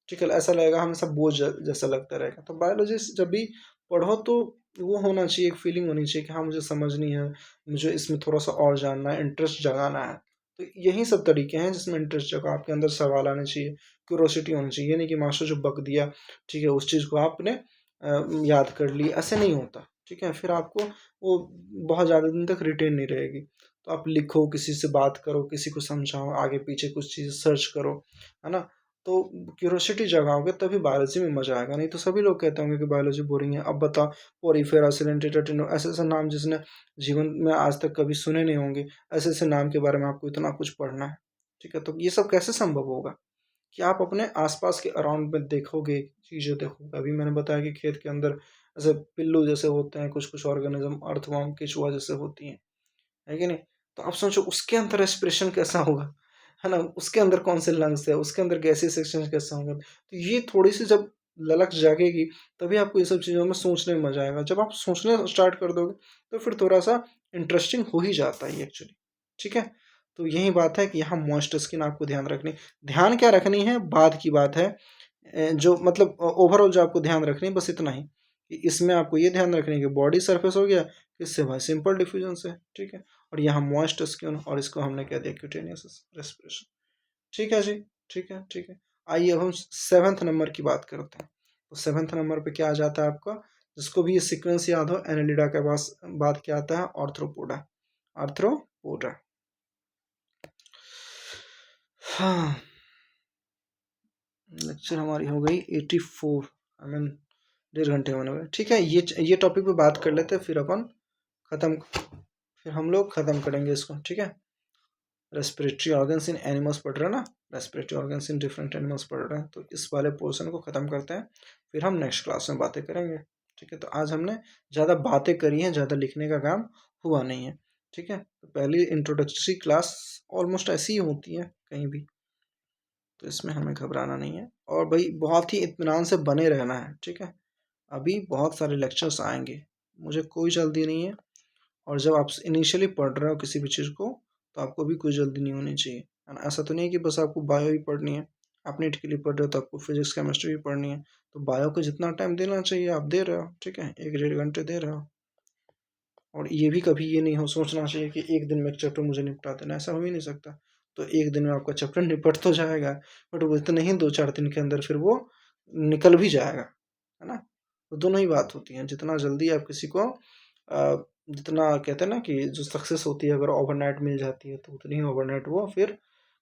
ठीक है। ऐसा लगेगा हमेशा बोझ जैसा लगता रहेगा। तो बायोलॉजी जब भी पढ़ो तो वो होना चाहिए, एक फीलिंग होनी चाहिए कि हाँ मुझे समझनी है, मुझे इसमें थोड़ा सा और जानना है, इंटरेस्ट जगाना है। तो यही सब तरीके हैं जिसमें इंटरेस्ट जगह, आपके अंदर सवाल आने चाहिए, क्यूरोसिटी होनी चाहिए। ये नहीं कि मास्टर जो बक दिया, ठीक है, उस चीज़ को आपने याद कर ली, ऐसे नहीं होता, ठीक है। फिर आपको वो बहुत ज़्यादा दिन तक रिटेन नहीं रहेगी। तो आप लिखो, किसी से बात करो, किसी को समझाओ, आगे पीछे कुछ चीज़ सर्च करो, है ना। तो क्यूरोसिटी जगाओगे तभी बायोलॉजी में मजा आएगा। नहीं तो सभी लोग कहते होंगे कि बायोलॉजी बोरिंग है। अब बताओ, पोरीफेरा, सिलेंटेटिनो, ऐसे ऐसे नाम जिसने जीवन में आज तक कभी सुने नहीं होंगे, ऐसे ऐसे नाम के बारे में आपको इतना कुछ पढ़ना है, ठीक है। तो ये सब कैसे संभव होगा कि आप अपने आसपास के अराउंड में देखोगे, चीज़ें देखोगे। अभी मैंने बताया कि खेत के अंदर ऐसे पिल्लू जैसे होते हैं, कुछ कुछ ऑर्गेनिज्म, अर्थवर्म, केचुआ जैसे होती हैं, है कि नहीं। तो आप सोचो उसके अंदर रेस्पिरेशन कैसा होगा, है ना। उसके अंदर कौन से लंग्स है, उसके अंदर गैसीय एक्सचेंज कैसा होगा। तो ये थोड़ी सी जब ललक जागेगी, तभी आपको ये सब चीज़ों में सोचने में मजा आएगा। जब आप सोचने स्टार्ट कर दोगे तो फिर थोड़ा सा इंटरेस्टिंग हो ही जाता है एक्चुअली, ठीक है। तो यही बात है कि यहाँ मॉइस्ट स्किन आपको ध्यान क्या रखनी है, बाद की बात है। जो मतलब ओवरऑल जो आपको ध्यान रखनी है बस इतना ही, कि इसमें आपको ये ध्यान रखनी है कि बॉडी सरफेस हो गया, किससे भाई, सिंपल डिफ्यूजन से, ठीक है। और यहाँ मॉइस्ट स्किन, और इसको हमने क्या दिया, क्यूटेनियस रेस्पिरेशन, ठीक है जी, ठीक है, ठीक है। आइए अब हम 7th नंबर की बात करते हैं। तो 7th नंबर पे क्या आ जाता है आपका, जिसको भी ये सीक्वेंस याद हो, एनालिडा के पास बात क्या आता है, आर्थ्रोपोडा, आर्थ्रोपोडा। हाँ, लेक्चर हमारी हो गई 84, आई मीन 1.5 घंटे होने वाले, ठीक है। ये टॉपिक पे बात कर लेते हैं, फिर अपन खत्म, फिर हम लोग खत्म करेंगे इसको, ठीक है। रेस्पिरेटरी ऑर्गन्स इन एनिमल्स पढ़ रहे हैं ना, respiratory organs in different animals पढ़ रहे हैं। तो इस वाले पोर्शन को ख़त्म करते हैं, फिर हम नेक्स्ट क्लास में बातें करेंगे, ठीक है। तो आज हमने ज़्यादा बातें करी हैं, ज़्यादा लिखने का काम हुआ नहीं है, ठीक है। तो पहली इंट्रोडक्टरी क्लास ऑलमोस्ट ऐसी ही होती है कहीं भी, तो इसमें हमें घबराना नहीं है। और भाई बहुत ही इत्मीनान से बने रहना है, ठीक है। अभी बहुत सारे लेक्चर्स आएंगे, मुझे कोई जल्दी नहीं है। और जब आप इनिशियली पढ़ रहे हो किसी भी चीज़ को, तो आपको भी कोई जल्दी नहीं होनी चाहिए, है ना। ऐसा तो नहीं है कि बस आपको बायो ही पढ़नी है, आप नीट के लिए पढ़ रहे हो तो आपको फिजिक्स केमिस्ट्री भी पढ़नी है, तो बायो को जितना टाइम देना चाहिए आप दे रहे हो, ठीक है, 1-1.5 घंटे दे रहे हो। और ये भी कभी ये नहीं हो सोचना चाहिए कि एक दिन में एक चैप्टर मुझे निपटा देना, ऐसा हो ही नहीं सकता। तो एक दिन में आपका चैप्टर निपट तो जाएगा, बट वो इतना ही 2-4 दिन के अंदर फिर वो निकल भी जाएगा, है ना। तो दोनों ही बात होती है, जितना जल्दी आप किसी को जितना कहते हैं ना कि जो सक्सेस होती है अगर ओवरनाइट मिल जाती है, तो उतनी ही ओवरनाइट वो फिर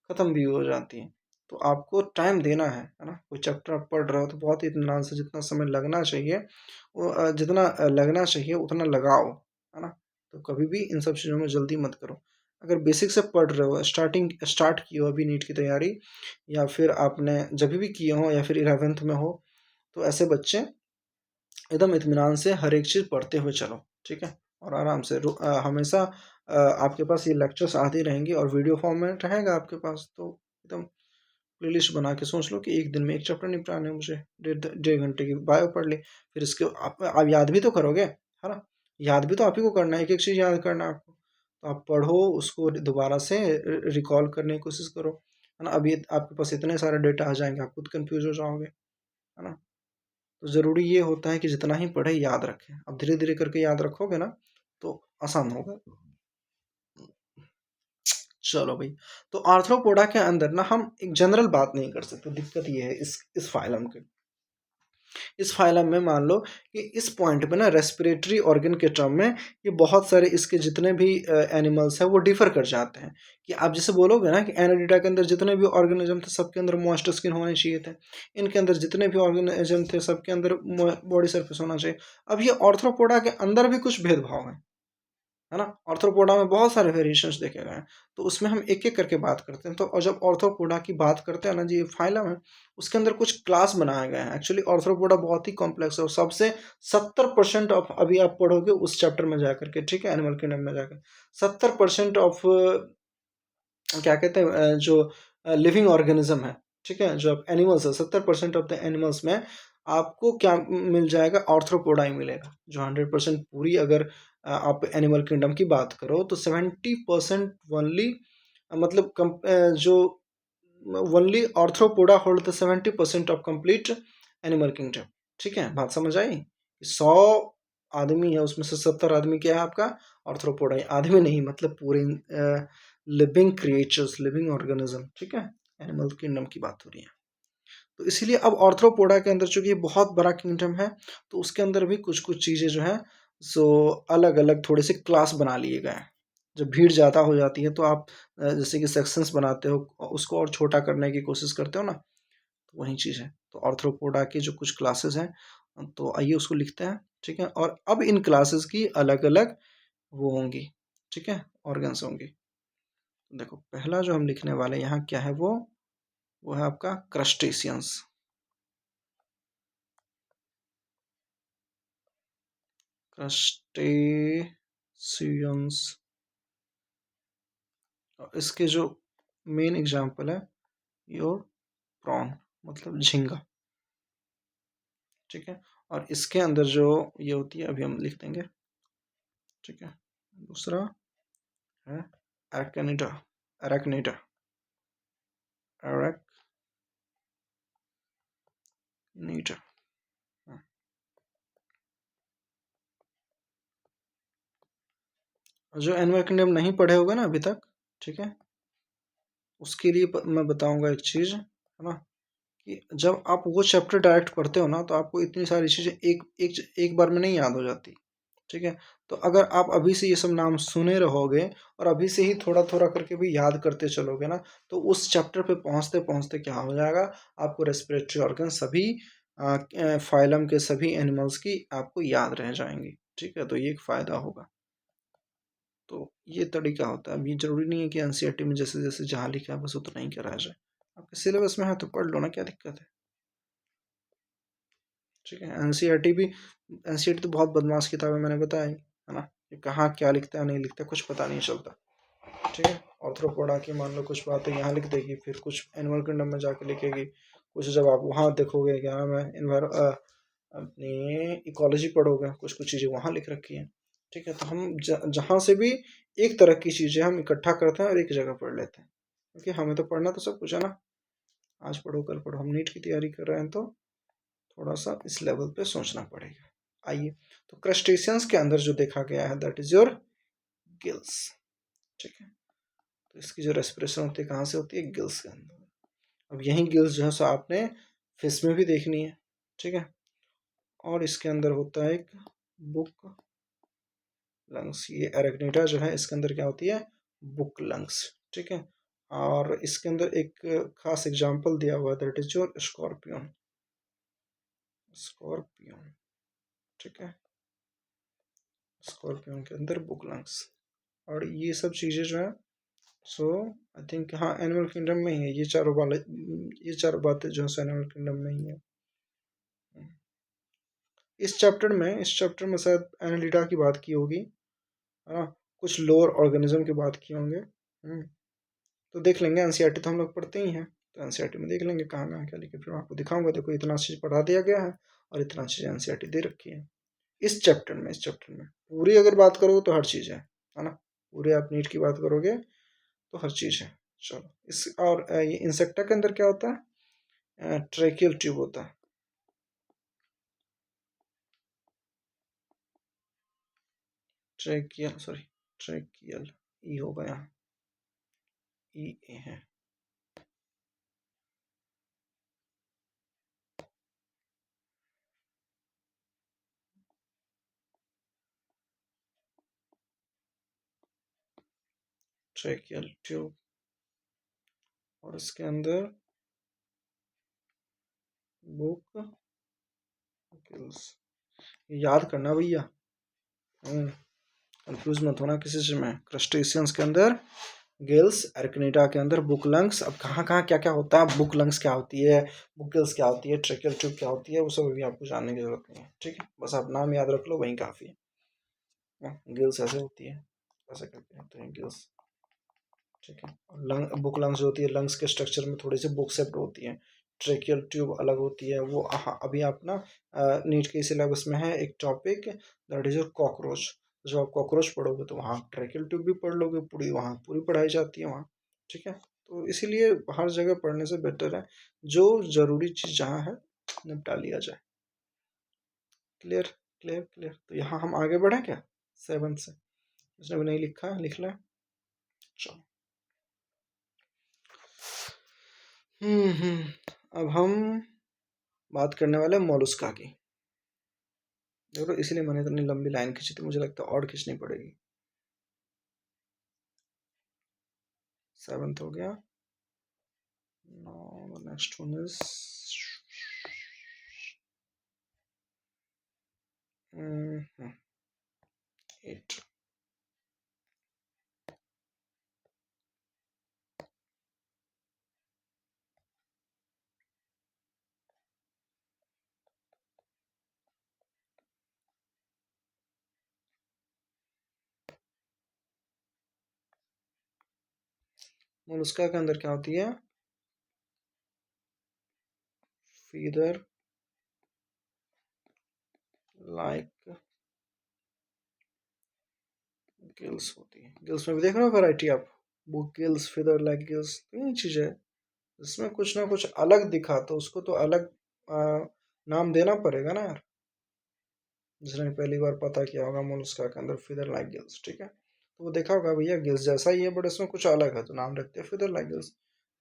ख़त्म भी हो जाती है। तो आपको टाइम देना है ना। कोई चैप्टर आप पढ़ रहे हो तो बहुत ही इत्मीनान से जितना समय लगना चाहिए वो जितना लगना चाहिए उतना लगाओ, है ना। तो कभी भी इन सब चीज़ों में जल्दी मत करो। अगर बेसिक से पढ़ रहे हो, स्टार्ट किए हो अभी नीट की तैयारी, या फिर आपने जभी भी किए हो या फिर 11th में हो, तो ऐसे बच्चे एकदम इत्मीनान से हर एक चीज़ पढ़ते हुए चलो, ठीक है। और आराम से हमेशा आपके पास ये लेक्चर्स आते रहेंगे और वीडियो फॉर्म में रहेगा आपके पास, तो एकदम प्लेलिस्ट बना के सोच लो कि एक दिन में एक चैप्टर निपटाना है मुझे, 1.5 घंटे की बायो पढ़ ली, फिर इसके आप याद भी तो करोगे, है ना। याद भी तो आप ही को करना है, एक एक चीज़ याद करना है आपको, तो आप पढ़ो उसको दोबारा से रिकॉल करने की कोशिश करो, है ना। अभी आपके पास इतने सारे डेटा आ जाएंगे, आप खुद कंफ्यूज हो जाओगे, है ना। तो ज़रूरी ये होता है कि जितना ही पढ़े याद रखें। अब धीरे धीरे करके याद रखोगे ना तो आसान होगा। चलो भाई, तो आर्थ्रोपोडा के अंदर ना हम एक जनरल बात नहीं कर सकते, दिक्कत ये है इस फाइलम के। इस फाइलम में मान लो कि इस पॉइंट पे ना रेस्पिरेटरी ऑर्गन के टर्म में ये बहुत सारे इसके जितने भी एनिमल्स हैं वो डिफर कर जाते हैं। कि आप जैसे बोलोगे ना कि एनाडीटा के अंदर जितने भी ऑर्गेनिज्म थे सबके अंदर मॉइस्ट स्किन होने चाहिए थे, इनके अंदर जितने भी ऑर्गेनिज्म थे सबके अंदर बॉडी सरफेस होना चाहिए। अब ये ऑर्थ्रोपोडा के अंदर भी कुछ भेदभाव है ना। ऑर्थ्रोपोडा में बहुत सारे वेरिएशंस देखे गए हैं, तो उसमें हम एक एक करके बात करते हैं। तो और जब ऑर्थ्रोपोडा की बात करते हैं ना जी, फाइलम है, उसके अंदर कुछ क्लास बनाए गए हैं। एक्चुअली ऑर्थ्रोपोडा बहुत ही कॉम्प्लेक्स है और सबसे 70% ऑफ, अभी आप पढ़ोगे उस चैप्टर में जाकर के, ठीक है, एनिमल किंगडम में जाकर 70% ऑफ क्या कहते हैं जो लिविंग ऑर्गेनिज्म है, ठीक है, जो एनिमल्स है, 70% ऑफ द एनिमल्स में आपको क्या मिल जाएगा, ऑर्थ्रोपोडा ही मिलेगा। जो 100% पूरी अगर आप एनिमल किंगडम की बात करो तो 70% ओनली, मतलब जो only Arthropoda hold the 70% of complete animal kingdom, ठीक है। बात समझ आई। 100 आदमी है उसमें से 70 आदमी क्या है आपका, ऑर्थ्रोपोडा। आदमी नहीं मतलब पूरे लिविंग क्रिएचर्स, लिविंग ऑर्गेनिज्म, ठीक है, एनिमल किंगडम की बात हो रही है। तो इसीलिए अब ऑर्थ्रोपोडा के अंदर चूंकि ये बहुत बड़ा किंगडम है, तो उसके अंदर भी कुछ कुछ चीज़ें जो है सो अलग अलग थोड़े से क्लास बना लिए गए हैं। जब भीड़ ज़्यादा हो जाती है तो आप जैसे कि सेक्शंस बनाते हो, उसको और छोटा करने की कोशिश करते हो ना, तो वही चीज़ है। तो ऑर्थ्रोपोडा की जो कुछ क्लासेस हैं, तो आइए उसको लिखते हैं, ठीक है। और अब इन क्लासेस की अलग अलग वो होंगी, ठीक है, ऑर्गन्स होंगी। देखो पहला जो हम लिखने वाले यहाँ क्या है, वो है आपका क्रस्टेशियंस। क्रस्टेशियंस, इसके जो मेन एग्जाम्पल है योर प्रॉन, मतलब झींगा, ठीक है। और इसके अंदर जो ये होती है अभी हम लिख देंगे, ठीक है। दूसरा है एरकनीडा, एरकनीडा, एरकनीडा। जो एनिमल किंगडम नहीं पढ़े होगे ना अभी तक, ठीक है, उसके लिए मैं बताऊंगा एक चीज़, है ना, कि जब आप वो चैप्टर डायरेक्ट पढ़ते हो ना तो आपको इतनी सारी चीज़ें एक बार में नहीं याद हो जाती, ठीक है। तो अगर आप अभी से ये सब नाम सुने रहोगे और अभी से ही थोड़ा थोड़ा करके भी याद करते चलोगे ना, तो उस चैप्टर पे पहुंचते पहुंचते क्या हो जाएगा, आपको रेस्पिरेटरी ऑर्गन सभी फाइलम के सभी एनिमल्स की आपको याद रह जाएंगी, ठीक है। तो ये एक फ़ायदा होगा। तो ये तरीका होता है। अब ये ज़रूरी नहीं है कि एनसीईआरटी में जैसे जैसे जहाँ लिखा है बस उतना ही कराया जाए। आपके सिलेबस में है तो पढ़ लो ना, क्या दिक्कत है, ठीक है। एनसीईआरटी तो बहुत बदमाश किताब है, मैंने बताया है ना, कि कहाँ क्या लिखता है नहीं लिखता कुछ पता नहीं चलता, ठीक है। ऑर्थ्रोपोडा की मान लो कुछ बातें यहाँ लिख देगी, फिर कुछ एनिमल किंगडम में जाके लिखेगी, कुछ जब आप वहाँ देखोगे क्या नाम है अपनी इकोलॉजी पढ़ोगे, कुछ कुछ चीज़ें वहाँ लिख रखी हैं। ठीक है, तो हम जहाँ से भी एक तरह की चीज़ें हम इकट्ठा करते हैं और एक जगह पढ़ लेते हैं, क्योंकि हमें तो पढ़ना तो सब कुछ है ना। आज पढ़ो कल पढ़ो, हम नीट की तैयारी कर रहे हैं तो थोड़ा सा इस लेवल पे सोचना पड़ेगा। आइए, तो क्रस्टेशियंस के अंदर जो देखा गया है दैट इज योर गिल्स। ठीक है, तो इसकी जो रेस्पिरेशन होती है कहाँ से होती है? गिल्स के अंदर। अब यही गिल्स जो है सो आपने फिश में भी देखनी है। ठीक है, और इसके अंदर होता है एक बुक लंग्स। ये एरेक्निडा जो है इसके अंदर क्या होती है? Book lungs. ठीक है, और इसके अंदर एक खास एग्जांपल दिया हुआ है that is your scorpion. Scorpion, ठीक है, स्कॉर्पियन के अंदर बुक लंग्स। और ये सब चीज़ें जो है सो आई थिंक हाँ एनिमल किंगडम में ही है। ये चारों वाले, ये चारों बातें जो है एनिमल किंगडम में ही है। इस चैप्टर में शायद एनालिटा की बात की होगी, है ना, कुछ लोअर ऑर्गेनिज्म की बात की होंगे। तो देख लेंगे, एनसीईआरटी तो हम लोग पढ़ते ही हैं, तो एनसीईआरटी में देख लेंगे कहाँ कहाँ क्या लिखे, फिर आपको दिखाऊंगा। देखो इतना चीज़ पढ़ा दिया गया है और इतना चीज़ एनसीईआरटी दे रखी है इस चैप्टर में पूरी अगर बात करोगे तो हर चीज़ है ना। पूरे आप नीट की बात करोगे तो हर चीज़ है। चलो इस और ये इंसेक्टा के अंदर क्या होता है? ट्रेकियल ट्यूब होता है। ट्रेकियल, सॉरी, ट्रेकियल ई होगा यहाँ, ई ए है। ट्रेकियल ट्यूब, और इसके अंदर बुक गिल्स। याद करना भैया, कंफ्यूज मत होना किसी से। में क्रस्टेशियंस के अंदर गिल्स, एर्कनेटा के अंदर बुक लंग्स। अब कहाँ कहाँ क्या क्या होता है, बुक लंग्स क्या होती है, बुक गिल्स क्या होती है, ट्रेकियल ट्यूब क्या होती है, वो सब अभी आपको जानने की जरूरत नहीं है। ठीक है, बस आप नाम याद रख लो, वही काफ़ी है। गिल्स ऐसे होती है, ऐसे करके होते हैं गिल्स। ठीक है, और लंग, बुक लंग्स जो होती है लंग्स के स्ट्रक्चर में थोड़ी सी बुक शेप्ड होती है। ट्रेकियल ट्यूब अलग होती है। वो हाँ, अभी आप ना नीट के सिलेबस में है एक टॉपिक दैट इज कॉकरोच। जब आप कॉकरोच पढ़ोगे तो वहाँ ट्रेकियल ट्यूब भी पढ़ लोगे, पूरी वहाँ पूरी पढ़ाई जाती है वहाँ। ठीक है, तो इसीलिए हर जगह पढ़ने से बेटर है जो ज़रूरी चीज़ जहाँ है निपटा लिया जाए। Clear, clear, clear. तो यहाँ हम आगे बढ़ें क्या? 7 से, इसने भी नहीं लिखा है, लिख लें। चलो, अब हम बात करने वाले हैं मोलस्का की। देखो इसलिए मैंने इतनी लंबी लाइन खींची थी, मुझे लगता है और खींचनी पड़ेगी। 7th हो गया। Now the next one is 8. Mollusca के अंदर क्या होती है? फीदर लाइक गिल्स होती है। गिल्स में भी देख रहे हो वैरायटी आप, book gills, feather like gills, तीन चीज़ें। इसमें कुछ ना कुछ अलग दिखा तो उसको तो अलग नाम देना पड़ेगा ना यार। जिसने पहली बार पता किया होगा मोलस्का के अंदर फीदर लाइक गिल्स, ठीक है, तो वो देखा होगा भैया गिल्स जैसा ही है बट इसमें कुछ अलग है, तो नाम रखते हैं फीदर लाइक गिल्स,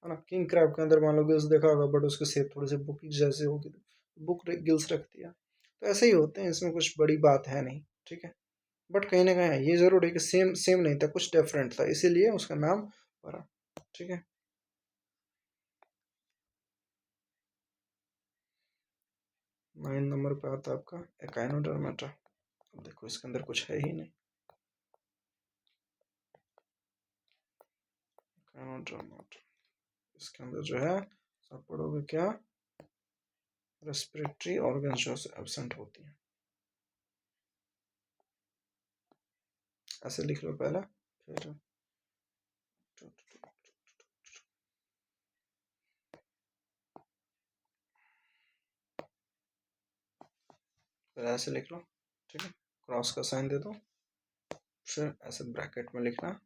है ना। किंग क्रैब के अंदर मान लो गिल्स देखा होगा बट उसकी शेप थोड़ी सी बुक जैसे होगी, तो बुक गिल्स रख दिया। तो ऐसे ही होते हैं, इसमें कुछ बड़ी बात है नहीं। ठीक है, बट कहीं ना कहीं ये जरूर है कि सेम सेम नहीं था, कुछ डिफरेंट था, इसीलिए उसका नाम पड़ा। ठीक है, 9 नंबर पे आता है आपका एकाइनोडर्मेटा। अब देखो इसके अंदर कुछ है ही नहीं। एकाइनोडर्मेटा, इसके अंदर जो है सब पढ़ोगे क्या? रेस्पिरेटरी ऑर्गन जो एब्सेंट होती है, ऐसे लिख लो पहला, फिर फिर ऐसे लिख लो, ठीक है, क्रॉस का साइन दे दो, फिर ऐसे ब्रैकेट में लिखना,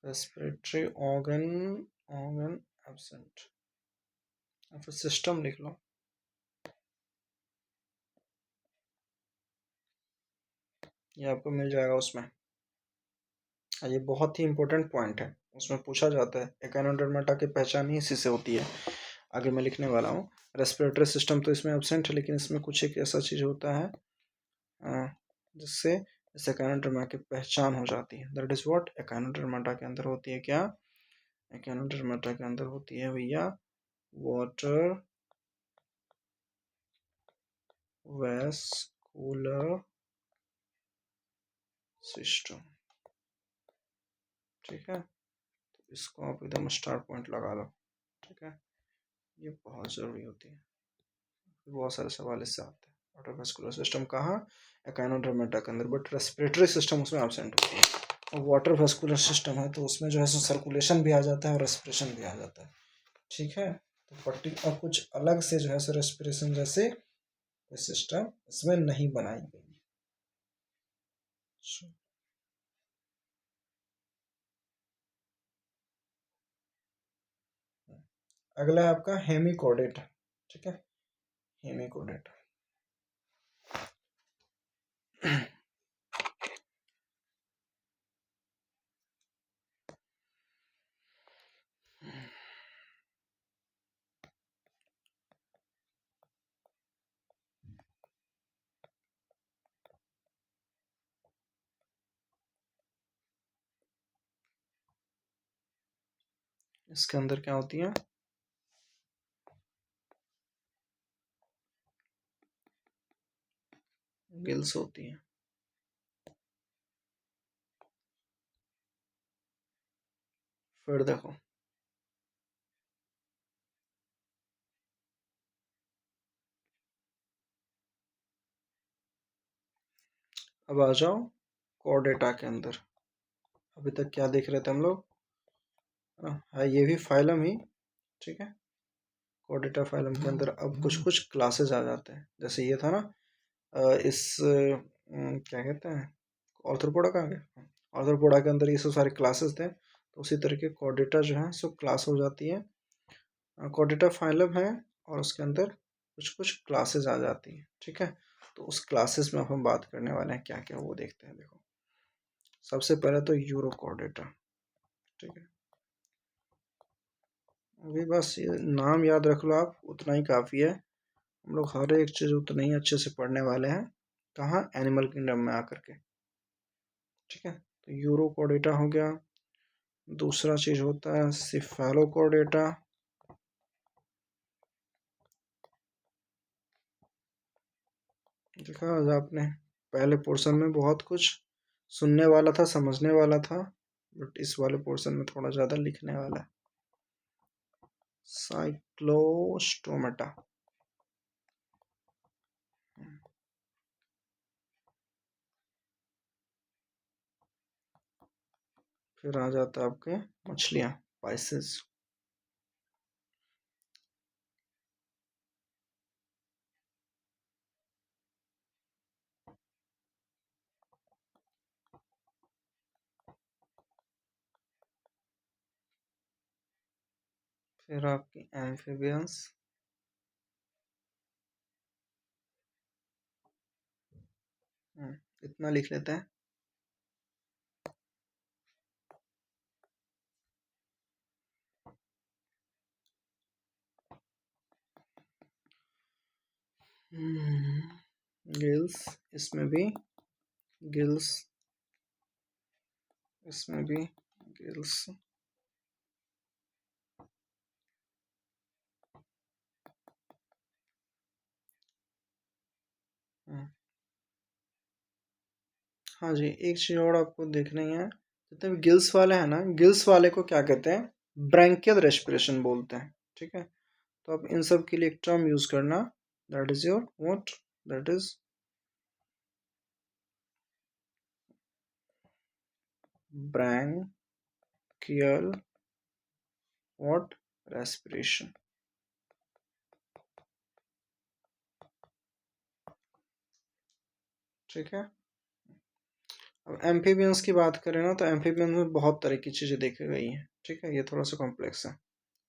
रेस्पिरेटरी ऑर्गन, ऑर्गन एब्सेंट, फिर सिस्टम लिख लो, ये आपको मिल जाएगा उसमें। ये बहुत ही इंपॉर्टेंट पॉइंट है, उसमें पूछा जाता है एकाइनोडर्मेटा की पहचान ही इसी से होती है। आगे मैं लिखने वाला हूँ। रेस्पिरेटरी सिस्टम तो इसमें एब्सेंट है, लेकिन इसमें कुछ एक ऐसा चीज़ होता है जिससे इस एकाइनोडर्मा की पहचान हो जाती है। दैट इज व्हाट एकाइनोडर्मेटा के अंदर होती है। क्या एकाइनोडर्मेटा के अंदर होती है भैया? वाटर वैस्कुलर सिस्टम, ठीक है। तो इसको आप एकदम स्टार पॉइंट लगा लो, ठीक है, ये बहुत ज़रूरी होती है। बहुत सारे सवाल इससे आते हैं। वाटर वैस्कुलर सिस्टम कहाँ? एकाइनोडर्मेटा के अंदर, बट रेस्पिरेटरी सिस्टम उसमें एब्सेंट होती है। और वाटर वैस्कुलर सिस्टम है तो उसमें जो है सर्कुलेशन भी आ जाता है और रेस्पिरेशन भी आ जाता है, ठीक है। तो पर्टिकुलर कुछ अलग से जो है रेस्पिरेशन जैसे सिस्टम इसमें नहीं बनाई गई। अगला है आपका हेमिकोडेटा, ठीक है, हेमिकोडेटा। इसके अंदर क्या होती है? गिल्स होती है। फिर देखो, अब आ जाओ कोडेटा के अंदर। अभी तक क्या देख रहे थे हम लोग? है ये भी फाइलम ही, ठीक है। कोडेटा फाइलम के अंदर अब कुछ कुछ क्लासेस आ जाते हैं। जैसे ये था ना, क्या कहते हैं, ऑर्थ्रोपोडा कहाँ गए? ऑर्थ्रोपोडा के अंदर ये सब सारे क्लासेस थे, तो उसी तरीके कोडेटा जो है सब क्लास हो जाती है। कोडेटा फाइलम है और उसके अंदर कुछ कुछ क्लासेस आ जाती हैं, ठीक है। तो उस क्लासेस में अब हम बात करने वाले हैं क्या क्या, वो देखते हैं। देखो, सबसे पहले तो यूरोकोडेटा, ठीक है। अभी बस ये नाम याद रख लो आप, उतना ही काफ़ी है। हम लोग हर एक चीज़ उतना ही अच्छे से पढ़ने वाले हैं। कहाँ? एनिमल किंगडम में आकर के, ठीक है। तो यूरोकोडेटा हो गया। दूसरा चीज़ होता है सिफेलोकोडेटा, देखा आज आपने पहले पोर्शन में बहुत कुछ सुनने वाला था, समझने वाला था, बट इस वाले पोर्शन में थोड़ा ज़्यादा लिखने वाला है। साइक्लोस्टोमेटा, फिर आ जाता है आपके मछलियाँ, पाइसेस, फिर आपकी एम्फीबियंस, इतना लिख लेते हैं। गिल्स, इसमें भी गिल्स, इसमें भी गिल्स, हाँ जी, एक चीज़ और आपको देखनी है। जितने भी गिल्स वाले हैं ना, गिल्स वाले को क्या कहते हैं? ब्रैंकियल रेस्पिरेशन बोलते हैं, ठीक है। तो आप इन सब के लिए एक टर्म यूज करना, that is your what, that is branchial what respiration. ठीक है। अब एम्फीबियंस की बात करें ना, तो एम्फीबियंस में बहुत तरह की चीज़ें देखी गई हैं। ठीक है, ये थोड़ा सा कॉम्प्लेक्स है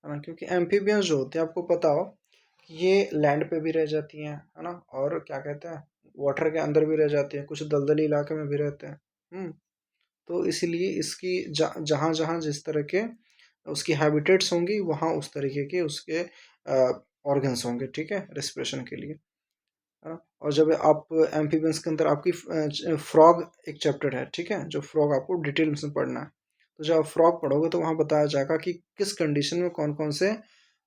ना, क्योंकि एम्फीबियंस जो होते हैं आपको पता हो कि ये लैंड पे भी रह जाती हैं, है ना, और क्या कहते हैं वाटर के अंदर भी रह जाती हैं, कुछ दलदली इलाके में भी रहते हैं। तो इसीलिए इसकी जहाँ जहाँ जिस तरह के उसकी हैबिटेट्स होंगी, वहाँ उस तरीके के उसके ऑर्गन्स होंगे। ठीक है, रेस्पिरेशन के लिए, है ना। और जब आप एम्फीबियंस के अंदर आपकी फ्रॉग एक चैप्टर है, ठीक है, जो फ्रॉग आपको डिटेल में पढ़ना है। तो जब आप फ्रॉग पढ़ोगे तो वहाँ बताया जाएगा कि किस कंडीशन में कौन कौन से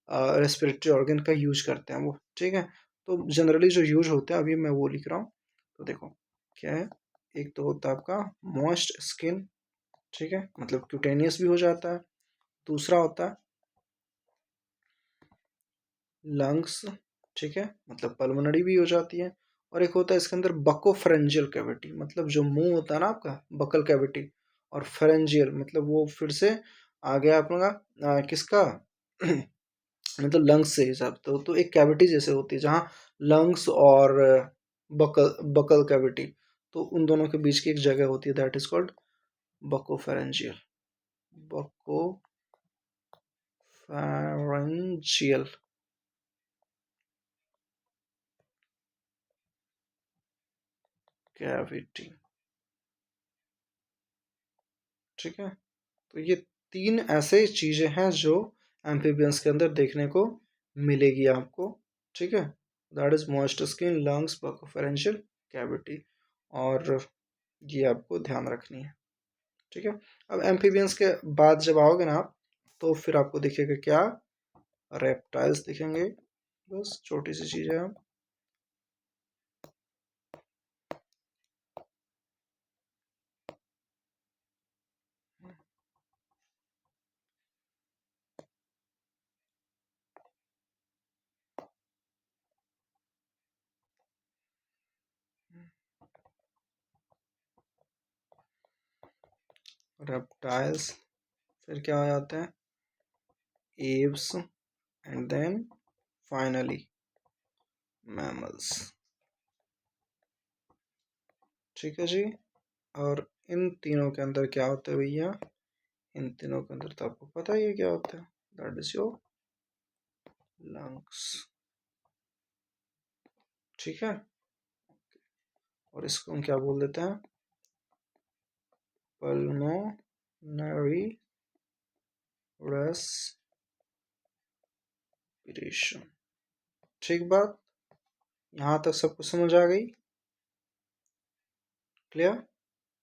रेस्पिरेटरी ऑर्गन का यूज करते हैं वो। ठीक है, तो जनरली जो यूज होते हैं, अभी मैं वो लिख रहा हूँ। तो देखो क्या है, एक तो होता है आपका मॉइस्ट स्किन, ठीक है, मतलब क्यूटेनियस भी हो जाता है। दूसरा होता है लंग्स, ठीक है, मतलब पल्मोनरी भी हो जाती है। और एक होता है इसके अंदर बकोफरेंजियल कैविटी, मतलब जो मुंह होता है ना आपका, बकल कैविटी। और फेरेंजियल मतलब वो फिर से आ गया अपना किसका मतलब लंग्स से हिसाब, तो एक कैविटी जैसे होती है जहाँ लंग्स और बकल बकल कैविटी, तो उन दोनों के बीच की एक जगह होती है, that is called buccopharyngeal, buccopharyngeal cavity. ठीक है, तो ये तीन ऐसे चीजें हैं जो एम्फीबियंस के अंदर देखने को मिलेगी आपको। ठीक है, that is moist skin, lungs, buccopharyngeal cavity, और ये आपको ध्यान रखनी है। ठीक है, अब एम्फीबियंस के बाद जब आओगे ना आप, तो फिर आपको दिखेगा क्या, रेप्टाइल्स दिखेंगे। बस छोटी सी चीज है। रेप्टाइल्स, फिर क्या हो जाता है, aves, and then finally mammals. ठीक है जी। और इन तीनों के अंदर क्या होता है भैया, इन तीनों के अंदर तो आपको पता ही है क्या होता है, दैट इज योर लंग्स। ठीक है, और इसको हम क्या बोल देते हैं, पल्मोनरी रेस्पिरेशन। ठीक बात, यहाँ तक सबको समझ आ गई, क्लियर।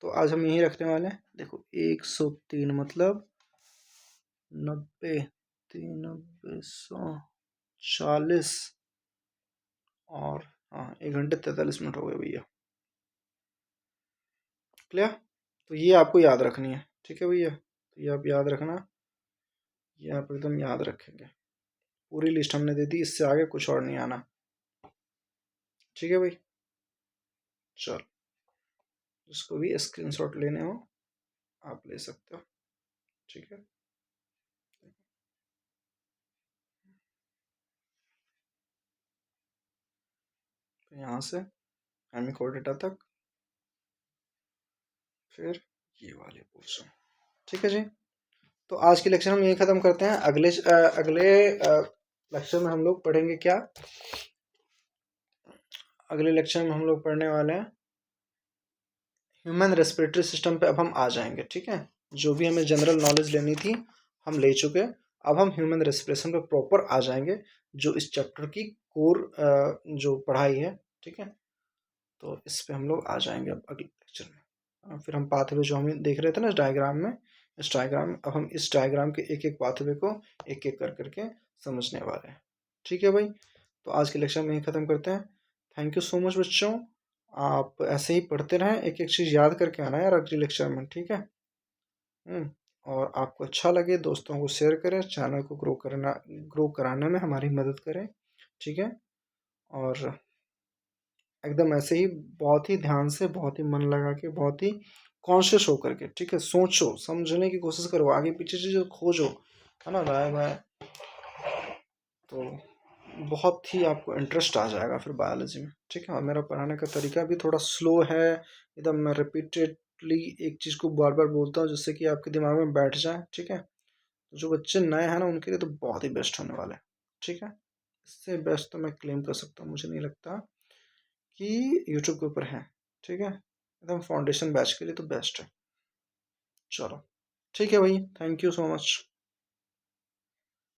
तो आज हम यही रखने वाले हैं। देखो 103 मतलब 90, 93, 140, और हाँ 1 घंटे 43 मिनट हो गए भैया, क्लियर। तो ये आपको याद रखनी है। ठीक है भैया, तो ये आप याद रखना, ये आप एकदम याद रखेंगे। पूरी लिस्ट हमने दे दी, इससे आगे कुछ और नहीं आना। ठीक है भाई, चल, जिसको भी स्क्रीनशॉट लेने हो आप ले सकते हो। ठीक है, तो यहाँ से हेमिकोडेटा तक, फिर ये वाले पोर्शन। ठीक है जी, तो आज की लेक्चर हम यही ख़त्म करते हैं। अगले लेक्चर में हम लोग पढ़ेंगे क्या, अगले लेक्चर में हम लोग पढ़ने वाले हैं ह्यूमन रेस्पिरेटरी सिस्टम पे। अब हम आ जाएंगे। ठीक है, जो भी हमें जनरल नॉलेज लेनी थी हम ले चुके, अब हम ह्यूमन रेस्पिरेशन पे प्रॉपर आ जाएंगे, जो इस चैप्टर की कोर जो पढ़ाई है। ठीक है, तो इस पे हम लोग आ जाएंगे अब अगले लेक्चर में। फिर हम पाथवे जो हम देख रहे थे ना इस डायग्राम में, इस डायग्राम, अब हम इस डायग्राम के एक एक पाथवे को एक एक कर करके समझने वाले हैं। ठीक है भाई, तो आज के लेक्चर में ही ख़त्म करते हैं। थैंक यू सो मच बच्चों, आप ऐसे ही पढ़ते रहें, एक एक चीज़ याद करके आना यार अगले लेक्चर में। ठीक है। और आपको अच्छा लगे दोस्तों को शेयर करें, चैनल को ग्रो कराने में हमारी मदद करें, ठीक है। और एकदम ऐसे ही बहुत ही ध्यान से, बहुत ही मन लगा के, बहुत ही कॉन्शियस होकर के, ठीक है, सोचो, समझने की कोशिश करो, आगे पीछे चीज़ें खोजो, है ना, राय बाय, तो बहुत ही आपको इंटरेस्ट आ जाएगा फिर बायोलॉजी में, ठीक है। और मेरा पढ़ाने का तरीका भी थोड़ा स्लो है, एकदम मैं रिपीटेडली एक चीज़ को बार बार बोलता हूँ जिससे कि आपके दिमाग में बैठ जाए, ठीक है। तो जो बच्चे नए हैं ना उनके लिए तो बहुत ही बेस्ट होने वाला है, ठीक है। इससे बेस्ट तो मैं क्लेम कर सकता हूँ, मुझे नहीं लगता कि यूट्यूब के ऊपर है, ठीक है। एकदम फाउंडेशन बैच के लिए तो बेस्ट है। चलो ठीक है भाई, थैंक यू सो मच।